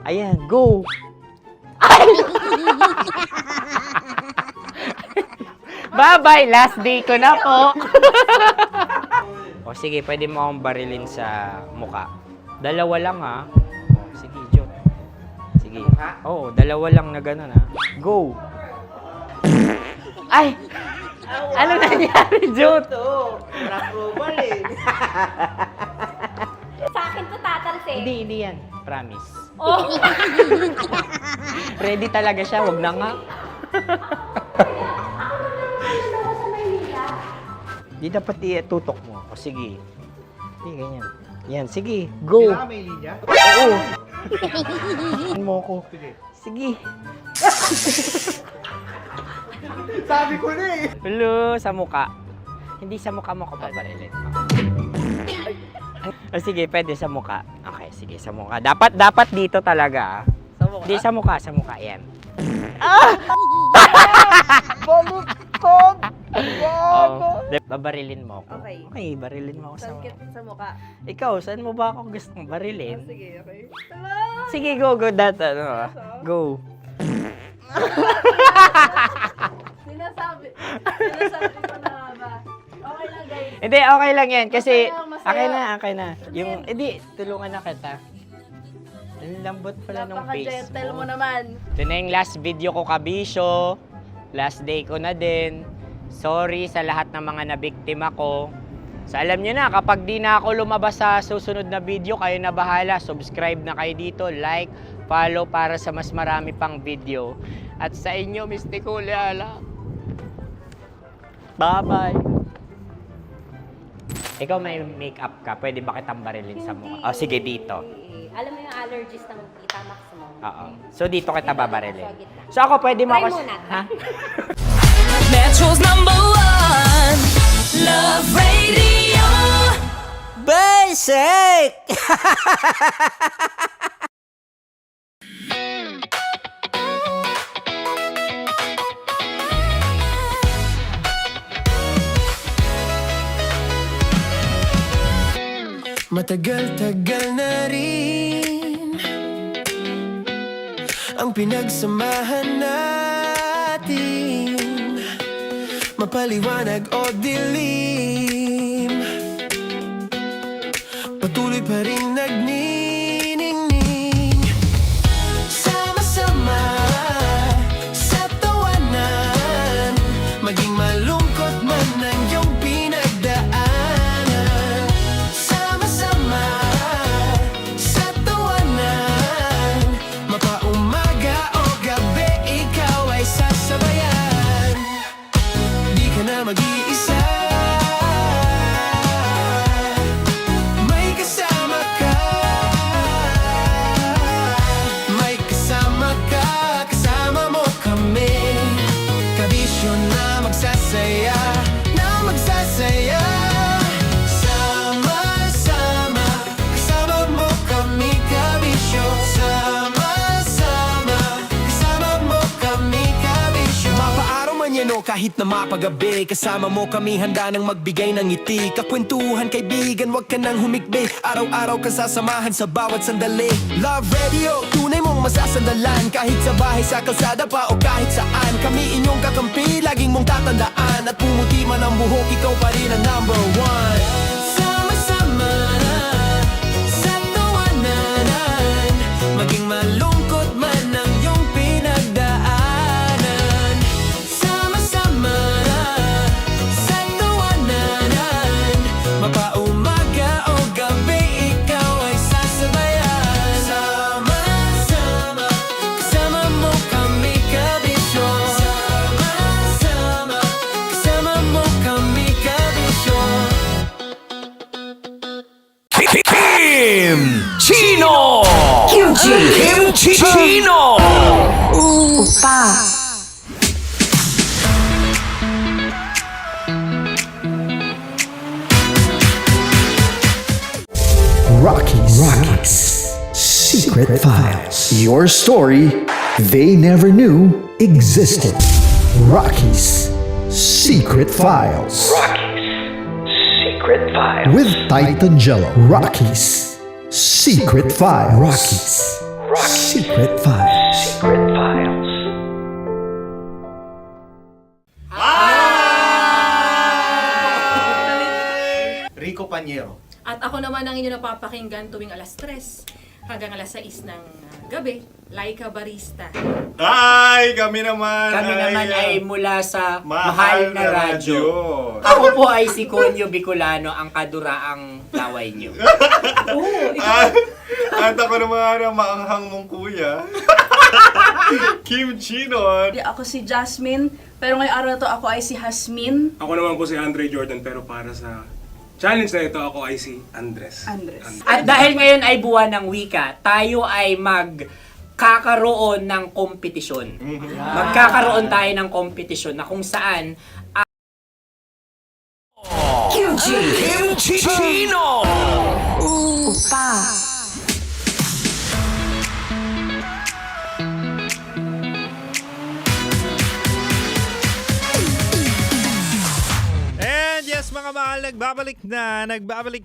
Speaker 10: Ayan, go. Bye-bye, last day ko na po. O sige, pwede mo akong barilin sa muka. Dalawa lang ha. O, sige, Jot. Sige. Oo, dalawa lang na gano'n ha. Go. Ay! Ano nangyari, Jot?
Speaker 3: Ito, approval eh.
Speaker 4: Sa akin to tatalsik.
Speaker 10: Hindi yan. Promise.
Speaker 4: Oh.
Speaker 10: Ready talaga siya, wag na nga. Di dapat tutok mo. O sige. Sige, ganyan. Yan, sige. Go.
Speaker 15: Kailangan may linya?
Speaker 10: Oo. mo ko. Sige.
Speaker 15: Sabi ko na eh.
Speaker 10: Hello, sa muka. Hindi sa muka mo ko paparilin. O sige, pwede sa muka. Okay, sige, sa muka. Dapat dito talaga.
Speaker 16: Sa mukha?
Speaker 10: Hindi sa muka, yan. Ah!
Speaker 16: Baluktot!
Speaker 10: Oh, babarilin mo ako.
Speaker 16: Okay.
Speaker 10: Okay, barilin mo ako sa
Speaker 16: Sakit sa mukha.
Speaker 10: Ikaw, saan mo ba ako gustong barilin?
Speaker 16: Sige, okay.
Speaker 10: Sige, go, Go.
Speaker 16: Sinasabi ko na ba? Okay lang, guys.
Speaker 10: Hindi, okay lang yan. Kasi,
Speaker 16: Masaya.
Speaker 10: okay na. Yung, hindi, tulungan na kita. Ang lambot pala ng face
Speaker 16: Napaka-gentle mo
Speaker 10: mo.
Speaker 16: naman.
Speaker 10: Ito na yung last video ko, kabisyo. Last day ko na din. Sorry sa lahat ng mga nabiktima ko. So alam nyo na, kapag di na ako lumabas sa susunod na video, kayo na bahala. Subscribe na kayo dito, like, follow para sa mas marami pang video. At sa inyo, Mistiko Leala. Bye-bye. Ikaw may makeup ka, pwede ba kitang barilin sa mukha? Oh, sige, dito.
Speaker 4: Alam mo yung allergies ng Tita Max mo?
Speaker 10: Oo. So dito kita babarilin. So ako, pwede mo
Speaker 4: Try
Speaker 10: ako...
Speaker 4: muna.
Speaker 10: Ha?
Speaker 5: Metro's #1 Love Radio.
Speaker 3: Basic!
Speaker 1: Matagal-tagal na rin ang pinagsamahan natin, mapaliwanag o dilim, patuloy pa rin nagniningning. Sama-sama sa tawanan, maging malungkot man ang iyong pinagdaanan. Sama-sama sa nyo kahit na mapagabi. Kasama mo kami handa nang magbigay ng ngiti. Kakwentuhan kaibigan, wag ka nang humikbi. Araw-araw ka sasamahan sa bawat sandali. Love Radio, tunay mong masasandalan. Kahit sa bahay, sa kalsada pa o kahit saan. Kami inyong kakampi, laging mong tatandaan. At pumuti man ang buhok, ikaw pa rin ang number one. Sama-sama sa tawanan, maging malungkot man ang iyong pinagdaanan. Sama-sama sa tawanan, mapaumaga o gabi, ikaw ay sasabayan. Sama-sama, kasama mo kami kabisyo. Sama-sama, kasama mo kami kabisyo.
Speaker 2: Kim Chino! Kim Chino!
Speaker 16: Upa.
Speaker 2: Rocky's Secret Files. Your story they never knew existed. Rocky's Secret Files. Secret Files. With Titan Jello. Rocky's Secret Files. Rocky's Secret Files. Secret Files.
Speaker 3: Rico Panyero.
Speaker 13: At ako naman ang inyo napapakinggan tuwing alas 3 hanggang alas 6 ng gabi, Laika Barista.
Speaker 8: Ay, kami naman.
Speaker 14: Kami naman ay mula sa Mahal na Radyo.
Speaker 8: Radyo.
Speaker 14: Ako po ay si Conyo Bicolano, ang kaduraang laway niyo.
Speaker 8: At ako naman ang maanghang mong kuya. Kim Chino.
Speaker 17: Ako si Jasmine, pero ngayong araw na to ako ay si Hasmin.
Speaker 12: Ako naman po si Andre Jordan, pero para sa challenge na ito, ako ay si Andres.
Speaker 14: At dahil ngayon ay buwan ng wika, tayo ay magkakaroon ng kompetisyon. Magkakaroon tayo ng kompetisyon na kung saan
Speaker 2: Kim Chino!
Speaker 16: Upa.
Speaker 8: And yes mga mahal, nagbabalik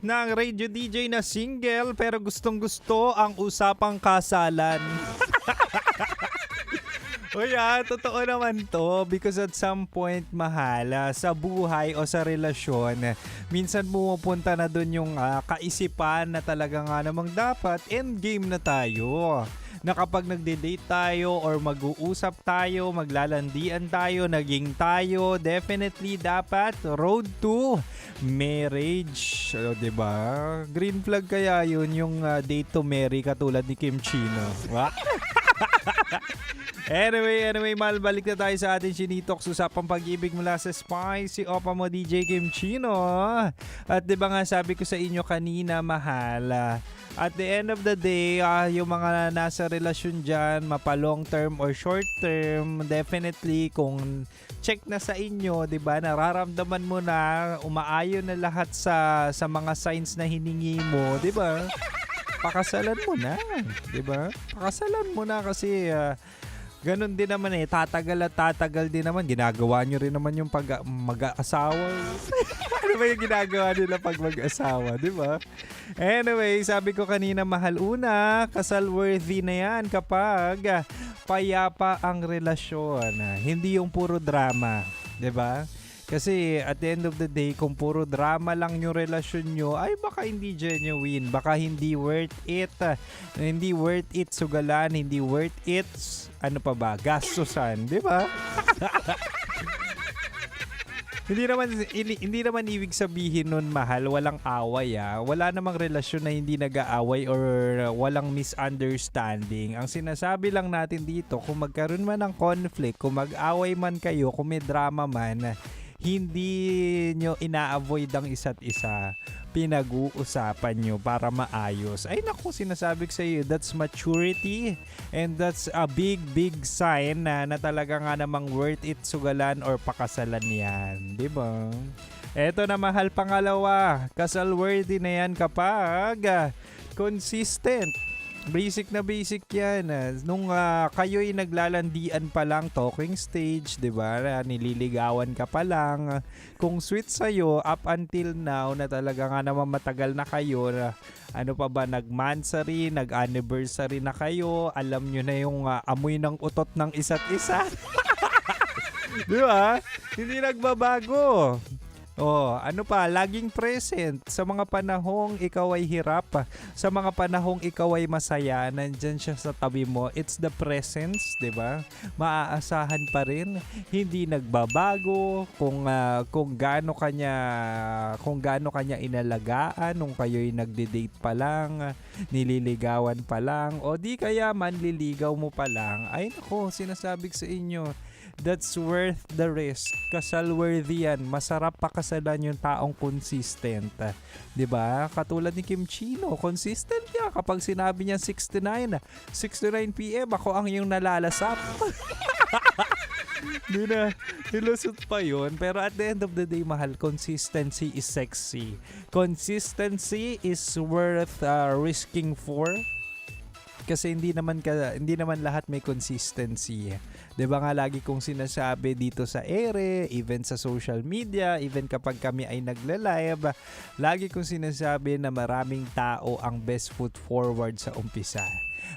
Speaker 8: na ang radio DJ na single pero gustong gusto ang usapang kasalan. Uy, totoo naman to because at some point mahal, sa buhay o sa relasyon, minsan pumupunta na dun yung kaisipan na talaga nga namang dapat endgame na tayo. Na kapag nagde-date tayo or mag-uusap tayo, maglalandian tayo, naging tayo, definitely dapat road to marriage. O, diba? Green flag kaya yun yung date to marry katulad ni Kim Chino. Anyway, mahal, balik na tayo sa ating Chinitox, usapang pag-ibig mula sa Spicy Opa mo DJ Kim Chino. At diba nga sabi ko sa inyo kanina, mahal, at the end of the day, yung mga nasa relasyon dyan, mapa long term or short term, definitely kung check na sa inyo, 'di ba? Nararamdaman mo na umaayon na lahat sa mga signs na hiningi mo, 'di ba? Pakasalan mo na, 'di ba? Pakasalan mo na kasi ganun din naman tatagal din naman. Ginagawa nyo rin naman yung pag mag-asawa. Ano ba yung ginagawa nila pag mag-asawa, di ba? Anyway, sabi ko kanina, mahal, una, kasal worthy na yan kapag payapa ang relasyon. Hindi yung puro drama, di ba? Kasi at the end of the day, kung puro drama lang yung relasyon nyo, ay baka hindi genuine, baka hindi worth it. Hindi worth it sugalan, hindi worth it, ano pa ba, gastusan, di ba? Hindi naman ibig sabihin nun, mahal, walang away Wala namang relasyon na hindi nag-aaway or walang misunderstanding. Ang sinasabi lang natin dito, kung magkaroon man ng conflict, kung mag-away man kayo, kung may drama man, hindi nyo ina-avoid ang isa't isa. Pinag-uusapan nyo para maayos. Ay naku, sinasabi ko sa iyo, that's maturity and that's a big sign na talaga nga namang worth it sugalan or pakasalan yan. Diba? Eto na, mahal, pangalawa, kasal worthy na yan kapag consistent Basic na basic yan. Nung kayo'y naglalandian pa lang, talking stage, di ba? Nililigawan ka pa lang. Kung sweet sa'yo, up until now, na talaga nga naman matagal na kayo, ano pa ba, nag-mansary, nag-anniversary na kayo, alam nyo na yung amoy ng utot ng isa't isa. Di ba? Hindi nagbabago. Oh, ano pa, laging present sa mga panahong ikaw ay hirap, sa mga panahong ikaw ay masaya, nandyan siya sa tabi mo. It's the presence, 'di ba? Maaasahan pa rin, hindi nagbabago kung gaano kanya inalagaan nung kayo'y nagde-date pa lang, nililigawan pa lang, o di kaya manliligaw mo pa lang. Ay nako, sinasabi ko sa inyo, that's worth the risk. Kasal worthy yan. Masarap pakasalan yung taong consistent. 'Di ba? Katulad ni Kim Chino, consistent niya. Kapag sinabi niya 69 PM, ako ang yung nalalasap. Di na, nilusot pa yun. Pero at the end of the day, mahal, consistency is sexy. Consistency is worth risking for. Kasi hindi naman lahat may consistency. 'Di ba nga lagi kong sinasabi dito sa ere, even sa social media, even kapag kami ay nagla-live, lagi kong sinasabi na maraming tao ang best foot forward sa umpisa.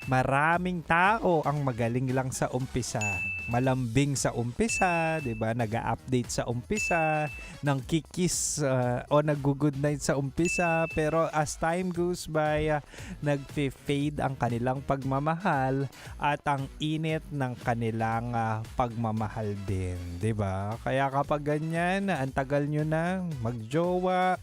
Speaker 8: Maraming tao ang magaling lang sa umpisa. Malambing sa umpisa, 'di ba? Nag-a-update sa umpisa, nang kikis o nag-good night sa umpisa, pero as time goes by, nag-fade ang kanilang pagmamahal at ang init ng kanilang pagmamahal din, 'di ba? Kaya kapag ganyan, ang tagal nyo na magjowa,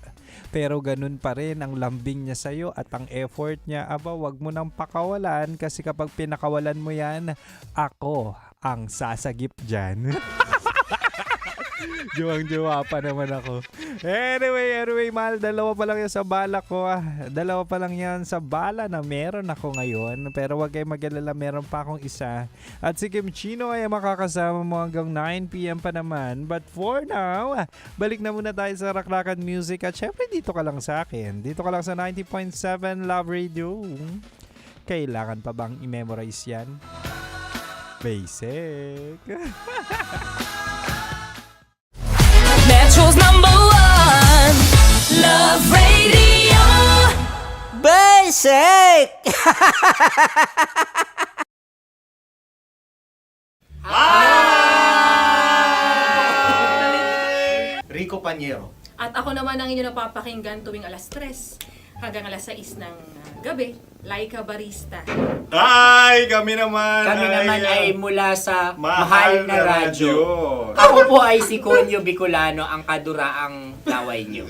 Speaker 8: pero ganun pa rin ang lambing niya sa'yo at ang effort niya, wag mo nang pakawalan, kasi kapag pinakawalan mo yan, ako ang sasagip dyan. Juwang-juwa pa naman ako. Anyway, mahal, dalawa pa lang yan sa bala ko. Dalawa pa lang yan sa bala na meron ako ngayon. Pero wag kayo mag-alala, meron pa akong isa. At si Kim Chino ay makakasama mo hanggang 9 PM pa naman. But for now, balik na muna tayo sa Raklakan Music. At syempre, dito ka lang sa akin. Dito ka lang sa 90.7 Love Radio. Kailangan pa bang i-memorize yan? Basic.
Speaker 5: Metro's #1 Love Radio.
Speaker 3: Basic!
Speaker 2: Rico Panyero.
Speaker 13: At ako naman ang inyo napapakinggan tuwing alas 3 hanggang alas 6 ng gabi, Laika Barista.
Speaker 8: Hi! Kami naman
Speaker 14: ay mula sa Mahal na Radyo. Ako po ay si Conyo Bicolano, ang kaduraang laway nyo.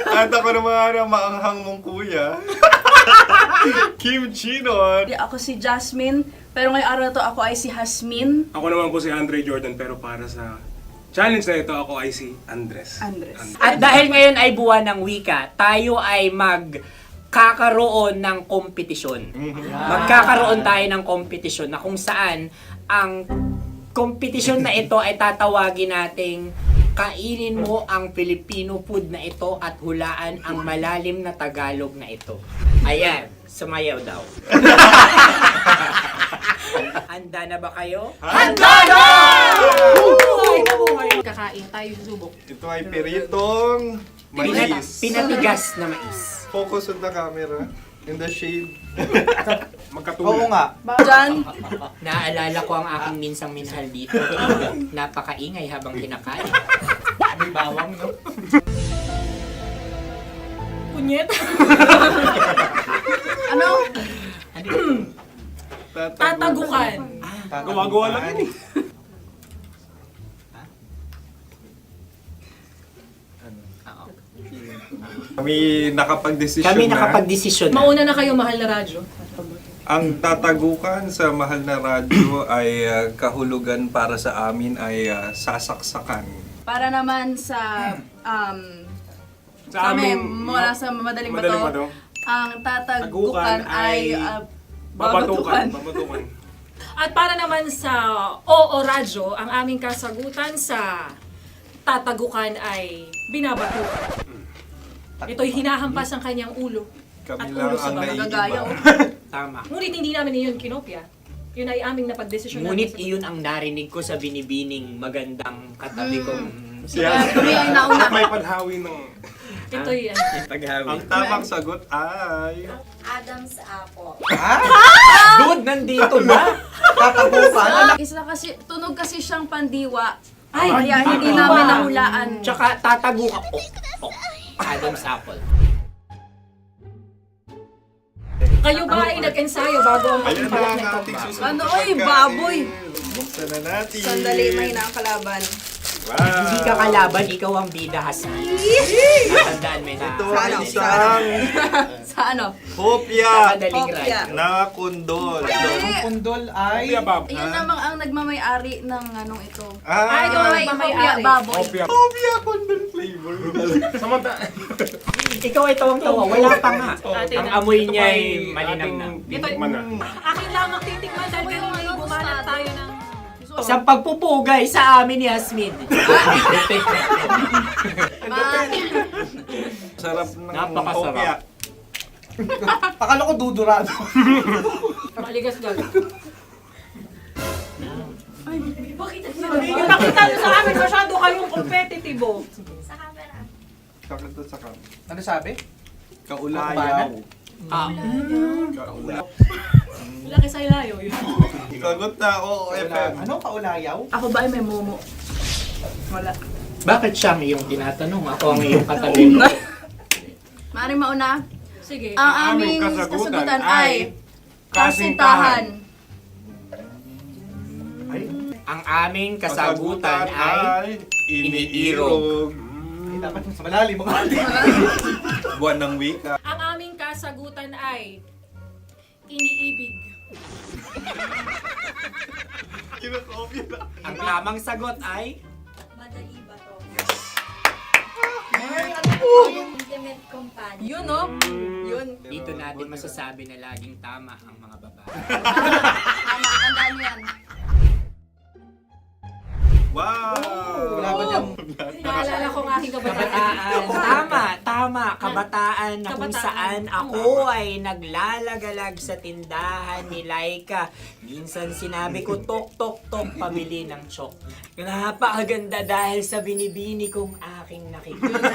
Speaker 8: At ako naman ang maanghang mong kuya. Kim Chino.
Speaker 17: Ako si Jasmine, pero ngayong araw na to ako ay si Hasmin.
Speaker 12: Ako naman po si Andre Jordan, pero para sa challenge na ito, ako ay si Andres.
Speaker 14: At dahil ngayon ay buwan ng wika, tayo ay magkakaroon ng kompetisyon. Magkakaroon tayo ng kompetisyon na kung saan ang kompetisyon na ito ay tatawagin nating kainin mo ang Filipino food na ito at hulaan ang malalim na Tagalog na ito. Ayan, sumayaw daw. Handa na ba kayo?
Speaker 8: Handa na!
Speaker 13: Kakain tayo, subok.
Speaker 8: Ito ay piritong mais.
Speaker 14: Pinatigas na mais.
Speaker 8: Focus on the camera. In the shade.
Speaker 12: Magkatulad.
Speaker 2: Oo nga.
Speaker 17: Diyan,
Speaker 14: Naalala ko ang aking minsang minahal dito. Napakaingay habang kinakain. May bawang, no?
Speaker 13: Punyet.
Speaker 17: ano?
Speaker 13: Tatagukan.
Speaker 12: Gawa-gawa lang yun eh.
Speaker 8: Kami nakapag-desisyon na.
Speaker 13: Mauna na kayo, Mahal na Radyo.
Speaker 8: Ang tatagukan sa Mahal na Radyo ay kahulugan para sa amin ay sasaksakan.
Speaker 17: Para naman sa
Speaker 12: Sa
Speaker 17: amin,
Speaker 12: amin,
Speaker 17: mula sa madaling
Speaker 12: Madaling
Speaker 17: bato,
Speaker 12: bato.
Speaker 17: ang tatagukan ay
Speaker 12: babatukan.
Speaker 13: At para naman sa Oo Radyo, ang aming kasagutan sa tatagukan ay binabatukan. Ito'y hinahampas ang kanyang ulo.
Speaker 8: Kami
Speaker 13: At
Speaker 8: lang
Speaker 13: ulo sa
Speaker 8: ang
Speaker 13: mga
Speaker 8: naiiba.
Speaker 13: gagaya.
Speaker 14: Tama.
Speaker 13: Ngunit hindi namin iyon kinopya. Yun ay aming napagdesisyon
Speaker 14: Ngunit
Speaker 13: namin.
Speaker 14: iyon ang narinig ko sa binibining magandang katabi kong
Speaker 13: Kami ang nauna.
Speaker 12: May panhawi ng...
Speaker 13: Ito yan.
Speaker 14: paghawi.
Speaker 8: Ang tamang sagot ay...
Speaker 4: Adam's apple.
Speaker 14: Dude, nandito ba?
Speaker 17: Isa kasi, tunog kasi siyang pandiwa.
Speaker 13: Ay,
Speaker 17: Kaya hindi
Speaker 14: pandiwa.
Speaker 17: namin nahulaan.
Speaker 14: Tsaka tatago ka. Adam's apple.
Speaker 13: Kayo ba ay nag-ensayo bago ang
Speaker 8: Ayan na
Speaker 13: pagpalak
Speaker 8: ang
Speaker 13: nito?
Speaker 8: ating susunod
Speaker 17: Ano,
Speaker 8: na
Speaker 17: oy,
Speaker 8: pagkain.
Speaker 17: baboy.
Speaker 8: Buksan na natin.
Speaker 17: Sandali, mahina ang kalaban.
Speaker 8: Wow.
Speaker 14: Hindi ka kalaban, ikaw ang bida, Hasmi. Natandaan mo na.
Speaker 8: Ito ay isang
Speaker 17: Sa ano?
Speaker 8: hopya
Speaker 14: Madaling
Speaker 17: Hopya.
Speaker 14: ride.
Speaker 8: na kundol.
Speaker 15: Pundol ay...
Speaker 12: Opya Bob.
Speaker 17: Iyon namang ang nagmamayari ng anong ito.
Speaker 8: Ah,
Speaker 17: Ito ay hopya baboy.
Speaker 12: Opya.
Speaker 8: hopya kundol flavor.
Speaker 12: Samanta.
Speaker 14: Ikaw ay tawang-tawa, wala pa nga.
Speaker 13: Atin
Speaker 14: Ang
Speaker 13: na.
Speaker 14: amoy
Speaker 12: Ito
Speaker 14: niya
Speaker 12: pa
Speaker 14: ay
Speaker 12: ay
Speaker 14: malinam na.
Speaker 12: ating titikman na.
Speaker 13: Akin lamang titikman dahil kayo ay bumanat tayo ng...
Speaker 14: Sa pagpupugay sa amin ni Hasmin.
Speaker 8: Sarap ng
Speaker 14: Napakasarap.
Speaker 8: hopya.
Speaker 15: Akala ko dudurado.
Speaker 13: Maligas gal. Ay, bakit? Ipakita nyo sa amin, masyado kayong competitive.
Speaker 8: Sakit to sa kam.
Speaker 15: Ano sabi?
Speaker 8: Kaulayaw.
Speaker 14: Ah,
Speaker 8: Kaulayaw.
Speaker 13: Laki sa ilayo yun.
Speaker 8: Sagot na, oo, FM.
Speaker 15: Ano? Kaulayaw?
Speaker 17: Ako ba ay may momo? Wala.
Speaker 14: bakit siya ang iyong tinatanong? Ako ang iyong katabi.
Speaker 17: Maaaring mauna.
Speaker 13: Sige.
Speaker 17: Ang aming kasagutan ay kasintahan.
Speaker 14: Ang aming kasagutan ay iniirog.
Speaker 15: Dapat sa malalim mga
Speaker 8: Buwan ng wika.
Speaker 13: Ang aming kasagutan ay iniibig.
Speaker 14: Ang tamang sagot ay
Speaker 4: Madali ba to?
Speaker 7: Intimate companion.
Speaker 17: Yun, no? Yun.
Speaker 14: dito natin masasabi na laging tama ang mga babae.
Speaker 17: Tama, tandaan mo yan.
Speaker 8: Wow!
Speaker 15: Wala ba dyan?
Speaker 13: Naalala ko ang aking kabataan.
Speaker 14: Kabataan. Tama. Kabataan na kung
Speaker 13: Kabataan.
Speaker 14: saan ako ay naglalagalag sa tindahan ni Laika. Minsan sinabi ko, tok, tok, tok, pamili ng chok. Napakaganda dahil sa binibini kong aking nakikita.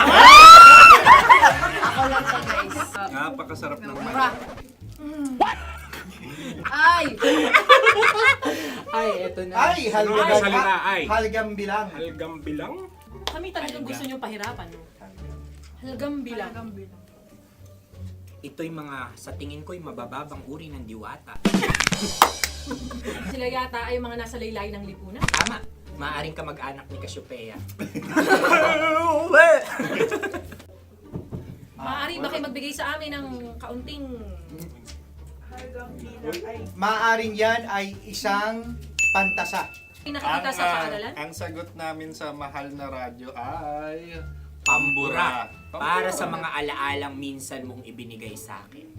Speaker 17: Ako lang siya, guys.
Speaker 8: Napakasarap ng
Speaker 17: Mura. Ay!
Speaker 14: Ay, eto na.
Speaker 15: Ay, halgam
Speaker 12: salita ay.
Speaker 15: Halgam bilang.
Speaker 12: Halgam bilang?
Speaker 13: Kami talagang gusto niyong pahirapan. No? Halgam bilang.
Speaker 14: Ito'y mga, sa tingin ko'y mabababang uri ng diwata.
Speaker 13: Sila yata ay mga nasa laylay ng lipunan.
Speaker 14: Tama. Maaring ka mag-anak ni Cassiopeia.
Speaker 13: Maaari ba kayo magbigay sa amin ng kaunting...
Speaker 15: Maaring yan ay isang pantasa.
Speaker 13: Nakikita sa paaralan?
Speaker 8: Ang sagot namin sa mahal na radyo ay...
Speaker 14: Pambura. Para sa mga alaalang minsan mong ibinigay sa akin.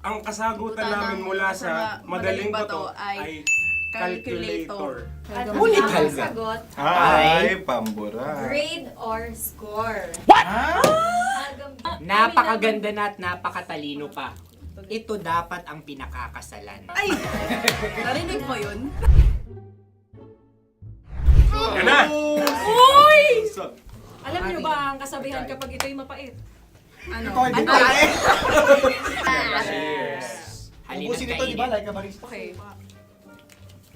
Speaker 12: Ang kasagutan namin mula sa madaling bato ay calculator.
Speaker 14: Ulit, Halga.
Speaker 7: Sagot,
Speaker 8: Ay, pambura.
Speaker 7: grade or score.
Speaker 14: Napakaganda na at napakatalino pa. Ito dapat ang pinakakasalan.
Speaker 17: Ay! Narinig mo yun?
Speaker 12: Yan na!
Speaker 13: Uy! Alam niyo ba ang kasabihan kapag ito'y mapait?
Speaker 17: Ano?
Speaker 15: Ito,
Speaker 14: Halina't
Speaker 15: ubusin ito, di ba?
Speaker 14: kainin.
Speaker 15: Like a barista.
Speaker 13: Okay.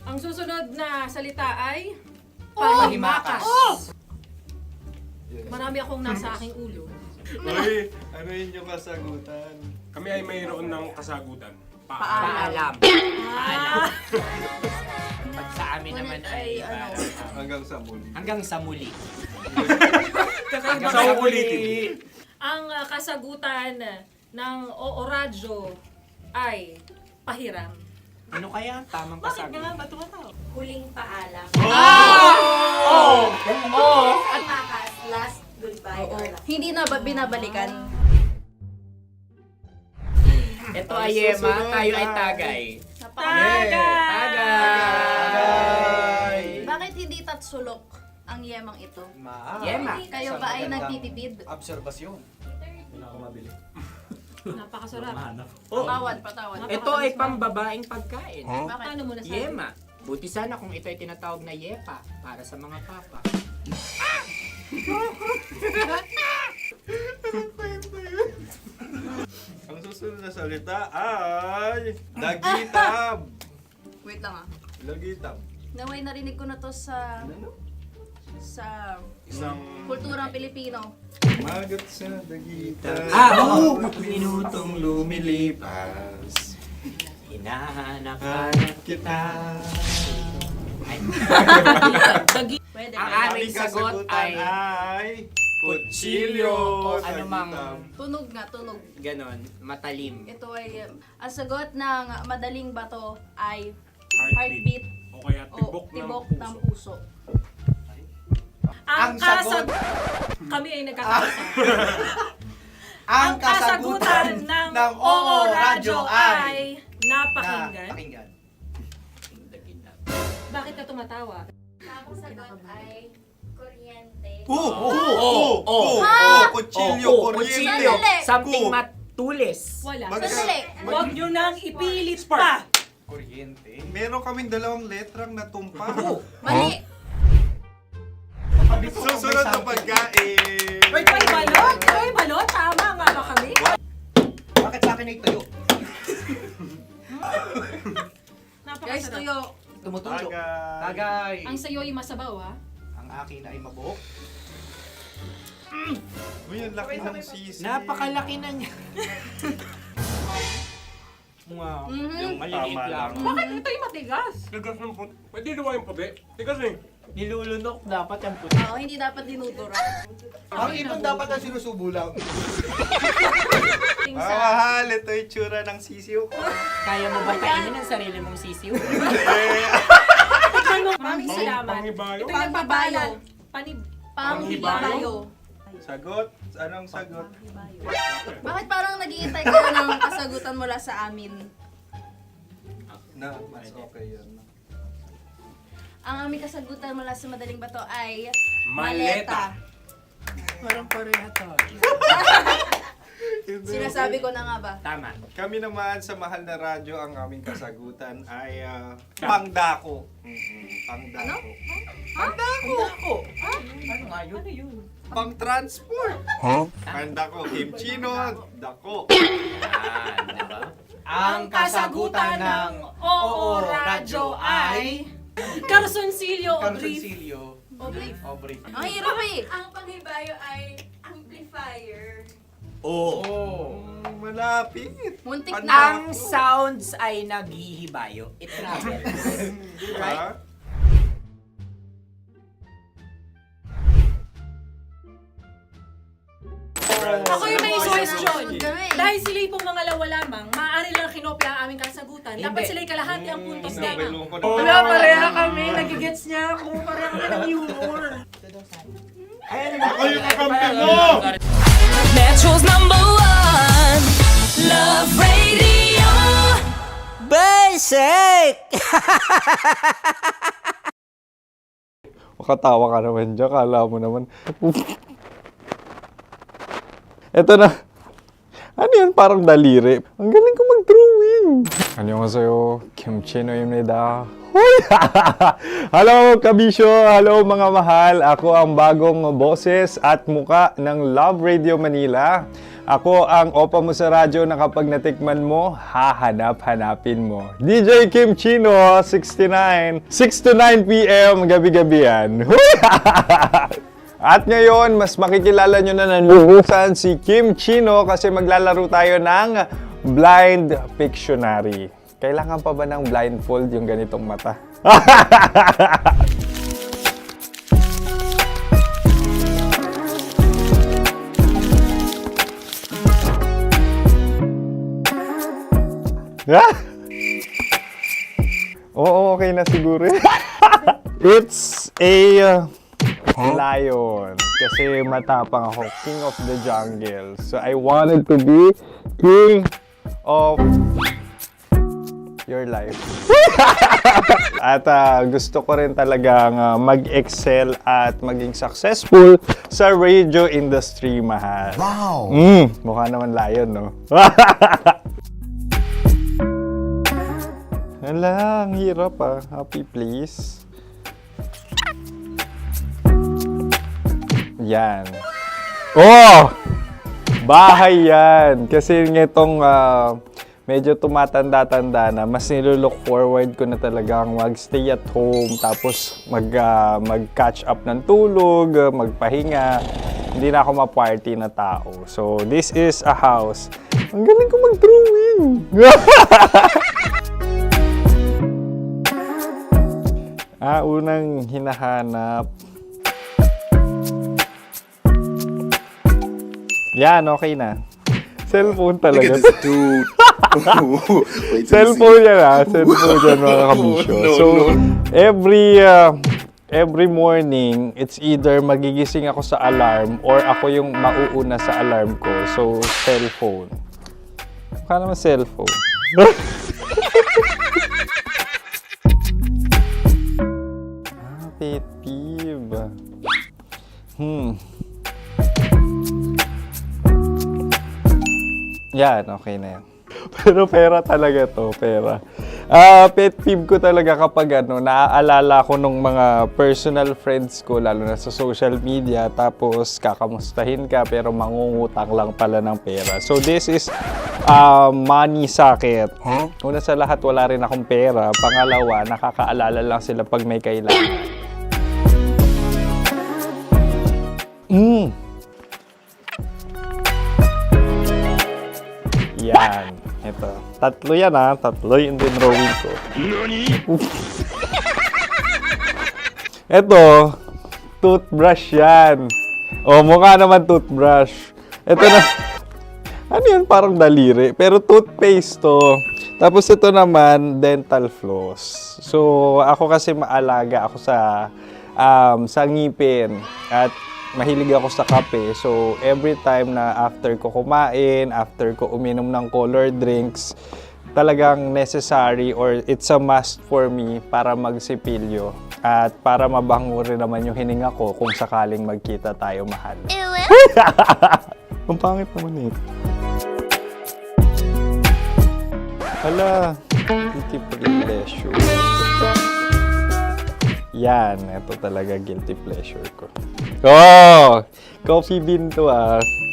Speaker 13: Ang susunod na salita ay...
Speaker 14: Palimakas.
Speaker 13: Marami akong nasa aking ulo.
Speaker 8: Uy, ano yun yung kasagutan?
Speaker 12: Kami ay mayroon ng kasagutan.
Speaker 14: Paalam. Paalam. Pag sa amin naman ay
Speaker 8: Hanggang sa muli.
Speaker 14: hanggang sa muli.
Speaker 12: Sa ulitin.
Speaker 13: Ang kasagutan ng Oo Radyo ay pahiram.
Speaker 14: Ano kaya ang tamang kasagutan?
Speaker 13: Ba't tumatawa?
Speaker 7: Huling paalam.
Speaker 14: Oh! Oh!
Speaker 7: At makas, last goodbye or last.
Speaker 17: Hindi na ba binabalikan?
Speaker 14: Ito ay Yema, tayo ay tagay.
Speaker 17: Tagay! Bakit hindi tatsulok ang yemang ito?
Speaker 14: Yema.
Speaker 17: Kayo ba ay nagtitipid?
Speaker 15: Obserbasyon.
Speaker 13: Napakasarap.
Speaker 17: Patawad, patawad.
Speaker 14: Ito ay pambabaeng pagkain.
Speaker 17: Bakit?
Speaker 13: Paano mo nasabi?
Speaker 14: Yema. Buti sana kung ito ay tinatawag na yepa para sa mga papa.
Speaker 8: Ang susunod na salita ay Dagitab.
Speaker 17: Wait lang ah.
Speaker 8: Dagitab.
Speaker 17: Naway narinig ko na to sa
Speaker 8: Isang
Speaker 17: kulturang Pilipino.
Speaker 8: magat sa Dagitab.
Speaker 14: Oo!
Speaker 8: Minutong lumilipas.
Speaker 14: Hinahanap
Speaker 8: kita.
Speaker 17: Pwede.
Speaker 14: Ang aming sagot ay
Speaker 8: kutsilyo.
Speaker 14: o anumang
Speaker 17: Tunog nga, tunog.
Speaker 14: ganon, matalim.
Speaker 17: Ito ay, ang sagot ng madaling bato ay
Speaker 12: Heartbeat.
Speaker 17: heartbeat
Speaker 12: O kaya
Speaker 17: o
Speaker 12: tibok
Speaker 17: tibok
Speaker 12: ng
Speaker 17: ng
Speaker 12: puso.
Speaker 17: puso.
Speaker 13: Ang
Speaker 14: sagot-
Speaker 13: Kami ay nagkakaisa.
Speaker 14: Ang
Speaker 13: kasagutan ng Oo Radyo ay napakinggan. Bakit ka tumatawa?
Speaker 7: Ang sagot ay kuryente.
Speaker 8: Kutsilyo, kuryente.
Speaker 17: Sandali.
Speaker 14: Something matulis.
Speaker 13: Wala.
Speaker 17: Sandali.
Speaker 13: Huwag nyo nang ipilit pa.
Speaker 8: Kuryente. Meron kaming dalawang letrang natumpa.
Speaker 17: Mali.
Speaker 8: Susunod na pagkain.
Speaker 13: May balot? May balot? Tama nga ba kami?
Speaker 14: Bakit sa akin ay tuyo?
Speaker 17: Guys,
Speaker 13: Napakasarap.
Speaker 17: tuyo.
Speaker 14: Tumutulo.
Speaker 8: Tagay.
Speaker 14: Tagay.
Speaker 13: Ang sayo ay masabaw ah.
Speaker 14: Ang akin ay mabuhok.
Speaker 8: Uy, ang laki ng sisi.
Speaker 14: Napakalaki na niya. Wow. Yung maliliit
Speaker 8: Tama
Speaker 14: lang.
Speaker 8: lang.
Speaker 13: Bakit ito ay matigas?
Speaker 12: Tigas ng puti. Pwede luwa yung puti. Tigas eh.
Speaker 14: Nilulunok dapat ang puti.
Speaker 17: Oo, hindi dapat dinudura.
Speaker 11: Ang ibon dapat ang sinusubo lang.
Speaker 8: Mahal, ito yung tsura ng sisiw ko.
Speaker 14: Kaya mo ba kainin ang sarili mong sisiw?
Speaker 13: Maraming salamat.
Speaker 12: Pangibayo.
Speaker 13: Ito yung pabayo. Panib.
Speaker 17: Panghibayo.
Speaker 8: Sagot? Anong sagot?
Speaker 17: Bakit parang naghihintay kayo ng kasagutan mula sa amin?
Speaker 8: Na, mas okay yun.
Speaker 17: Ang aming kasagutan mula sa madaling bato ay
Speaker 12: Maleta.
Speaker 14: Parang pareha tayo.
Speaker 17: Sinasabi ko na nga ba?
Speaker 14: Tama.
Speaker 8: Kami naman sa mahal na radyo, ang aming kasagutan ay pangdako. Pangdako.
Speaker 14: Pangdako! Ano nga yun? Ano yun?
Speaker 8: Pang-transport. Pangdako, kimchino, dako.
Speaker 14: Yan, diba? Ang kasagutan ng
Speaker 13: Oo Radyo ay Carsoncillo o Brief.
Speaker 14: Carsoncillo. O brief.
Speaker 17: Ang hirap eh.
Speaker 7: Ang panghibayo ay amplifier.
Speaker 14: Oo.
Speaker 8: Malapit.
Speaker 17: Muntik
Speaker 14: Ang
Speaker 17: na.
Speaker 14: sounds ay naghihibayo. It travels.
Speaker 8: Diba?
Speaker 13: Ako yung may suggestion.
Speaker 17: Sunod kami.
Speaker 13: Dahil sila'y pong mga lawa lamang, maaari lang kinopya ang aming kasagutan. Dapat
Speaker 14: Hindi.
Speaker 13: sila'y kalahati ang puntos lamang.
Speaker 8: Nabilong ko na.
Speaker 14: Wala, pareha kami. Nagigets niya ako. Pareha kami ng humor.
Speaker 8: Ako yung kakampi mo!
Speaker 5: Metro's #1 Love Radio.
Speaker 14: Basic!
Speaker 8: Makatawa ka naman dyan, kala mo naman. Eto na. Ano yan? Parang daliri. Ang galing ko mag-drawing. 안녕하세요. 김치노입니다. Hello, kabisyo! Hello, mga mahal! Ako ang bagong boses at muka ng Love Radio Manila. Ako ang opa mo sa radyo na kapag natikman mo, hahanap-hanapin mo. DJ Kim Chino, 69. 6 to 9 p.m. gabi-gabi yan. At ngayon, mas makikilala nyo na nanuhusan si Kim Chino kasi maglalaro tayo ng Blind Pictionary. Kailangan pa ba ng blindfold yung ganitong mata? Oo, okay na siguro. It's a lion. Kasi matapang ako. King of the jungle. So I wanted to be king of your life. At gusto ko rin talagang mag-excel at maging successful sa radio industry, mahal.
Speaker 2: Wow!
Speaker 8: Mukha naman layon, no? Hala, ang hirap Happy place. Yan. Oh! Bahay yan. Kasi nitong medyo tumatanda-tanda na, mas nilulook forward ko na talagang mag-stay at home, tapos mag-catch up ng tulog, magpahinga. Hindi na ako ma-party na tao. So, this is a house. Ang galing ko mag-drawing! Unang hinahanap. Yan, okay na. Cellphone talaga.
Speaker 2: Dude.
Speaker 8: Cellphone yan Cellphone yan, mga kabisyo. So, every morning, it's either magigising ako sa alarm or ako yung mauuna sa alarm ko. So, cellphone. Mukha naman cellphone. Pet peeve. Yan, okay na yan. Pero pera talaga to, pera. Pet peeve ko talaga kapag naaalala ko nung mga personal friends ko, lalo na sa social media, tapos kakamustahin ka pero mangungutang lang pala ng pera. So this is money sakit. Una sa lahat, wala rin akong pera. Pangalawa, nakakaalala lang sila pag may kailangan. Yan. Ito. Tatlo yan Tatlo yung dinrawing ko. Ito. Toothbrush yan. Mukha naman toothbrush. Ito na. Ano yan? Parang daliri. Pero toothpaste to. Tapos ito naman, dental floss. So, ako kasi maalaga ako sa ngipin. At mahilig ako sa kape. So, every time na after ko kumain, after ko uminom ng colored drinks, talagang necessary or it's a must for me para magsipilyo. At para mabango rin naman yung hininga ko kung sakaling magkita tayo, mahal. Ang pangit naman ito. Hala, guilty pleasure. Yan, ito talaga guilty pleasure ko. Coffee bean to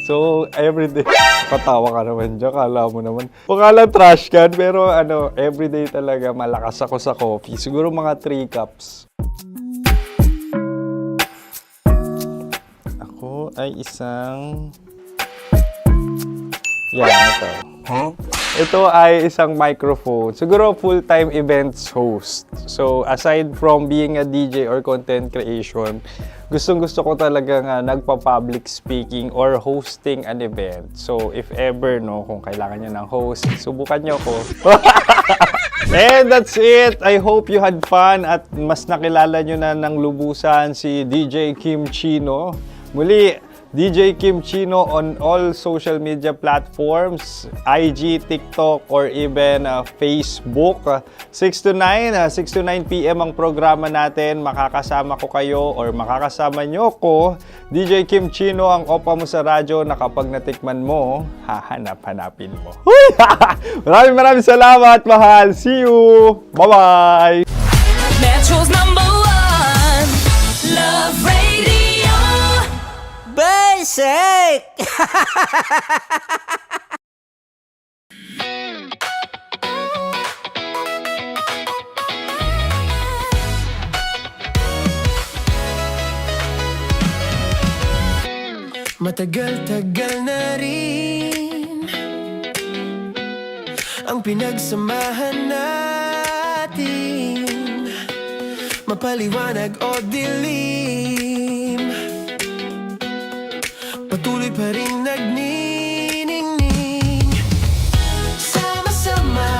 Speaker 8: So, everyday. Patawa ka naman dyan, kala mo naman. Pakala trash can, pero everyday talaga malakas ako sa coffee. Siguro mga 3 cups. Ako ay isang... Yan, ito. Ito ay isang microphone. Siguro full-time events host. So, aside from being a DJ or content creation, gustong-gusto ko talagang nagpa-public speaking or hosting an event. So, if ever, kung kailangan nyo ng host, subukan nyo ko. And that's it. I hope you had fun at mas nakilala nyo na ng lubusan si DJ Kim Chino. Muli, DJ Kim Chino on all social media platforms, IG, TikTok, or even Facebook. 6 to 9 p.m. ang programa natin. Makakasama ko kayo or makakasama nyo ko. DJ Kim Chino, ang opa mo sa radyo na kapag natikman mo, hahanap-hanapin mo. Maraming salamat, mahal. See you! Bye-bye!
Speaker 5: Metro's #1 Love Radio.
Speaker 3: Basic!
Speaker 1: Matagal-tagal na rin ang pinagsamahan natin, mapaliwanag o dilim, patuloy pa rin nagniningning. Sama-sama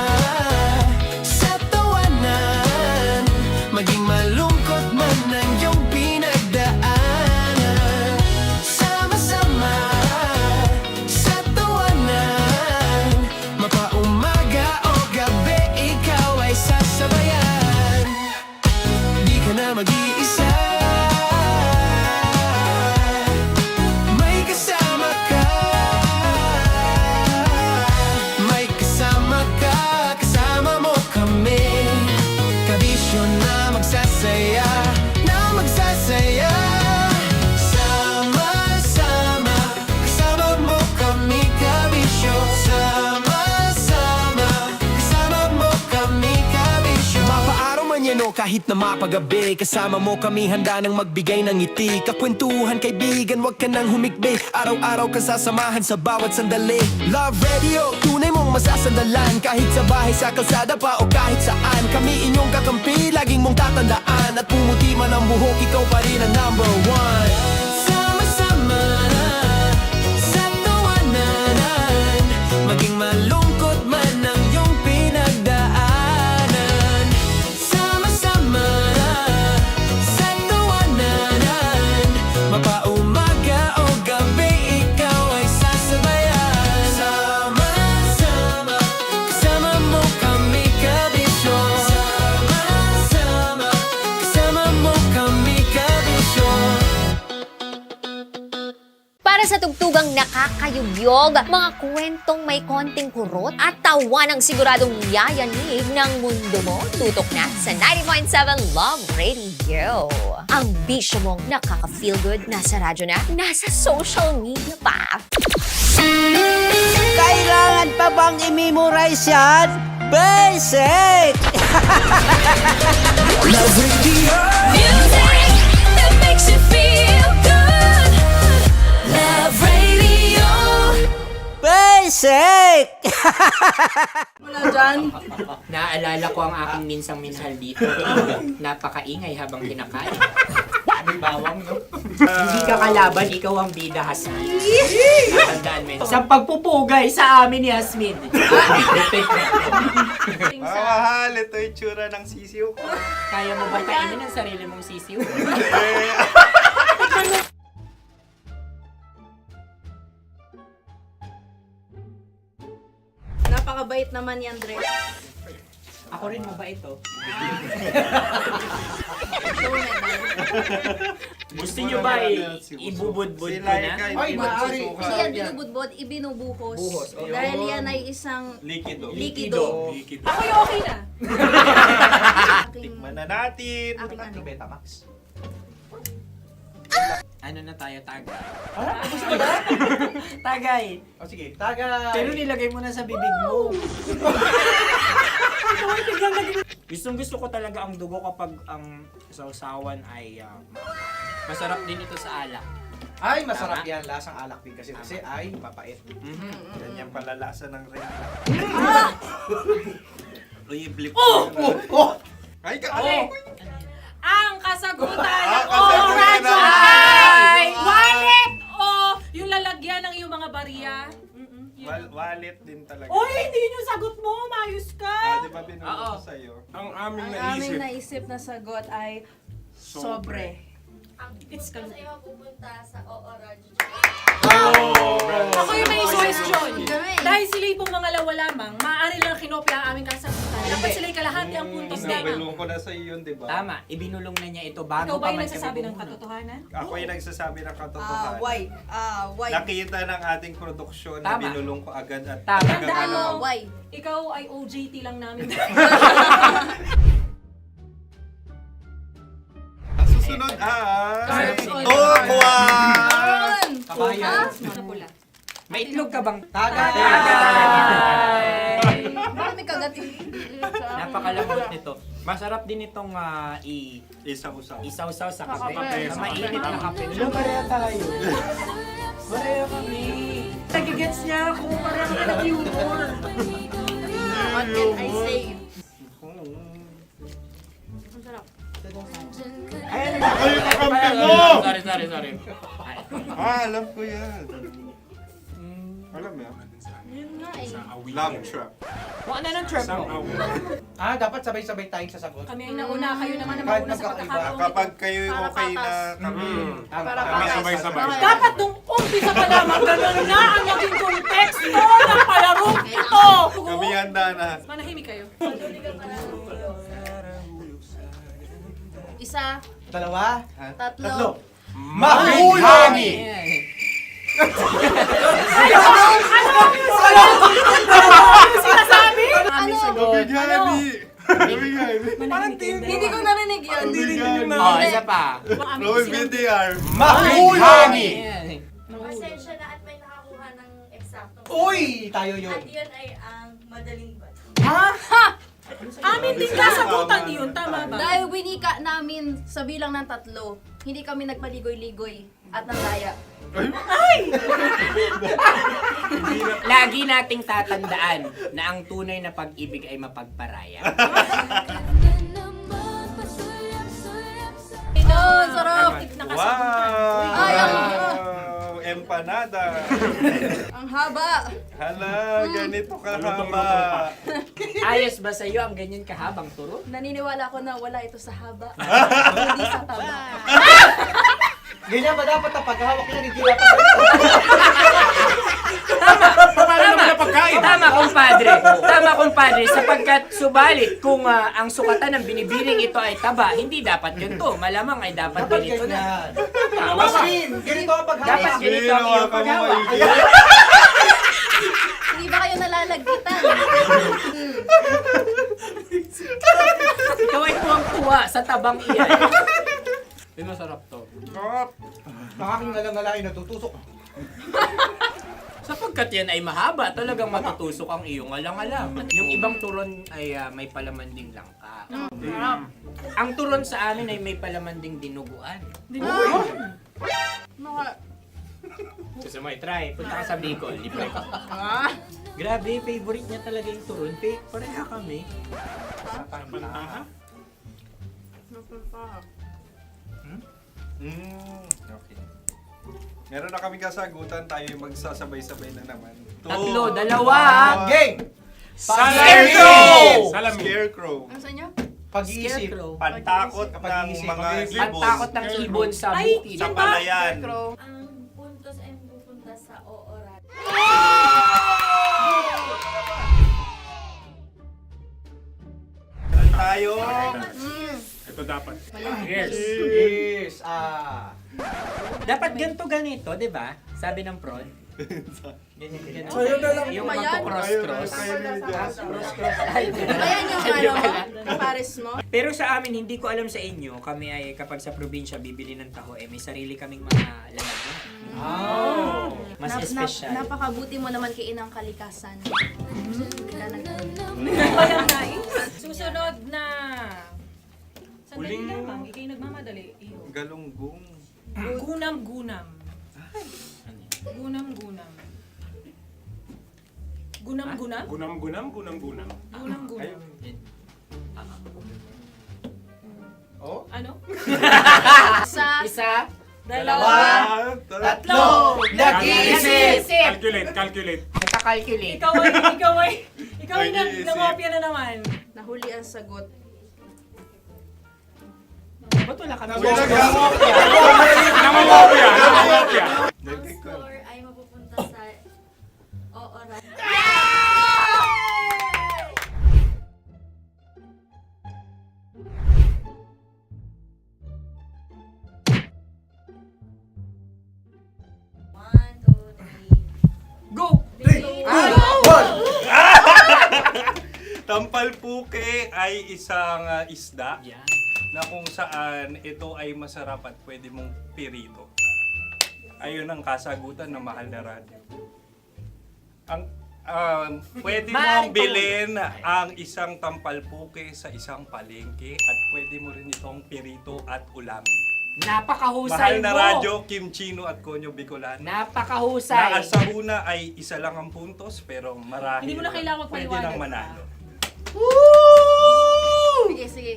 Speaker 1: sa tawanan, maging malungkot man ang iyong pinagdaanan. Sama-sama sa tawanan, mapaumaga o gabi, ikaw kahit na mapagabi. Kasama mo kami handa nang magbigay ng ngiti. Kakwentuhan kaibigan, wag ka nang humikbi. Araw-araw kasasamahan sa bawat sandali. Love Radio, tunay mong masasandalan. Kahit sa bahay, sa kalsada pa o kahit saan. Kami inyong kakampi, laging mong tatandaan. At pumuti man ang buhok, ikaw pa rin ang number one. Sama-sama sa tawanan, maging malungkot man ang iyong pinagdaanan. Sama-sama sa tawanan, mapaumaga o gabi, ikaw ay sasabayan. Sama-sama, kasama mo kami kabisyo. Sama-sama, kasama mo kami kabisyo.
Speaker 4: Para sa tugtugang nakakayugyog, mga kwentong may konting kurot at tawa ng siguradong yayanig ng mundo mo, tutok na sa 90.7 Love Radio. Ang bisyo mong nakaka-feel good, nasa radyo na, nasa social media pa.
Speaker 3: Kailangan pa bang i-memorize yan? Basic!
Speaker 1: Love Radio.
Speaker 5: Music that makes you feel good. Love Radio.
Speaker 3: Basic!
Speaker 17: Wala dyan.
Speaker 14: Naalala ko ang aking minsang minahal dito. Napakaingay habang kinakain. May bawang, no? Hindi ka kalaban, ikaw ang bida, Hasmin. Natandaan mo yun. Sa pagpupugay sa amin ni Hasmin.
Speaker 8: Mahal, ito yung tsura ng sisiw ko.
Speaker 14: Kaya mo ba kainin ang sarili mong sisiw?
Speaker 17: Napakabait naman yan, Dre.
Speaker 14: Ako rin mabait, oh. Gusto nyo ba ibubudbud ko na?
Speaker 17: Ay, maaari. Kasi yan binubudbod, ibinubuhos.
Speaker 14: Buhos, oh.
Speaker 17: Dahil yan ay isang
Speaker 8: Likido.
Speaker 17: likido.
Speaker 13: Ako yung okay na.
Speaker 8: Tikman na natin.
Speaker 17: Aking ano.
Speaker 8: Betamax.
Speaker 14: Ano na tayo, tagay?
Speaker 13: Gusto mo na?
Speaker 14: Tagay!
Speaker 8: O sige, tagay.
Speaker 14: Pero nilagay mo na sa bibig mo. Gustong gusto ko talaga ang dugo kapag ang sausawan ay masarap din ito sa alak.
Speaker 15: Ay, masarap yan. Lasang alak din kasi ay mapait.
Speaker 8: Ganyan pala lasa ng rin. Uy, blip. Ay,
Speaker 13: Okay. Ang kasagutan
Speaker 8: Ang
Speaker 13: ng
Speaker 8: kasagutan
Speaker 13: oras
Speaker 8: ng-
Speaker 13: ay wallet o yung lalagyan ng iyong mga barya.
Speaker 8: Wallet din talaga.
Speaker 13: Oy, hindi yun yung sagot mo. Mayos ka.
Speaker 8: Di ba binulong ko sa'yo?
Speaker 12: Ang aming
Speaker 17: Ang aming naisip na sagot ay sobre.
Speaker 13: It's ka.
Speaker 17: pupunta sa OORAD.
Speaker 13: Ako yung may question. Dahil sila'y pong mga lawa lamang, maaari lang kinopya ang aming kasagutan. Dapat sila'y kalahati ang puntos lamang.
Speaker 8: Binulong ko na sa'yo yun, di ba?
Speaker 14: Tama, ibinulong na niya ito bago
Speaker 13: Ikaw ba
Speaker 14: pa
Speaker 13: yung
Speaker 14: man
Speaker 13: nagsasabi
Speaker 14: kami
Speaker 13: ng
Speaker 14: bumulong.
Speaker 13: katotohanan?
Speaker 8: Ako yung nagsasabi ng katotohanan.
Speaker 17: Why?
Speaker 8: Nakita ng ating produksyon na
Speaker 14: Tama.
Speaker 8: binulong ko agad at
Speaker 14: Tama.
Speaker 13: Tandaan mo,
Speaker 17: Why?
Speaker 13: ikaw ay OJT lang namin.
Speaker 8: Ang susunod ay...
Speaker 13: Sunod.
Speaker 8: Okwa!
Speaker 14: Kabayan.
Speaker 13: Sa pula.
Speaker 14: May itlog ka bang?
Speaker 17: Bakit may kagat
Speaker 14: Napakalambot nito. Masarap din itong
Speaker 8: Isaw-saw.
Speaker 14: isaw-saw sa kape.
Speaker 12: kape.
Speaker 14: Sa mainit na kape. Ano, pareha tayo. Pareha kami.
Speaker 13: Nagigets niya ako. Parang ka nag-humor.
Speaker 17: What can I say?
Speaker 13: Ang sarap.
Speaker 14: Ay,
Speaker 8: kakampi mo!
Speaker 14: Sorry.
Speaker 8: Alam ko yan. Alam mo yan?
Speaker 17: Yun nga eh.
Speaker 8: Love trap.
Speaker 14: Kung ano ng trap mo?
Speaker 15: Dapat sabay-sabay tayong sasagot.
Speaker 13: Kami ang nauna, kayo naman ang
Speaker 15: Kahit
Speaker 13: mauna sa
Speaker 15: magkakaiba.
Speaker 13: pagkakataon.
Speaker 8: Kapag kayo
Speaker 13: Para
Speaker 8: okay na
Speaker 13: patas.
Speaker 8: kami,
Speaker 13: Para
Speaker 8: kami
Speaker 13: patas.
Speaker 8: sabay-sabay.
Speaker 13: Dapat nung umpisa pa lamang ganun na ang naging konteksto ng palarong ito.
Speaker 8: Kami handa na.
Speaker 13: Manahimik kayo.
Speaker 17: Isa,
Speaker 15: Dalawa.
Speaker 17: tatlo.
Speaker 15: Mahulani!
Speaker 13: Sinasabi?
Speaker 17: Ano? Hindi ko narinig yun.
Speaker 14: Oh, isa pa.
Speaker 8: Roll VTR.
Speaker 15: Mahulani!
Speaker 17: Pasensya na at may nakakuha ng eksakto.
Speaker 15: Uy! Tayo yun.
Speaker 17: At yun ay ang madaling bato.
Speaker 15: Ha?
Speaker 13: Amin din kasagutan yun, tama ba?
Speaker 17: Dahil winika namin sa bilang ng 3, hindi kami nagpaligoy-ligoy at nandaya.
Speaker 14: Lagi nating tatandaan na ang tunay na pag-ibig ay mapagparaya.
Speaker 17: Ito, sarap!
Speaker 8: Wow! Empanada!
Speaker 17: Ang haba!
Speaker 8: Hala, ganito kahaba.
Speaker 14: Ayos ba sa'yo ang ganyan kahabang turo?
Speaker 17: Naniniwala ko na wala ito sa haba, hindi sa taba.
Speaker 3: Ganyan ba dapat ang paghahawak niya, hindi dapat
Speaker 14: Tama, kumpadre. Tama, kumpadre. Sapagkat subalit kung ang sukatan ng binibining ito ay taba, hindi dapat ganito. Malamang ay dapat ganito na.
Speaker 3: Ganito ang paghahawak.
Speaker 14: Dapat ganito ang iyong paghawak.
Speaker 17: Hindi ba kayo nalalagkitan?
Speaker 14: Ikaw ay tuwang-tuwa sa tabang iyan. Ay, masarap to.
Speaker 3: Nakaking nalang-nalain, natutusok.
Speaker 14: Sapagkat yan ay mahaba, talagang matutusok ang iyong alang-alang. Yung ibang turon ay may palaman ding langka. Ang turon sa amin ay may palaman ding dinuguan. Gusto mo i-try? Punta ka sa Bicol, libre ko. Grabe, favorite niya talaga yung turon. Pareha kami.
Speaker 8: Okay. Meron na kami kasagutan, tayo yung magsasabay-sabay na naman.
Speaker 14: 3, 2,
Speaker 3: Game!
Speaker 8: Scarecrow! Scarecrow.
Speaker 17: Ano sa inyo?
Speaker 3: Pag-iisip.
Speaker 8: Pantakot ng mga ibon.
Speaker 14: Pantakot ng ibon sa
Speaker 13: Ay,
Speaker 14: bukid.
Speaker 8: Sa palayan.
Speaker 17: Ang puntos ay pupunta sa ooran.
Speaker 8: Tayo.
Speaker 12: Ito dapat.
Speaker 3: Yes.
Speaker 14: Dapat ganito, di ba? Sabi ng prod. Ganyan. Yung magko-cross-cross. Cross-cross.
Speaker 17: Ayan yung pares mo.
Speaker 14: Pero sa amin, hindi ko alam sa inyo, kami ay kapag sa probinsya bibili ng taho, may sarili kaming mga lalagyan. Mas espesyal.
Speaker 17: Napakabuti mo naman kay Inang Kalikasan.
Speaker 13: Susunod na. Sandali lamang, ikay nagmamadali. Iyo.
Speaker 8: Galunggong.
Speaker 13: Gunam-gunam. Gunam-gunam. Gunam-gunam?
Speaker 12: Gunam-gunam, gunam-gunam.
Speaker 13: Gunam-gunam.
Speaker 3: Oh?
Speaker 13: Ano?
Speaker 14: Isa,
Speaker 13: Dalawa.
Speaker 3: Tatlo. Nag-iisip.
Speaker 12: Calculate.
Speaker 14: nagka-calculate.
Speaker 13: Ikaw ay nangopya na naman.
Speaker 17: Nahuli ang sagot.
Speaker 14: Ba't wala kami?
Speaker 12: Nangongopya.
Speaker 17: Ang score ay mapupunta sa ooran.
Speaker 13: Go!
Speaker 8: Tampalpuke ay isang isda na kung saan ito ay masarap at pwede mong pirito. Ayun ang kasagutan ng Mahal na Radyo. Ang pwede mong bilhin ang isang tampalpuke sa isang palengke at pwede mo rin itong pirito at ulamin.
Speaker 14: Napakahusay
Speaker 8: Mahal na
Speaker 14: mo.
Speaker 8: Radyo, Kim Chino at Konyo Bicolano.
Speaker 14: Napakahusay.
Speaker 8: Na sa una ay isa lang ang puntos pero marahil
Speaker 13: Hindi mo na kailangan
Speaker 8: pwede
Speaker 13: magpaliwanag
Speaker 8: nang
Speaker 13: pa.
Speaker 8: manalo.
Speaker 17: Sige, sige.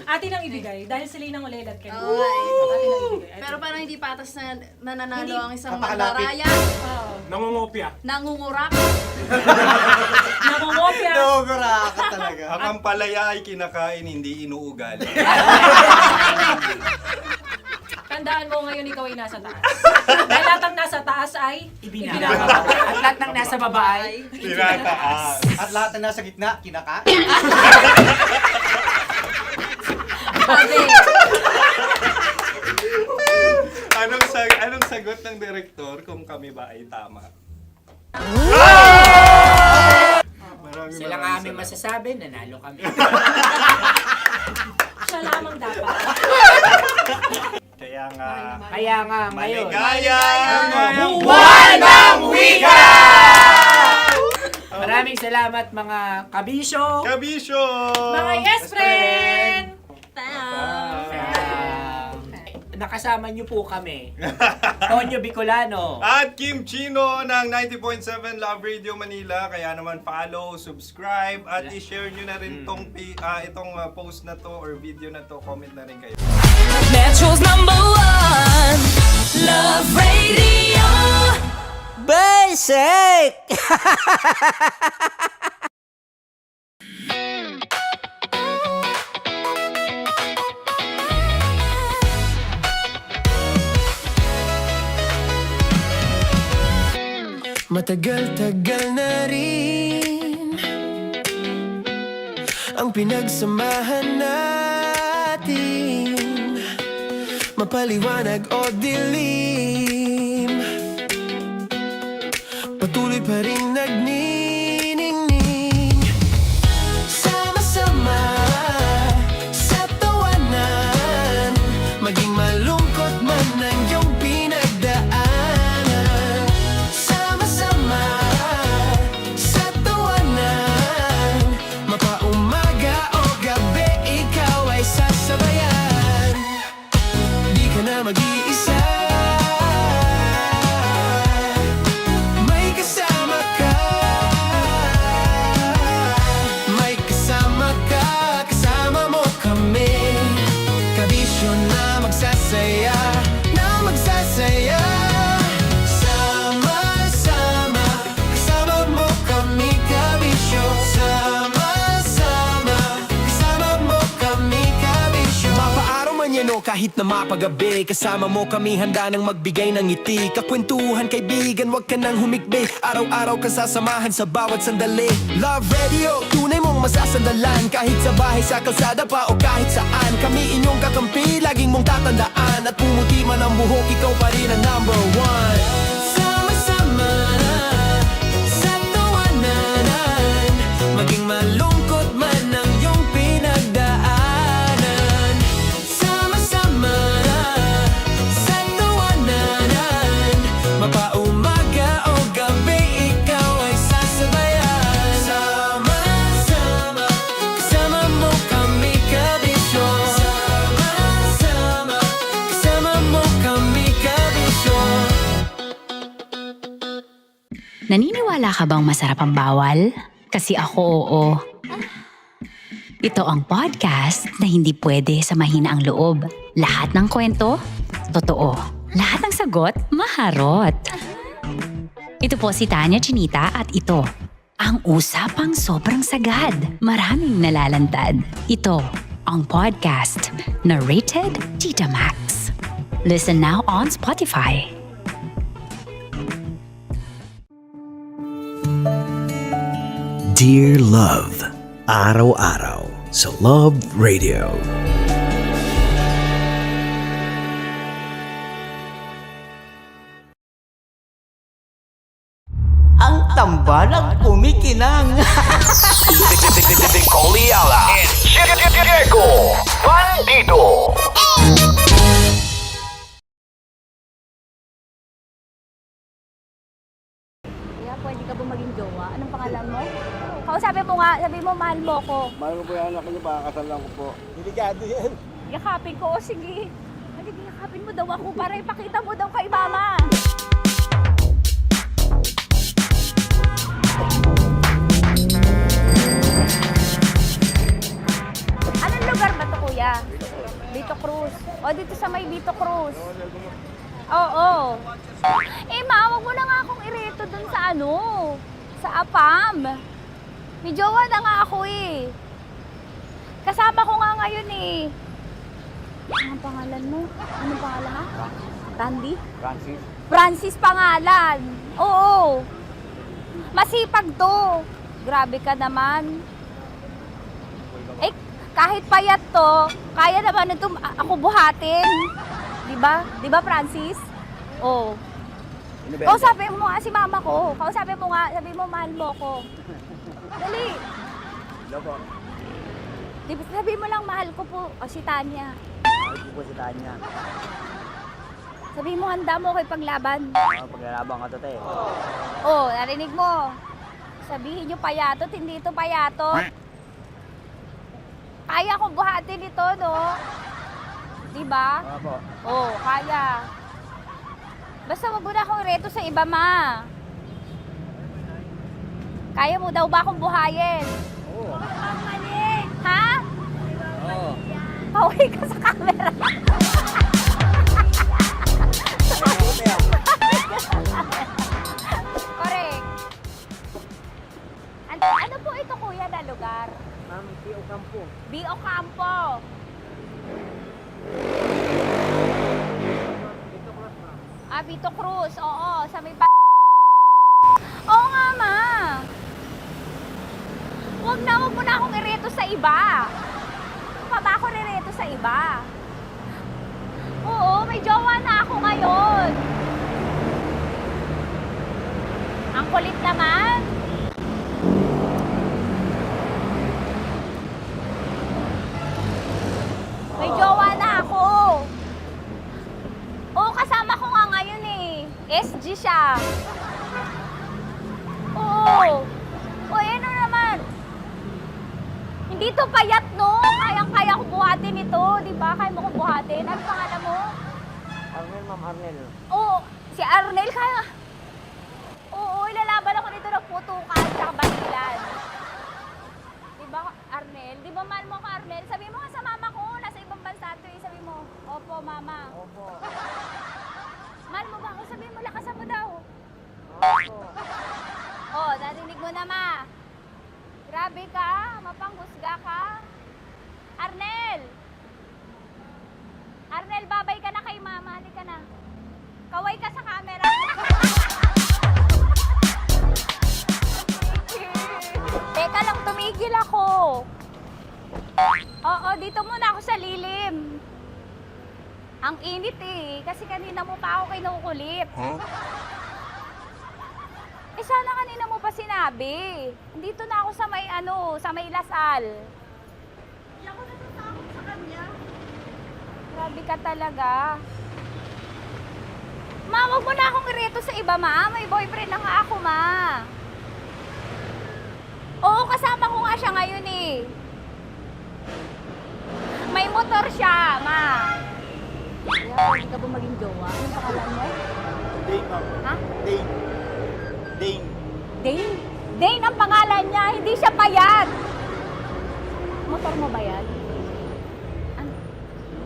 Speaker 13: Atin ang ibigay dahil sila yung nangulelat kayo.
Speaker 17: Okay.
Speaker 13: Atin ang ibigay.
Speaker 17: Pero parang hindi patas na nananalo
Speaker 13: Hindi.
Speaker 17: ang isang
Speaker 3: Napakalapit.
Speaker 17: mandaraya.
Speaker 12: Nangongopya.
Speaker 17: Nangungurak.
Speaker 13: Nangungopya.
Speaker 3: Dobra ka talaga.
Speaker 8: Ang ampalaya ay kinakain, hindi inuugali.
Speaker 13: Tandaan mo ngayon ikaw ay nasa taas. Dahil lahat ng nasa taas ay
Speaker 14: Ibinababa. At lahat ng nasa baba ay
Speaker 8: Tinataas.
Speaker 3: At lahat na nasa gitna, kinaka.
Speaker 8: Anong sagot ng direktor kung kami ba ay tama?
Speaker 14: sila nga aming masasabi, nanalo kami.
Speaker 13: siya lamang dapat.
Speaker 8: Kaya nga,
Speaker 14: Ngayon.
Speaker 8: maligaya!
Speaker 14: Buwan ng Wika! Maraming salamat mga kabisyo.
Speaker 8: Kabisyo!
Speaker 13: Mga yes friend!
Speaker 14: Nakasama niyo po kami. Tonyo Bicolano.
Speaker 8: At Kim Chino ng 90.7 Love Radio Manila. Kaya naman follow, subscribe, at i-share nyo na rin itong post na to or video na to. Comment na rin kayo.
Speaker 5: Metro's #1 Love Radio.
Speaker 3: Basic!
Speaker 1: Matagal-tagal na rin ang pinagsamahan natin, mapaliwanag o dilim, patuloy pa rin nagniningning. Sama-sama sa tawanan, maging malungkot man ang iyong pinagdaanan. Sama-sama sa tawanan, mapaumaga o gabi, ikaw ay sasabayan. Di ka na mag-iisa, may kasama ka. May kasama ka, kasama mo kami. Kabisyo na magsasaya, na magsasaya. Sama-sama, kasama mo kami, kabisyo. Sama-sama, kasama mo kami, kabisyo. Mapaaraw man yan o kahit na mapagabi, kasama mo kami, handa nang magbigay ng ngiti. Kakwentuhan, kaibigan, wag ka nang humikbi. Araw-araw kasasamahan sa bawat sandali. Love Radio, tunay mong masasandalan. Kahit sa bahay, sa kalsada pa o kahit saan, kami inyong kakampi, laging mong tatandaan. At pumuti man ang buhok, ikaw pa rin ang #1. Sama-sama sa tawanan, maging malungkot man ang iyong pinagdaanan. Sama-sama sa tawanan, mapaumaga o gabi, ikaw ay sasabayan. Sama-sama, kasama mo kami, kabisyo. Sama-sama, kasama mo kami, kabisyo.
Speaker 6: Naniniwala ka bang masarap ang bawal? Kasi ako oo. Ito ang podcast na hindi pwede sa mahina ang loob. Lahat ng kwento, totoo. Lahat ng sagot, maharot. Ito po si Tanya Chinita at ito, ang usapang sobrang sagad. Maraming nalalantad. Ito, ang podcast na rated Tita Max. Listen now on Spotify.
Speaker 2: Dear Love, araw-araw sa Love Radio.
Speaker 3: Ang tambalang kumikinang.
Speaker 2: Coliala and Diego Bandido.
Speaker 7: Kaya pwede ka ba maging jowa? Anong pangalan mo? Kausapin mo nga, sabi mo mahal mo ko.
Speaker 11: Mahal ko po yung anak niyo, pakakasal lang ko po. Delikado yan.
Speaker 7: Yakapin ko, o sige. Sige, yakapin mo daw ako para ipakita mo daw kay mama. Anong lugar ba to, kuya? Vito Cruz. O, dito sa may Vito Cruz. Oo. Eh, ma, wag mo na nga akong ireto dun sa ano, sa APAM. May jowa na nga ako eh. Kasama ko nga ngayon eh. Anong pangalan mo? Anong pangalan ha? Randy?
Speaker 11: Francis.
Speaker 7: Francis pangalan. Oo. Masipag to. Grabe ka naman. Eh, kahit payat to, kaya naman ito ako buhatin. Diba? Diba, Francis? Oo. Kausapin mo nga si mama ko. Kausapin mo nga, sabi mo mahal mo ko. Dali.
Speaker 11: Hello po.
Speaker 7: Sabi mo lang mahal ko po. O si Tanya.
Speaker 11: Mahal ko po si Tanya.
Speaker 7: Sabi mo handa mo kay paglaban.
Speaker 11: Paglalabang ka to, te.
Speaker 7: Oh, narinig mo. Sabihin nyo payatot, hindi ito payatot. Kaya kong buhatin ito, no? Diba?
Speaker 11: Opo.
Speaker 7: Oo, kaya. Basta wag mo na akong reto sa iba, ma. Kaya mo daw ba akong buhayin?
Speaker 11: Oo.
Speaker 7: Ha?
Speaker 11: Oo.
Speaker 7: Paway ka sa camera. Correct. Ano po ito, kuya, na lugar?
Speaker 3: Ma'am, si Ocampo.
Speaker 7: B.O. Campo. Vito Cruz. Oo, sa may Oo nga, ma. Huwag mo na akong ireto sa iba. Pa ba ako nireto sa iba? Oo, may jowa na ako ngayon. Ang kulit naman. May jowa na ako. Oo, kasama ko nga ngayon eh. SG siya. Oo. O, ano naman? Hindi to payat, no? Kayang-kaya ko buhatin ito. Di ba? Kaya mo ko buhatin. Ano pangalan mo?
Speaker 3: Arnel, ma'am, Arnel.
Speaker 7: Oo, si Arnel kaya. Oo, ilalaban ako nito ng putukan tsaka basilan. Di ba, Arnel? Di ba mahal mo ako, Arnel? Sabi mo nga sa mama ko, nasa ibang bansa ito eh. Sabi mo, opo, mama.
Speaker 3: Opo.
Speaker 7: Mahal mo ba ako? Sabi mo, lakasan mo daw.
Speaker 3: Opo.
Speaker 7: Oh, narinig mo na, ma. Grabe ka, mapanghusga ka. Arnel! Arnel, babay ka na kay mama. Halika na. Kaway ka sa camera. Teka lang, tumigil ako. Oo, dito muna ako sa lilim. Ang init eh, kasi kanina mo pa ako kinukulit. Eh sana kanina mo pa sinabi. Dito na ako sa may sa may Lasal.
Speaker 17: Hindi ako natatakot sa kanya.
Speaker 7: Grabe ka talaga. Ma, wag mo na akong ireto sa iba, ma. May boyfriend na nga ako, ma. Oo, kasama ko nga siya ngayon eh. May motor siya, ma. Hindi ka ba maging jowa? Anong pangalan mo?
Speaker 11: Dane, ma'am.
Speaker 7: Ha?
Speaker 11: Dane. Dane.
Speaker 7: Dane? Dane ang pangalan niya, hindi siya payat. Motor mo ba yan?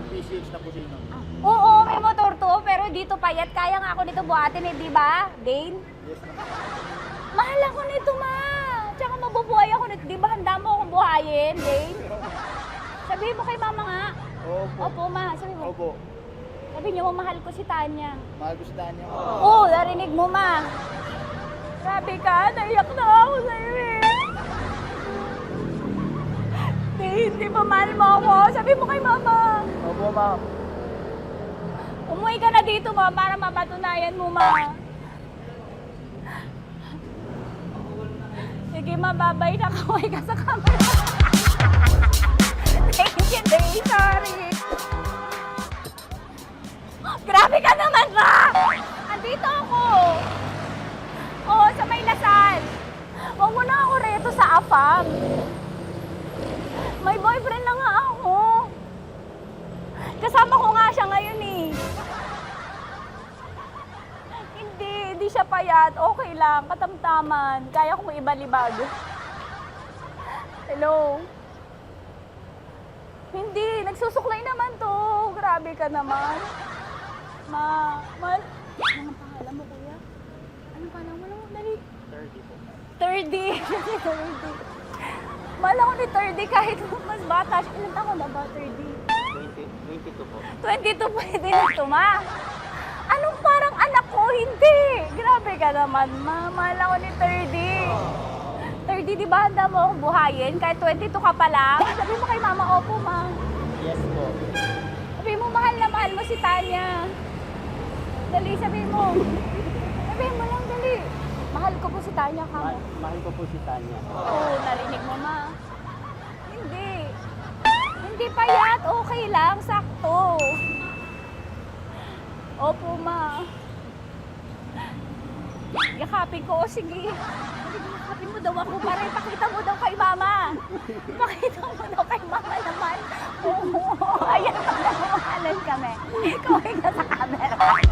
Speaker 11: PCX na po siya, ma'am.
Speaker 7: Oo, may motor to, pero dito payat. Kaya nga ako nito buhatin eh, di ba? Dane?
Speaker 11: Yes, ma'am.
Speaker 7: Mahal ako nito, ma. Tsaka mabubuhay ako nito. Di ba handa mo akong buhayin, Dane? Sabihin mo kay mama nga.
Speaker 11: Opo.
Speaker 7: Opo, ma. Sabi mo.
Speaker 11: Opo.
Speaker 7: Sabi niyo, mahal ko si Tanya.
Speaker 11: Mahal ko si Tanya.
Speaker 7: Oo, narinig mo, ma. Grabe ka, naiyak na ako sa'yo eh. Hindi ba mahal mo ako? Sabi mo kay mama.
Speaker 11: Opo, ma'am.
Speaker 7: Umuwi ka na dito, ma, para mapatunayan mo, ma. Sige, mababay na kaway ka sa camera. Thank you, Day. Sorry. Grabe ka naman, ma! Andito ako. Oo, sa may Lasal. Huwag mo na ako reto sa AFAM. May boyfriend na nga ako. Kasama ko nga siya ngayon eh. Hindi siya payat. Okay lang, katamtaman. Kaya kong ibalibag. Hello? Hindi, nagsusuklay naman to. Grabe ka naman. Anong pangalan mo, kuya? Anong pangalan mo? Dali.
Speaker 11: 30 po.
Speaker 7: 30. 30. Mahal ako ni 30 kahit mas bata siya. Ilan taon na ba, 30?
Speaker 11: 22 po.
Speaker 7: 22 pwede na ito, ma. Anong parang anak ko? Hindi. Grabe ka naman, ma. Mahal ako ni 30. 30, di ba handa mo akong buhayin? Kahit 22 ka pa lang. Sabi mo kay mama, opo, ma.
Speaker 11: Yes po.
Speaker 7: Sabi mo, mahal na mahal mo si Tanya. Dali, sabi mo. Sabi mo lang, dali. Mahal ko po si Tanya, ka mo.
Speaker 11: Mahal ko po si Tanya.
Speaker 7: Oo, narinig mo, ma. Hindi. Hindi payat. Okay lang. Sakto. Opo, ma. Yakapin ko. O, sige. Yakapin mo daw ako para ipakita mo daw kay mama. Ipakita mo daw kay mama naman. Oo, ayan, nagmamahalan kami. Kaway ka sa camera. Ay,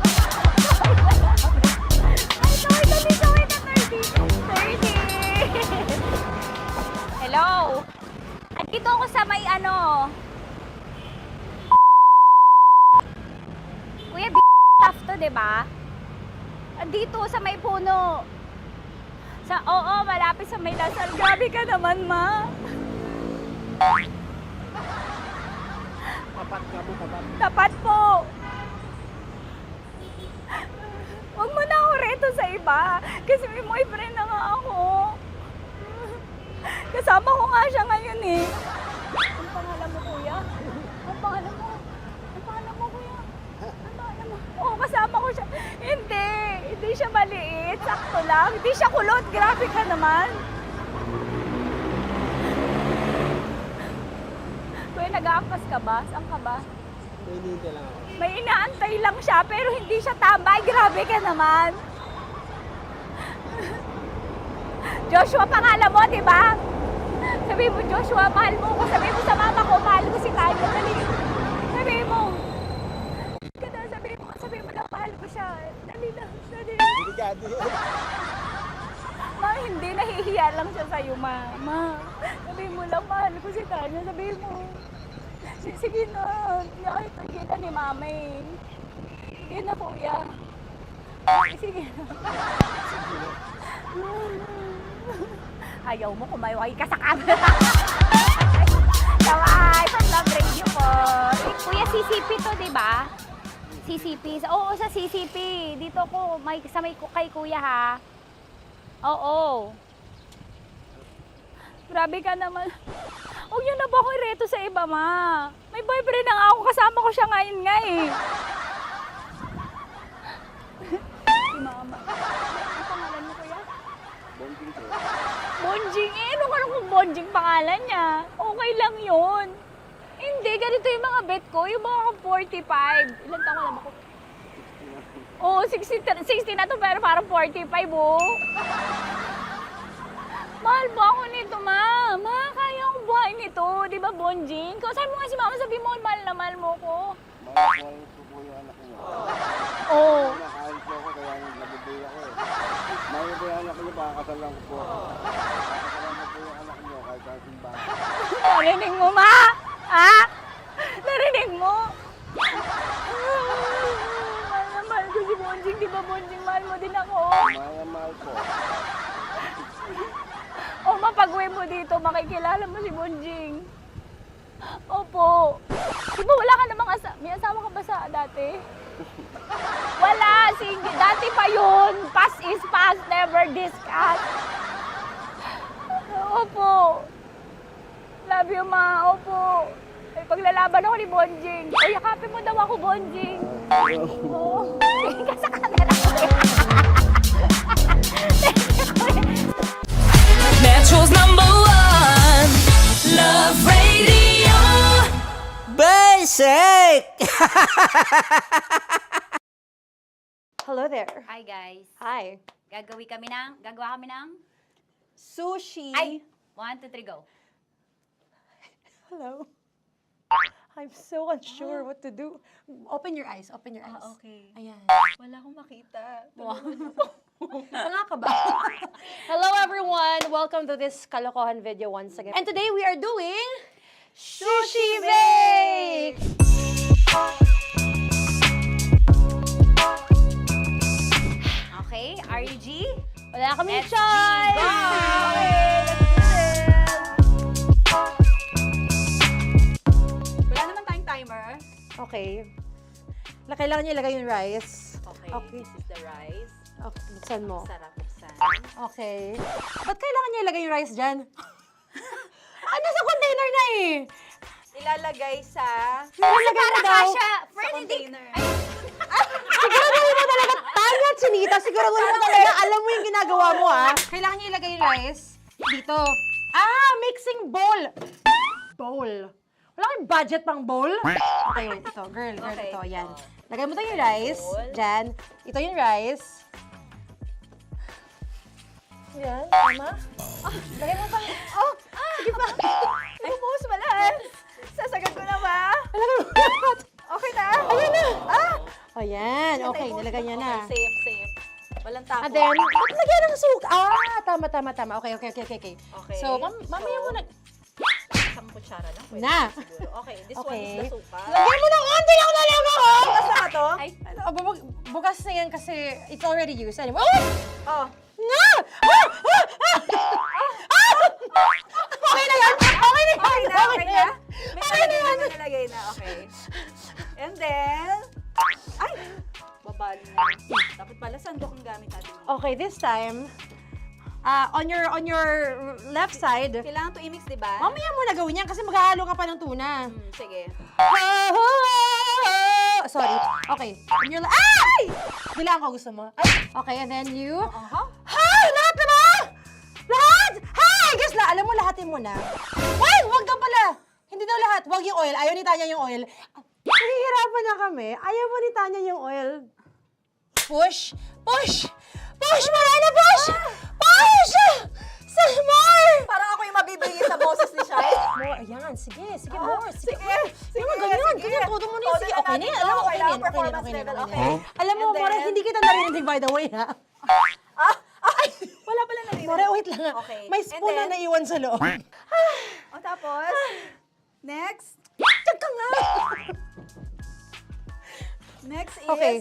Speaker 7: kaway na 30. Hello? Andito ako sa may ano. Kuya, tough to, diba? Andito sa may puno. Oo, malapit sa may Lasal. Grabe ka naman, ma.
Speaker 11: Tapat ka mo, tapat.
Speaker 7: Tapat po. Huwag mo na ako reto sa iba. Kasi may boyfriend na nga ako. Kasama ko nga siya ngayon eh. Ang pangalan mo, kuya? Ang pangalan mo? Ang pangalan mo, kuya? Ang pangalan mo? Oo, kasama ko siya. Hindi siya maliit. Sakto lang. Hindi siya kulot. Grabe ka naman. Kuya, nag-aangkas ka ba? Saan ka ba?
Speaker 11: Pinita lang ako.
Speaker 7: May inaantay lang siya, pero hindi siya tambay. Grabe ka naman. Joshua, pangalan mo, di ba? Sabi mo, Joshua, mahal mo ko. Sabi mo sa mama ko, mahal ko si Tayo. Dali. Sabi mo. Sabi mo lang, mahal ko siya. Dali lang.
Speaker 11: Delikado.
Speaker 7: Ma, hindi. Nahihiya lang siya sa'yo, ma. Sabi mo lang, mahal ko si Tanya. Sabi mo. Sige na. Kahit nakita ni mama eh. Sige na, kuya. Sige na. Ayaw mo, kumayaway ka sa camera. Kaway, from Love Radio po. Kuya, CCP to, di ba? CCP. Oo, sa CCP. Dito ko, kay kuya ha. Oo. Grabe ka naman. Huwag niyo na ba ako ireto sa iba, ma? May boyfriend na nga ako. Kasama ko siya ngayon nga eh. Si mama. Ang pangalan mo, kuya?
Speaker 11: Bonjing ko.
Speaker 7: Bonjing eh. Ano kung Bonjing pangalan niya? Okay lang yun. Hindi, ganito yung mga bet ko. Yung mga 45. Ilan taon alam ako? Oo, 60 na to pero parang 45, oh. Mahal ba ako nito, ma? Ma, kaya akong buhay nito. Di ba, Bonjing? Sabi mo nga si mama, sabi mo, mahal na mahal mo ko.
Speaker 11: Mahal ko po yung anak niyo.
Speaker 7: Oo.
Speaker 11: Nakahal po ako, kaya nabubuhay ako eh. Mahal ko yung anak niyo, pakakasal lang ko po. Pakakasal lang po yung anak niyo, kahit sa simbahan.
Speaker 7: Narinig mo, ma? Ha? Narinig mo? Mahal na mahal ko si Bonjing. Di ba, Bonjing, mahal mo din ako?
Speaker 11: Mahal na mahal po.
Speaker 7: O, mapag-uwi mo dito, makikilala mo si Bonjing. Opo. Di ba wala ka namang may asawa ka ba sa dati? Wala, dati pa yun. Past is past, never discuss. Opo. Love you, ma. Opo. May paglalaban ako ni Bonjing. O, yakapin mo daw ako, Bonjing. Oo. Tingin ka sa camera ko.
Speaker 5: Metro's #1 Love Radio.
Speaker 16: Basic! Hello there.
Speaker 7: Hi, guys.
Speaker 16: Hi.
Speaker 7: Gagawa kami ng
Speaker 16: Sushi.
Speaker 7: Ay! 1, 2, 3, go.
Speaker 16: Hello. I'm so unsure what to do. Open your eyes. Open your eyes.
Speaker 7: Okay.
Speaker 16: Ayan.
Speaker 7: Wala akong makita.
Speaker 16: Tanga ka ba? Hello everyone! Welcome to this kalokohan video once again. And today we are doing Sushi Bake!
Speaker 7: Okay, RG?
Speaker 16: Wala kaming
Speaker 7: Let's
Speaker 16: choice!
Speaker 7: Go!
Speaker 16: Okay, let's do this!
Speaker 7: Wala naman tayong timer.
Speaker 16: Okay. Kailangan niya ilagay yung rice.
Speaker 7: Okay, this is the rice.
Speaker 16: Okay, buksan mo.
Speaker 7: Sarap buksan.
Speaker 16: Okay. Ba't kailangan niya ilagay yung rice dyan? Sa container na eh!
Speaker 7: Ilalagay sa...
Speaker 16: Ilalagay na daw.
Speaker 7: container.
Speaker 16: Siguraduhin mo talaga, Tanya at Chinita, siguraduhin mo talaga, alam mo yung ginagawa mo ah. Kailangan niya ilagay yung rice dito. Mixing bowl. Bowl. Wala kayong budget pang bowl? Okay, wait, ito. Girl,
Speaker 7: Okay.
Speaker 16: ito, yan. Lagay mo tayo yung rice. Dyan. Ito yung rice. Yan, tama. Lagay mo pa. Oh, sige pa.
Speaker 17: Ibubuhos mo lahat. Sasagad ko na ba?
Speaker 16: Lagay mo lahat.
Speaker 17: Okay na.
Speaker 16: Ayun na. Ayan, okay, nilagay niya na.
Speaker 17: Okay, safe. Walang tapos.
Speaker 16: And then, ba't lagyan ng suka? Tama. Okay.
Speaker 17: Okay.
Speaker 16: So, mamaya mo na.
Speaker 17: Isang kutsara lang. Pwede
Speaker 16: Na.
Speaker 17: siguro. Okay, this one
Speaker 16: Okay.
Speaker 17: is the suka.
Speaker 16: Lagyan mo ng onti lang nalaga ko!
Speaker 17: Bukas na to?
Speaker 16: Ay, bukas na yan kasi it's already used anyway.
Speaker 17: Oh.
Speaker 16: Nga! Okay na yan! Okay na yan!
Speaker 17: Okay na?
Speaker 16: Okay na yan!
Speaker 17: May nalagay na, okay. And then, ay! Babali na. Dapat pala, sandok ang gamit natin.
Speaker 16: Okay, this time, on your left side,
Speaker 17: Kailangan to i-mix, di ba?
Speaker 16: mamaya mo na gawin yan kasi maghahalo ka pa ng tuna.
Speaker 17: Sige.
Speaker 16: Sorry. Okay. On your ay! Bilang ko gusto mo. Ay, okay, and then you... Hay! Lahat na ba? Lahat? Hay! Guess na, alam mo, lahatin mo na. Wait! Wag ka pala! Hindi daw lahat. Wag yung oil. Ayaw ni Tanya yung oil. Nahihirapan na kami. Ayaw mo ni Tanya yung oil. Push! Push! Push! Marana! Push! Push! Some more!
Speaker 17: Parang ako yung mabibigay sa boses ni Shai.
Speaker 16: More, ayan. Sige, more. Sige.
Speaker 17: Sige,
Speaker 16: Ganyan. Todo mo na yun. Sige, okay na yan. Alam mo, okay na yan.
Speaker 17: Performance level, okay.
Speaker 16: Alam mo,
Speaker 17: And
Speaker 16: More,
Speaker 17: then-
Speaker 16: hindi kita narinig by the way, ha?
Speaker 17: Ay! Wala pala narinig.
Speaker 16: More, wait lang.
Speaker 17: Okay.
Speaker 16: May
Speaker 17: And
Speaker 16: spoon na
Speaker 17: then-
Speaker 16: naiwan sa loob.
Speaker 17: O tapos, next.
Speaker 16: Tiyag ka nga!
Speaker 17: Next is...
Speaker 16: Okay.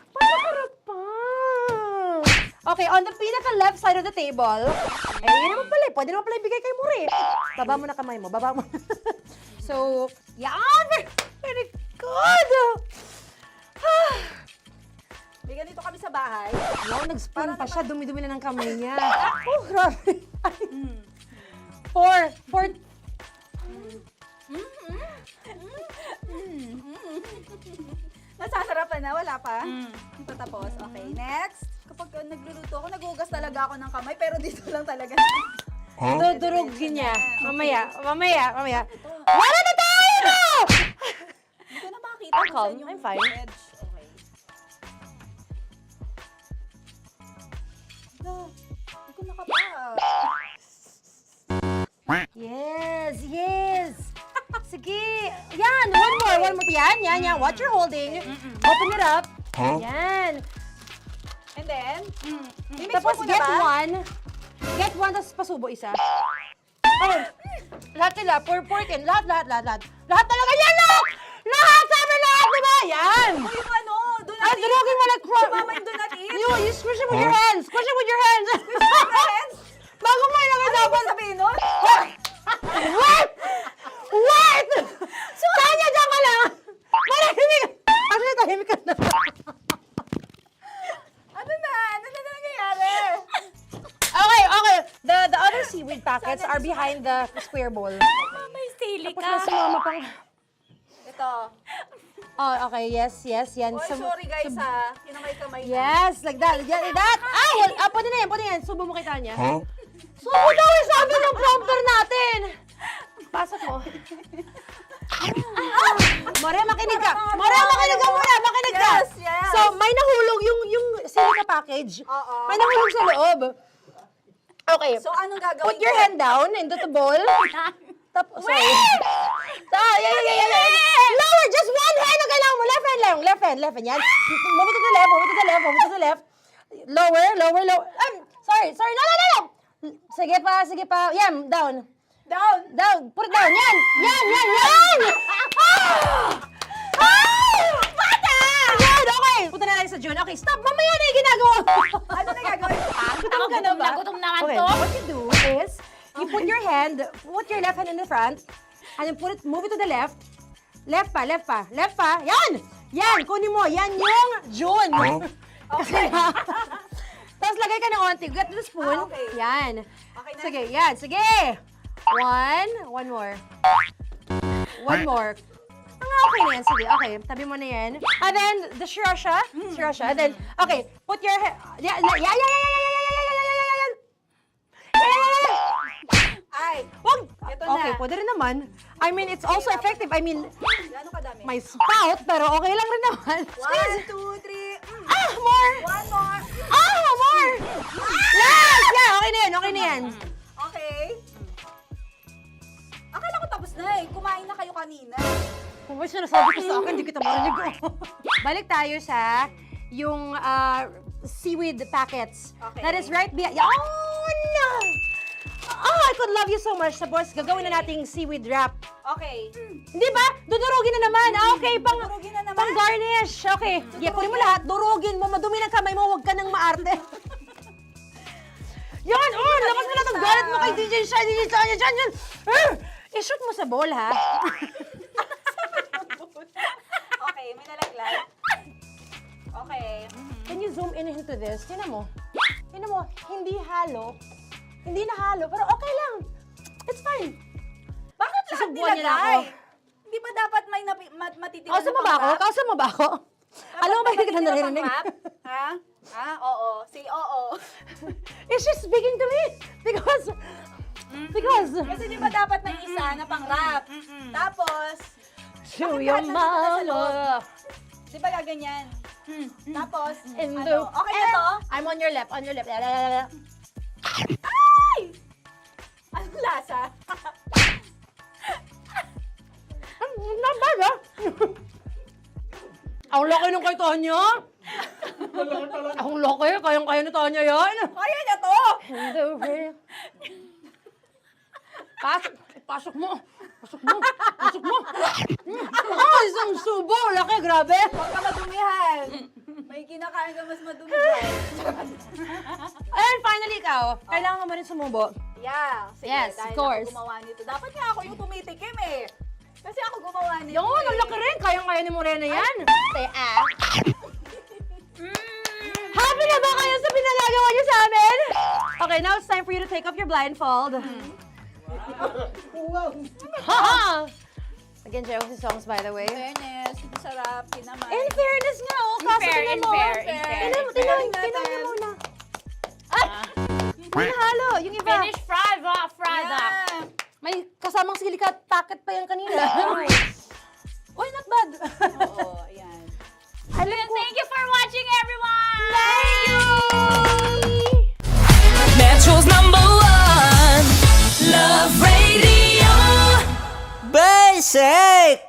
Speaker 16: Panakarap pa! Okay, on the pinaka-left side of the table, yun naman pala, pwede naman pala ibigay kay More. Baba mo na kamay mo, baba mo. So, yan! Very good!
Speaker 17: May ganito kami sa bahay.
Speaker 16: Wow, nag-spoon pa siya, dumi-dumi na ng kamay niya. Oh, grabe. Four.
Speaker 17: Nasasarapan na, wala pa? Ito tapos. Okay, next. Kapag nagluluto ako, nagugas talaga ako ng kamay, pero dito lang talaga.
Speaker 16: Dudurugin niya. Mamaya. Wala na tayo!
Speaker 17: Hindi ko na makita
Speaker 16: I'm
Speaker 17: kung
Speaker 16: calm.
Speaker 17: saan yung
Speaker 16: I'm fine.
Speaker 17: edge. Okay. Hindi ko nakapa.
Speaker 16: Yes. Sige. Yan, one more. Yan. What you're holding. Open it up. Yan.
Speaker 17: And then, mimix
Speaker 16: Tapos
Speaker 17: mo na
Speaker 16: get
Speaker 17: ba?
Speaker 16: one. Get one, tapos pasubo isa. Okay. Lahat nila, pour it in. Lahat. Lahat talaga yan, lahat! Lahat! Sabi lahat, diba? Yan!
Speaker 17: O yung ano, do not
Speaker 16: Ay,
Speaker 17: eat.
Speaker 16: durugin mo like crap.
Speaker 17: Mama yung do not eat.
Speaker 16: You squish it with your hands. Squish it with your hands.
Speaker 17: Friends,
Speaker 16: Bago mo ilagay
Speaker 17: ano
Speaker 16: dapat.
Speaker 17: yung sabihin nun?
Speaker 16: Wait! Tanya, dyan ka lang! Marahimik! Actually, tahimik ka na.
Speaker 17: Ano na nangyayari?
Speaker 16: Okay. The other seaweed packets are behind the square bowl.
Speaker 17: May sili
Speaker 16: Tapos na si Mama pang...
Speaker 17: Ito.
Speaker 16: Oh, okay. Yes. Yan.
Speaker 17: Oy, sorry guys ha. Kinamay-kamay na.
Speaker 16: Yes, like that. Ay, pwede na yan. Subo mo kay Tanya. Subo daw yung sabi ng prompter natin. Pasok mo. Maria, makinig ka. Makinig ka.
Speaker 17: Yes.
Speaker 16: So, may nahulog yung silica package.
Speaker 17: Oo.
Speaker 16: May nahulog sa loob. Okay.
Speaker 17: So, anong gagawin
Speaker 16: Put your
Speaker 17: ko?
Speaker 16: hand down into the bowl. Tapos, sorry. Yeah. Lower, just one hand ang kailangan mo. Left hand. Yan. Move it to the left. Lower. Sorry. No. Sige pa. Yan, down. Put it down. Yan. Bata! Yan, okay. Punta na lang sa June. Okay, stop. Mamaya na yung ginagawa mo.
Speaker 17: Ano na gagawin?
Speaker 16: Gutom ka na ba?
Speaker 6: Gutom na nga
Speaker 16: Okay,
Speaker 6: to.
Speaker 16: what you do is, you put your left hand in the front, and then move it to the left. Left pa. Yan, kunin mo. Yan yung June. Okay. Tapos lagay ka ng onti. Get the spoon.
Speaker 17: Okay.
Speaker 16: Yan.
Speaker 17: Okay na.
Speaker 16: Sige, yan. Sige. One more. One more. Okay na yan. Sige, okay. Tabi mo na yan. And then, the sriracha. And then, okay. Put your head. Yan.
Speaker 17: Ay,
Speaker 16: Wag!
Speaker 17: Ito na.
Speaker 16: Okay, pwede rin naman. I mean, it's also effective. I mean,
Speaker 17: gano'ng kadami?
Speaker 16: may spout, pero okay lang rin naman.
Speaker 17: 1, 2, 3.
Speaker 16: More!
Speaker 17: One more.
Speaker 16: More! Yes! Yeah, okay na yan, okay na yan.
Speaker 17: Okay. Akala ko tapos na eh. Kumain na kayo kanina.
Speaker 16: Kung may sinasabi ko sa akin, hindi kita marinig ko. Balik tayo sa yung seaweed packets.
Speaker 17: Okay.
Speaker 16: That is right behind. Oh, no! Oh, I could love you so much. Tapos, gagawin na nating seaweed wrap.
Speaker 17: Okay.
Speaker 16: Hindi ba? Dudurugin na naman. Ah, okay,
Speaker 17: Dudurugin na naman?
Speaker 16: pang garnish. Okay. Yeah, kunin mo lahat. Durugin mo. Madumi ng kamay mo. Huwag ka nang maarte. Yan! Oh, lakas mo na itong galit mo kay DJ Shine. DJ Shine, yan. I-shoot mo sa bowl, ha?
Speaker 17: Okay, may nalaglag. Okay.
Speaker 16: Can you zoom in into this? Tingnan mo. Tingnan mo. Hindi halo. Hindi na halo. Pero okay lang. It's fine.
Speaker 17: Bakit lahat
Speaker 16: Susubuan niya na ako.
Speaker 17: nilagay? Hindi ba dapat may matitira
Speaker 16: Kausa mo ba ako? Kausa mo ba ako? Alam mo ba hindi kita naririnig?
Speaker 17: Ha? Ha? Oo. Say oo.
Speaker 16: Is she speaking to me? Because...
Speaker 17: Kasi di ba dapat may isa na pang-rap? Tapos,
Speaker 16: To your mama.
Speaker 17: di ba gaganyan? Tapos,
Speaker 16: In
Speaker 17: ano?
Speaker 16: the...
Speaker 17: Okay na to?
Speaker 16: I'm on your left. On your left.
Speaker 17: Ay! Anong lasa?
Speaker 16: Not bad, ha? Ang laki nung kay Tonya. Ang laki. Kayang-kaya ni Tonya yan.
Speaker 17: Kaya niya to!
Speaker 16: In the rain. Pasok mo. Pasok mo. Pasok mo. Oh, isang subo. Laki, grabe.
Speaker 17: Huwag ka madumihan. May kinakain ka mas madumi dyan.
Speaker 16: And finally, ikaw. Kailangan mo rin sumubo.
Speaker 17: Yeah. Sige,
Speaker 16: Yes,
Speaker 17: dahil
Speaker 16: of course.
Speaker 17: ako gumawa nito. Dapat nga ako yung tumitikim eh. Kasi ako gumawa nito.
Speaker 16: Yun, ang laki rin. Kayang-kaya ni Morena yan. Happy na ba kayo sa pinagagawa niyo sa amin? Okay, now it's time for you to take off your blindfold. Ha! Again, Jay, si songs, by the way.
Speaker 17: In fairness, sarap, kinamay.
Speaker 16: In fairness nga, oh. Kaso tingnan mo. Tingnan mo muna. Ay! Hindi nahalo. Yung iba.
Speaker 4: Finish fried up.
Speaker 16: May kasamang silica packet pa yan kanina. Uy, not bad.
Speaker 17: Oo, ayan.
Speaker 4: Thank you for watching, everyone!
Speaker 16: Thank you!
Speaker 5: Metro's #1 Love Radio.
Speaker 3: Basic!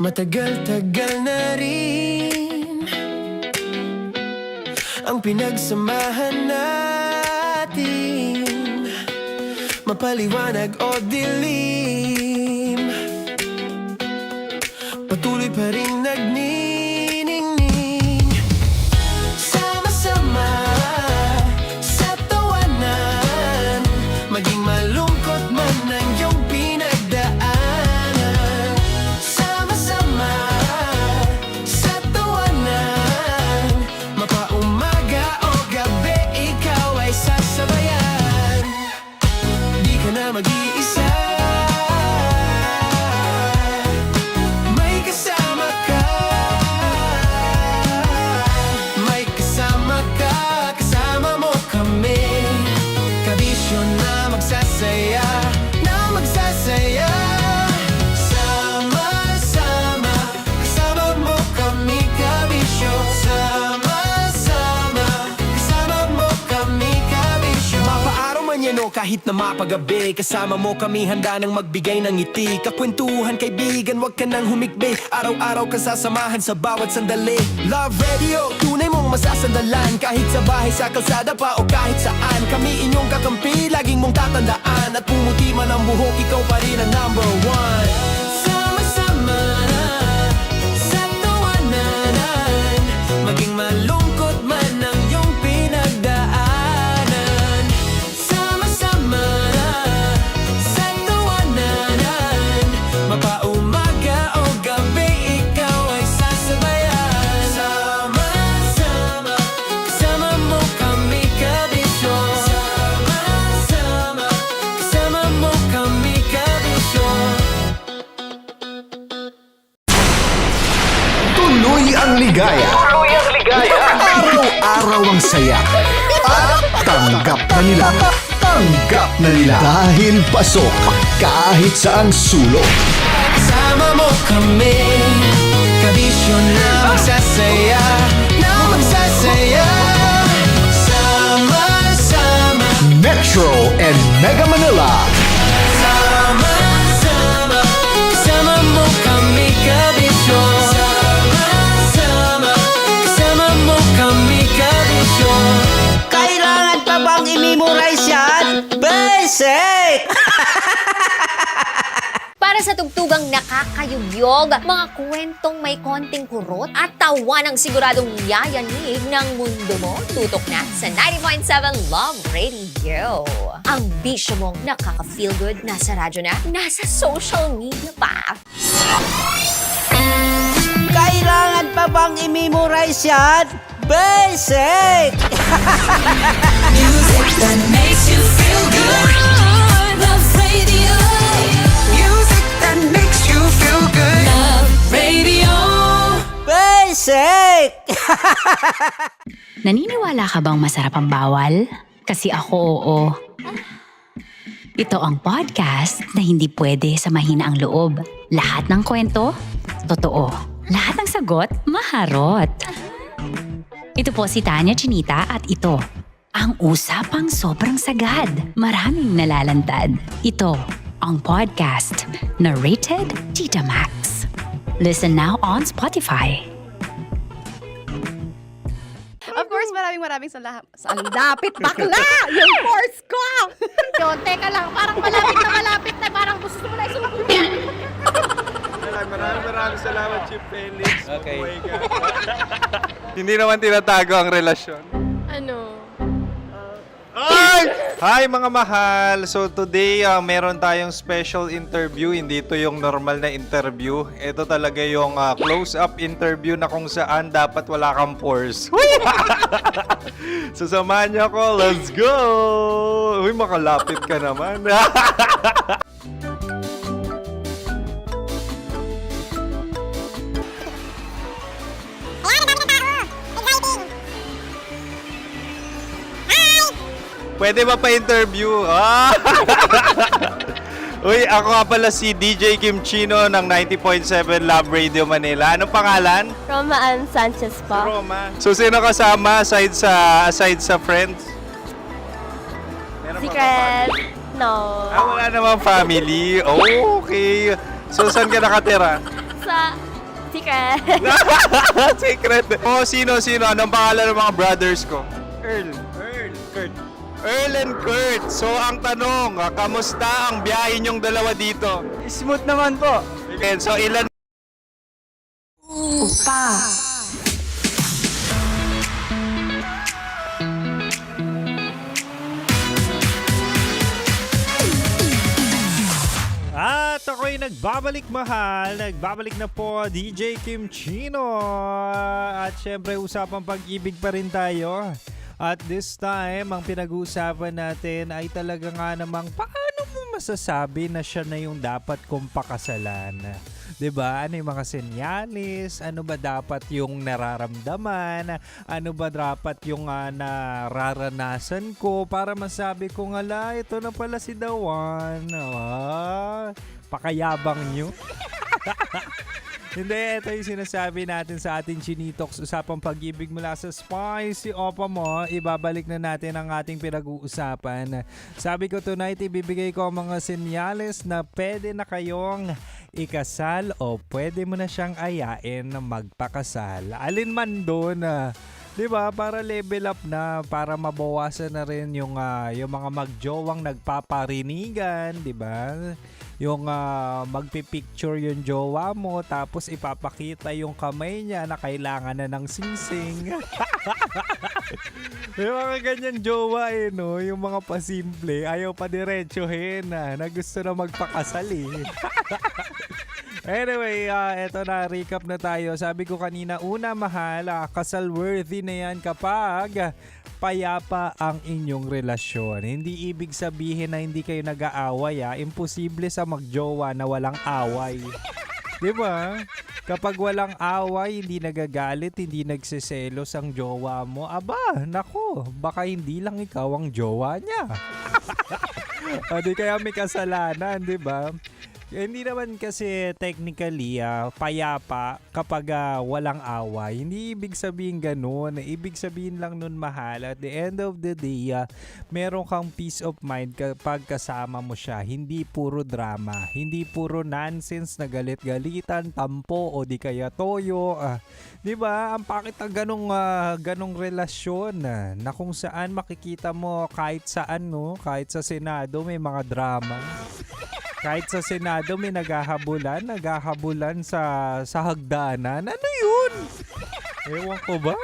Speaker 1: Matagal-tagal na rin ang pinagsamahan natin, mapaliwanag o dilim, patuloy pa rin nagniningning. Sama-sama sa tawanan, maging malungkot man ang iyong pinagdaanan. Sama-sama sa tawanan, mapaumaga o gabi, ikaw ay sasabayan. Di ka na mag-iisa, may kasama ka. May kasama ka, kasama mo kami. Kabisyo na magsasaya, na magsasaya. Sama-sama, kasama mo kami, kabisyo. Sama-sama, kasama mo kami, kabisyo. Mapaaraw man yan o kahit na mapagabi, kasama mo kami, handa nang magbigay ng ngiti. Kakwentuhan, kaibigan, wag ka nang humikbi. Araw-araw kasasamahan sa bawat sandali. Love Radio, tunay mong masasandalan. Kahit sa bahay, sa kalsada pa o kahit saan, kami inyong kakampi, laging mong tatandaan. At pumuti man ang buhok, ikaw pa rin ang #1. Sama-sama sa tawanan, maging malungkot man ang iyong pinagdaanan. Sama-sama sa tawanan, mapaumaga o gabi, ikaw ay sasabayan. Sama-sama, kasama mo kami, kabisyo. Sama-sama, kasama mo kami, kabisyo.
Speaker 2: Tuloy ang ligaya. Araw-araw ang saya. At tanggap na nila. Tanggap na nila dahil pasok kahit saang sulok.
Speaker 1: Sama mo kami, kabisyo na magsasaya, sama-sama.
Speaker 2: Metro and Mega Manila.
Speaker 1: Sama-sama, kasama mo kami, kabisyo. Sama-sama, kasama mo kami, kabisyo.
Speaker 3: Kailangan pa bang i-memorize yan? Basic!
Speaker 4: Para sa tugtugang nakakayugyog, mga kwentong may konting kurot at tawa ng siguradong yayanig ng mundo mo, tutok na sa 90.7 Love Radio. Ang bisyo mong nakaka-feel good, nasa radyo na, nasa social media pa.
Speaker 3: Kailangan pa bang i-memorize yan? Basic!
Speaker 5: Music that makes you feel good. Love Radio. Music that makes you feel good. Love Radio.
Speaker 3: Basic!
Speaker 6: Naniniwala ka bang masarap ang bawal? Kasi ako oo. Ito ang podcast na hindi pwede sa mahina ang loob. Lahat ng kwento, totoo. Lahat ng sagot, maharot. Ito po si Tanya Chinita at ito, ang usapang sobrang sagad. Maraming nalalantad. Ito, ang podcast na Rated Tita Max. Listen now on Spotify.
Speaker 7: Of course, maraming salamat. Ang lapit bakla! Yung course ko! Yun, teka lang, parang malapit na, parang gusto mo na isulap.
Speaker 8: Maraming salamat, Chief Felix.
Speaker 9: Okay.
Speaker 8: Oh my God. Hindi naman tinatago ang relasyon.
Speaker 7: Ano?
Speaker 8: Hi mga mahal! So today, meron tayong special interview. Hindi ito yung normal na interview. Ito talaga yung close-up interview na kung saan dapat wala kang pores. So samahan niyo ako. Let's go! Uy, makalapit ka naman. Pwede ba pa-interview? Uy, ako nga pala si DJ Kim Chino ng 90.7 Love Radio Manila. Anong pangalan?
Speaker 7: Roma Ann Sanchez po.
Speaker 8: Roma. So, sino kasama aside sa friends? Meron pa
Speaker 7: Secret. No.
Speaker 8: wala namang family. Oh, okay. So, saan ka nakatira?
Speaker 7: Sa Secret.
Speaker 8: Secret. Oh, sino? Anong pangalan ng mga brothers ko? Earl, Kurt. Earl and Kurt. So, ang tanong, kamusta ang biyahe niyong dalawa dito?
Speaker 9: Smooth naman po.
Speaker 8: Okay, so ilan?
Speaker 5: Upa.
Speaker 18: At ako'y nagbabalik mahal. Nagbabalik na po DJ Kim Chino. At syempre usapang pag-ibig pa rin tayo. At this time, ang pinag-uusapan natin ay talaga nga namang paano mo masasabi na siya na yung dapat kong pakasalan? 'Di ba? Ano yung mga senyalis? Ano ba dapat yung nararamdaman? Ano ba dapat yung nararanasan ko para masabi ko nga ito na pala si The One. Pakayabang nyo. Hindi, ito yung sinasabi natin sa ating Chinitox, usapang pag-ibig mula sa Spicy Opa mo. Ibabalik na natin ang ating pinag-uusapan. Sabi ko tonight, ibibigay ko ang mga senyales na pwede na kayong ikasal o pwede mo na siyang ayain na magpakasal. Alin man doon, diba? Para level up na, para mabawasan na rin yung mga magjowang nagpaparinigan, diba? Yung magpipicture yung jowa mo tapos ipapakita yung kamay niya na kailangan na ng singsing. May mga ganyan jowa no? Yung mga pasimple, ayaw pa diretsuhin na gusto na magpakasal Anyway, eto na, recap na tayo. Sabi ko kanina, una mahal, kasal worthy na yan kapag payapa ang inyong relasyon. Hindi ibig sabihin na hindi kayo nag-aaway. Imposible sa magjowa na walang away. Diba? Kapag walang away, hindi nagagalit, hindi nagsiselos ang jowa mo. Aba, nako, baka hindi lang ikaw ang jowa niya. O di kaya may kasalanan, di ba? Hindi naman kasi technically payapa kapag walang away. Hindi ibig sabihin ganun. Ibig sabihin lang nun, mahal, at the end of the day, meron kang peace of mind kapag kasama mo siya. Hindi puro drama. Hindi puro nonsense na galit-galitan, tampo o di kaya toyo. Di ba? Ang pakit ng ganong relasyon na kung saan makikita mo kahit saan, no? Kahit sa Senado may mga drama. Kahit sa Senado may naghahabulan sa hagdanan. Ano yun? Ewan ko ba?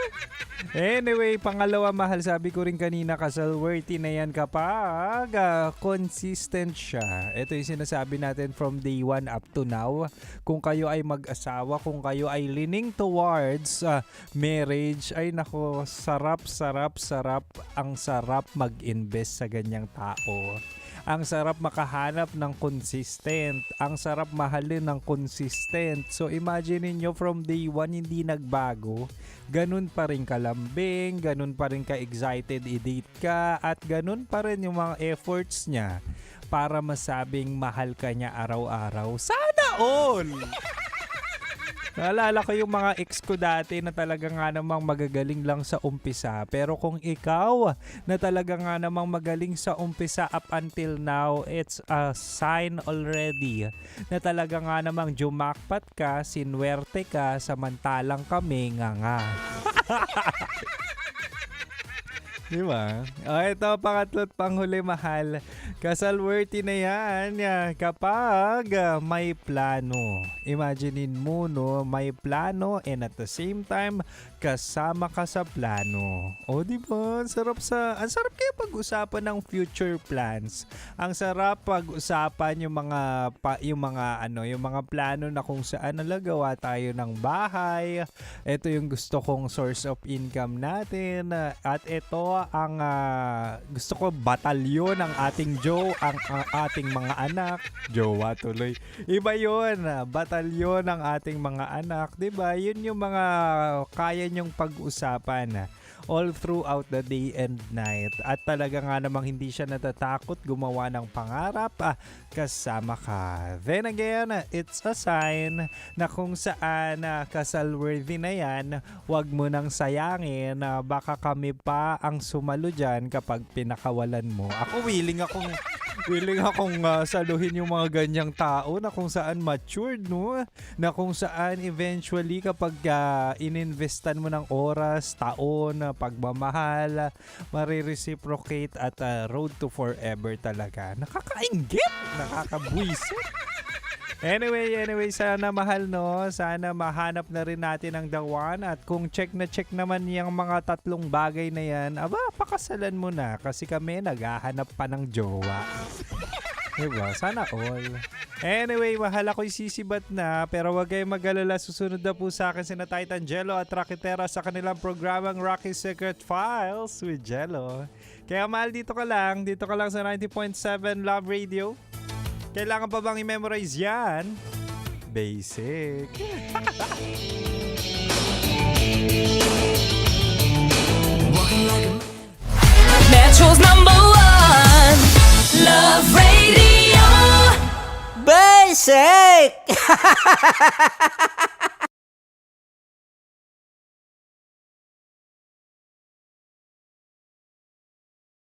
Speaker 18: Anyway, pangalawa, mahal, sabi ko rin kanina, kasal-worthy na yan kapag consistent siya. Ito yung sinasabi natin from day 1 up to now. Kung kayo ay mag-asawa, kung kayo ay leaning towards marriage, ay nako, sarap. Ang sarap mag-invest sa ganyang tao. Ang sarap makahanap ng consistent. Ang sarap mahalin ng consistent. So imagine niyo from day 1 hindi nagbago. Ganun pa rin kalambing, ganun pa rin ka-excited i-date ka, at ganun pa rin yung mga efforts niya para masabing mahal ka niya araw-araw. Sana all! Naalala ko yung mga ex ko dati na talaga nga namang magagaling lang sa umpisa. Pero kung ikaw na talaga nga namang magaling sa umpisa up until now, it's a sign already na talaga nga namang jumakpat ka, sinwerte ka, samantalang kami nga. Di ba? Ito, pangatlo't panghuli, mahal. Kasal-worthy na yan kapag may plano. Imaginein mo, no? May plano and at the same time, kasama ka sa plano. O, di ba? Ang sarap kaya pag-usapan ng future plans. Ang sarap pag-usapan yung mga plano na kung saan nalagawa tayo ng bahay. Ito yung gusto kong source of income natin. At ito ang gusto ko batalyon ng ating ang ating mga anak. Jowa tuloy. Iba yun. Batalyon ng ating mga anak. Diba? Yun yung mga kaya nyong pag-usapan all throughout the day and night. At talaga nga namang hindi siya natatakot gumawa ng pangarap kasama ka. Then again, it's a sign na kung saan kasal-worthy na yan, wag mo nang sayangin. Baka kami pa ang sumalo dyan kapag pinakawalan mo. Ako willing akong saluhin yung mga ganyang tao na kung saan matured, no? Na kung saan eventually kapag ininvestan mo ng oras, taon, pagmamahal, marireciprocate at road to forever talaga. Nakakainggit! Nakakabwisit! Anyway, sana mahal, no? Sana mahanap na rin natin ang the one. At kung check naman yung mga tatlong bagay na yan, pakasalan mo na kasi kami naghahanap pa ng jowa. Diba? Sana all. Anyway, mahal, ako'y sisibat na, pero wag kayong mag-alala. Susunod na po sa akin sina Titan Jello at Rakitera sa kanilang programang Rocky Secret Files with Jello. Kaya mahal, dito ka lang sa 90.7 Love Radio. Kailangan pa bang i-memorize yan? Basic.
Speaker 5: Metro's #1 Love Radio.
Speaker 3: Basic!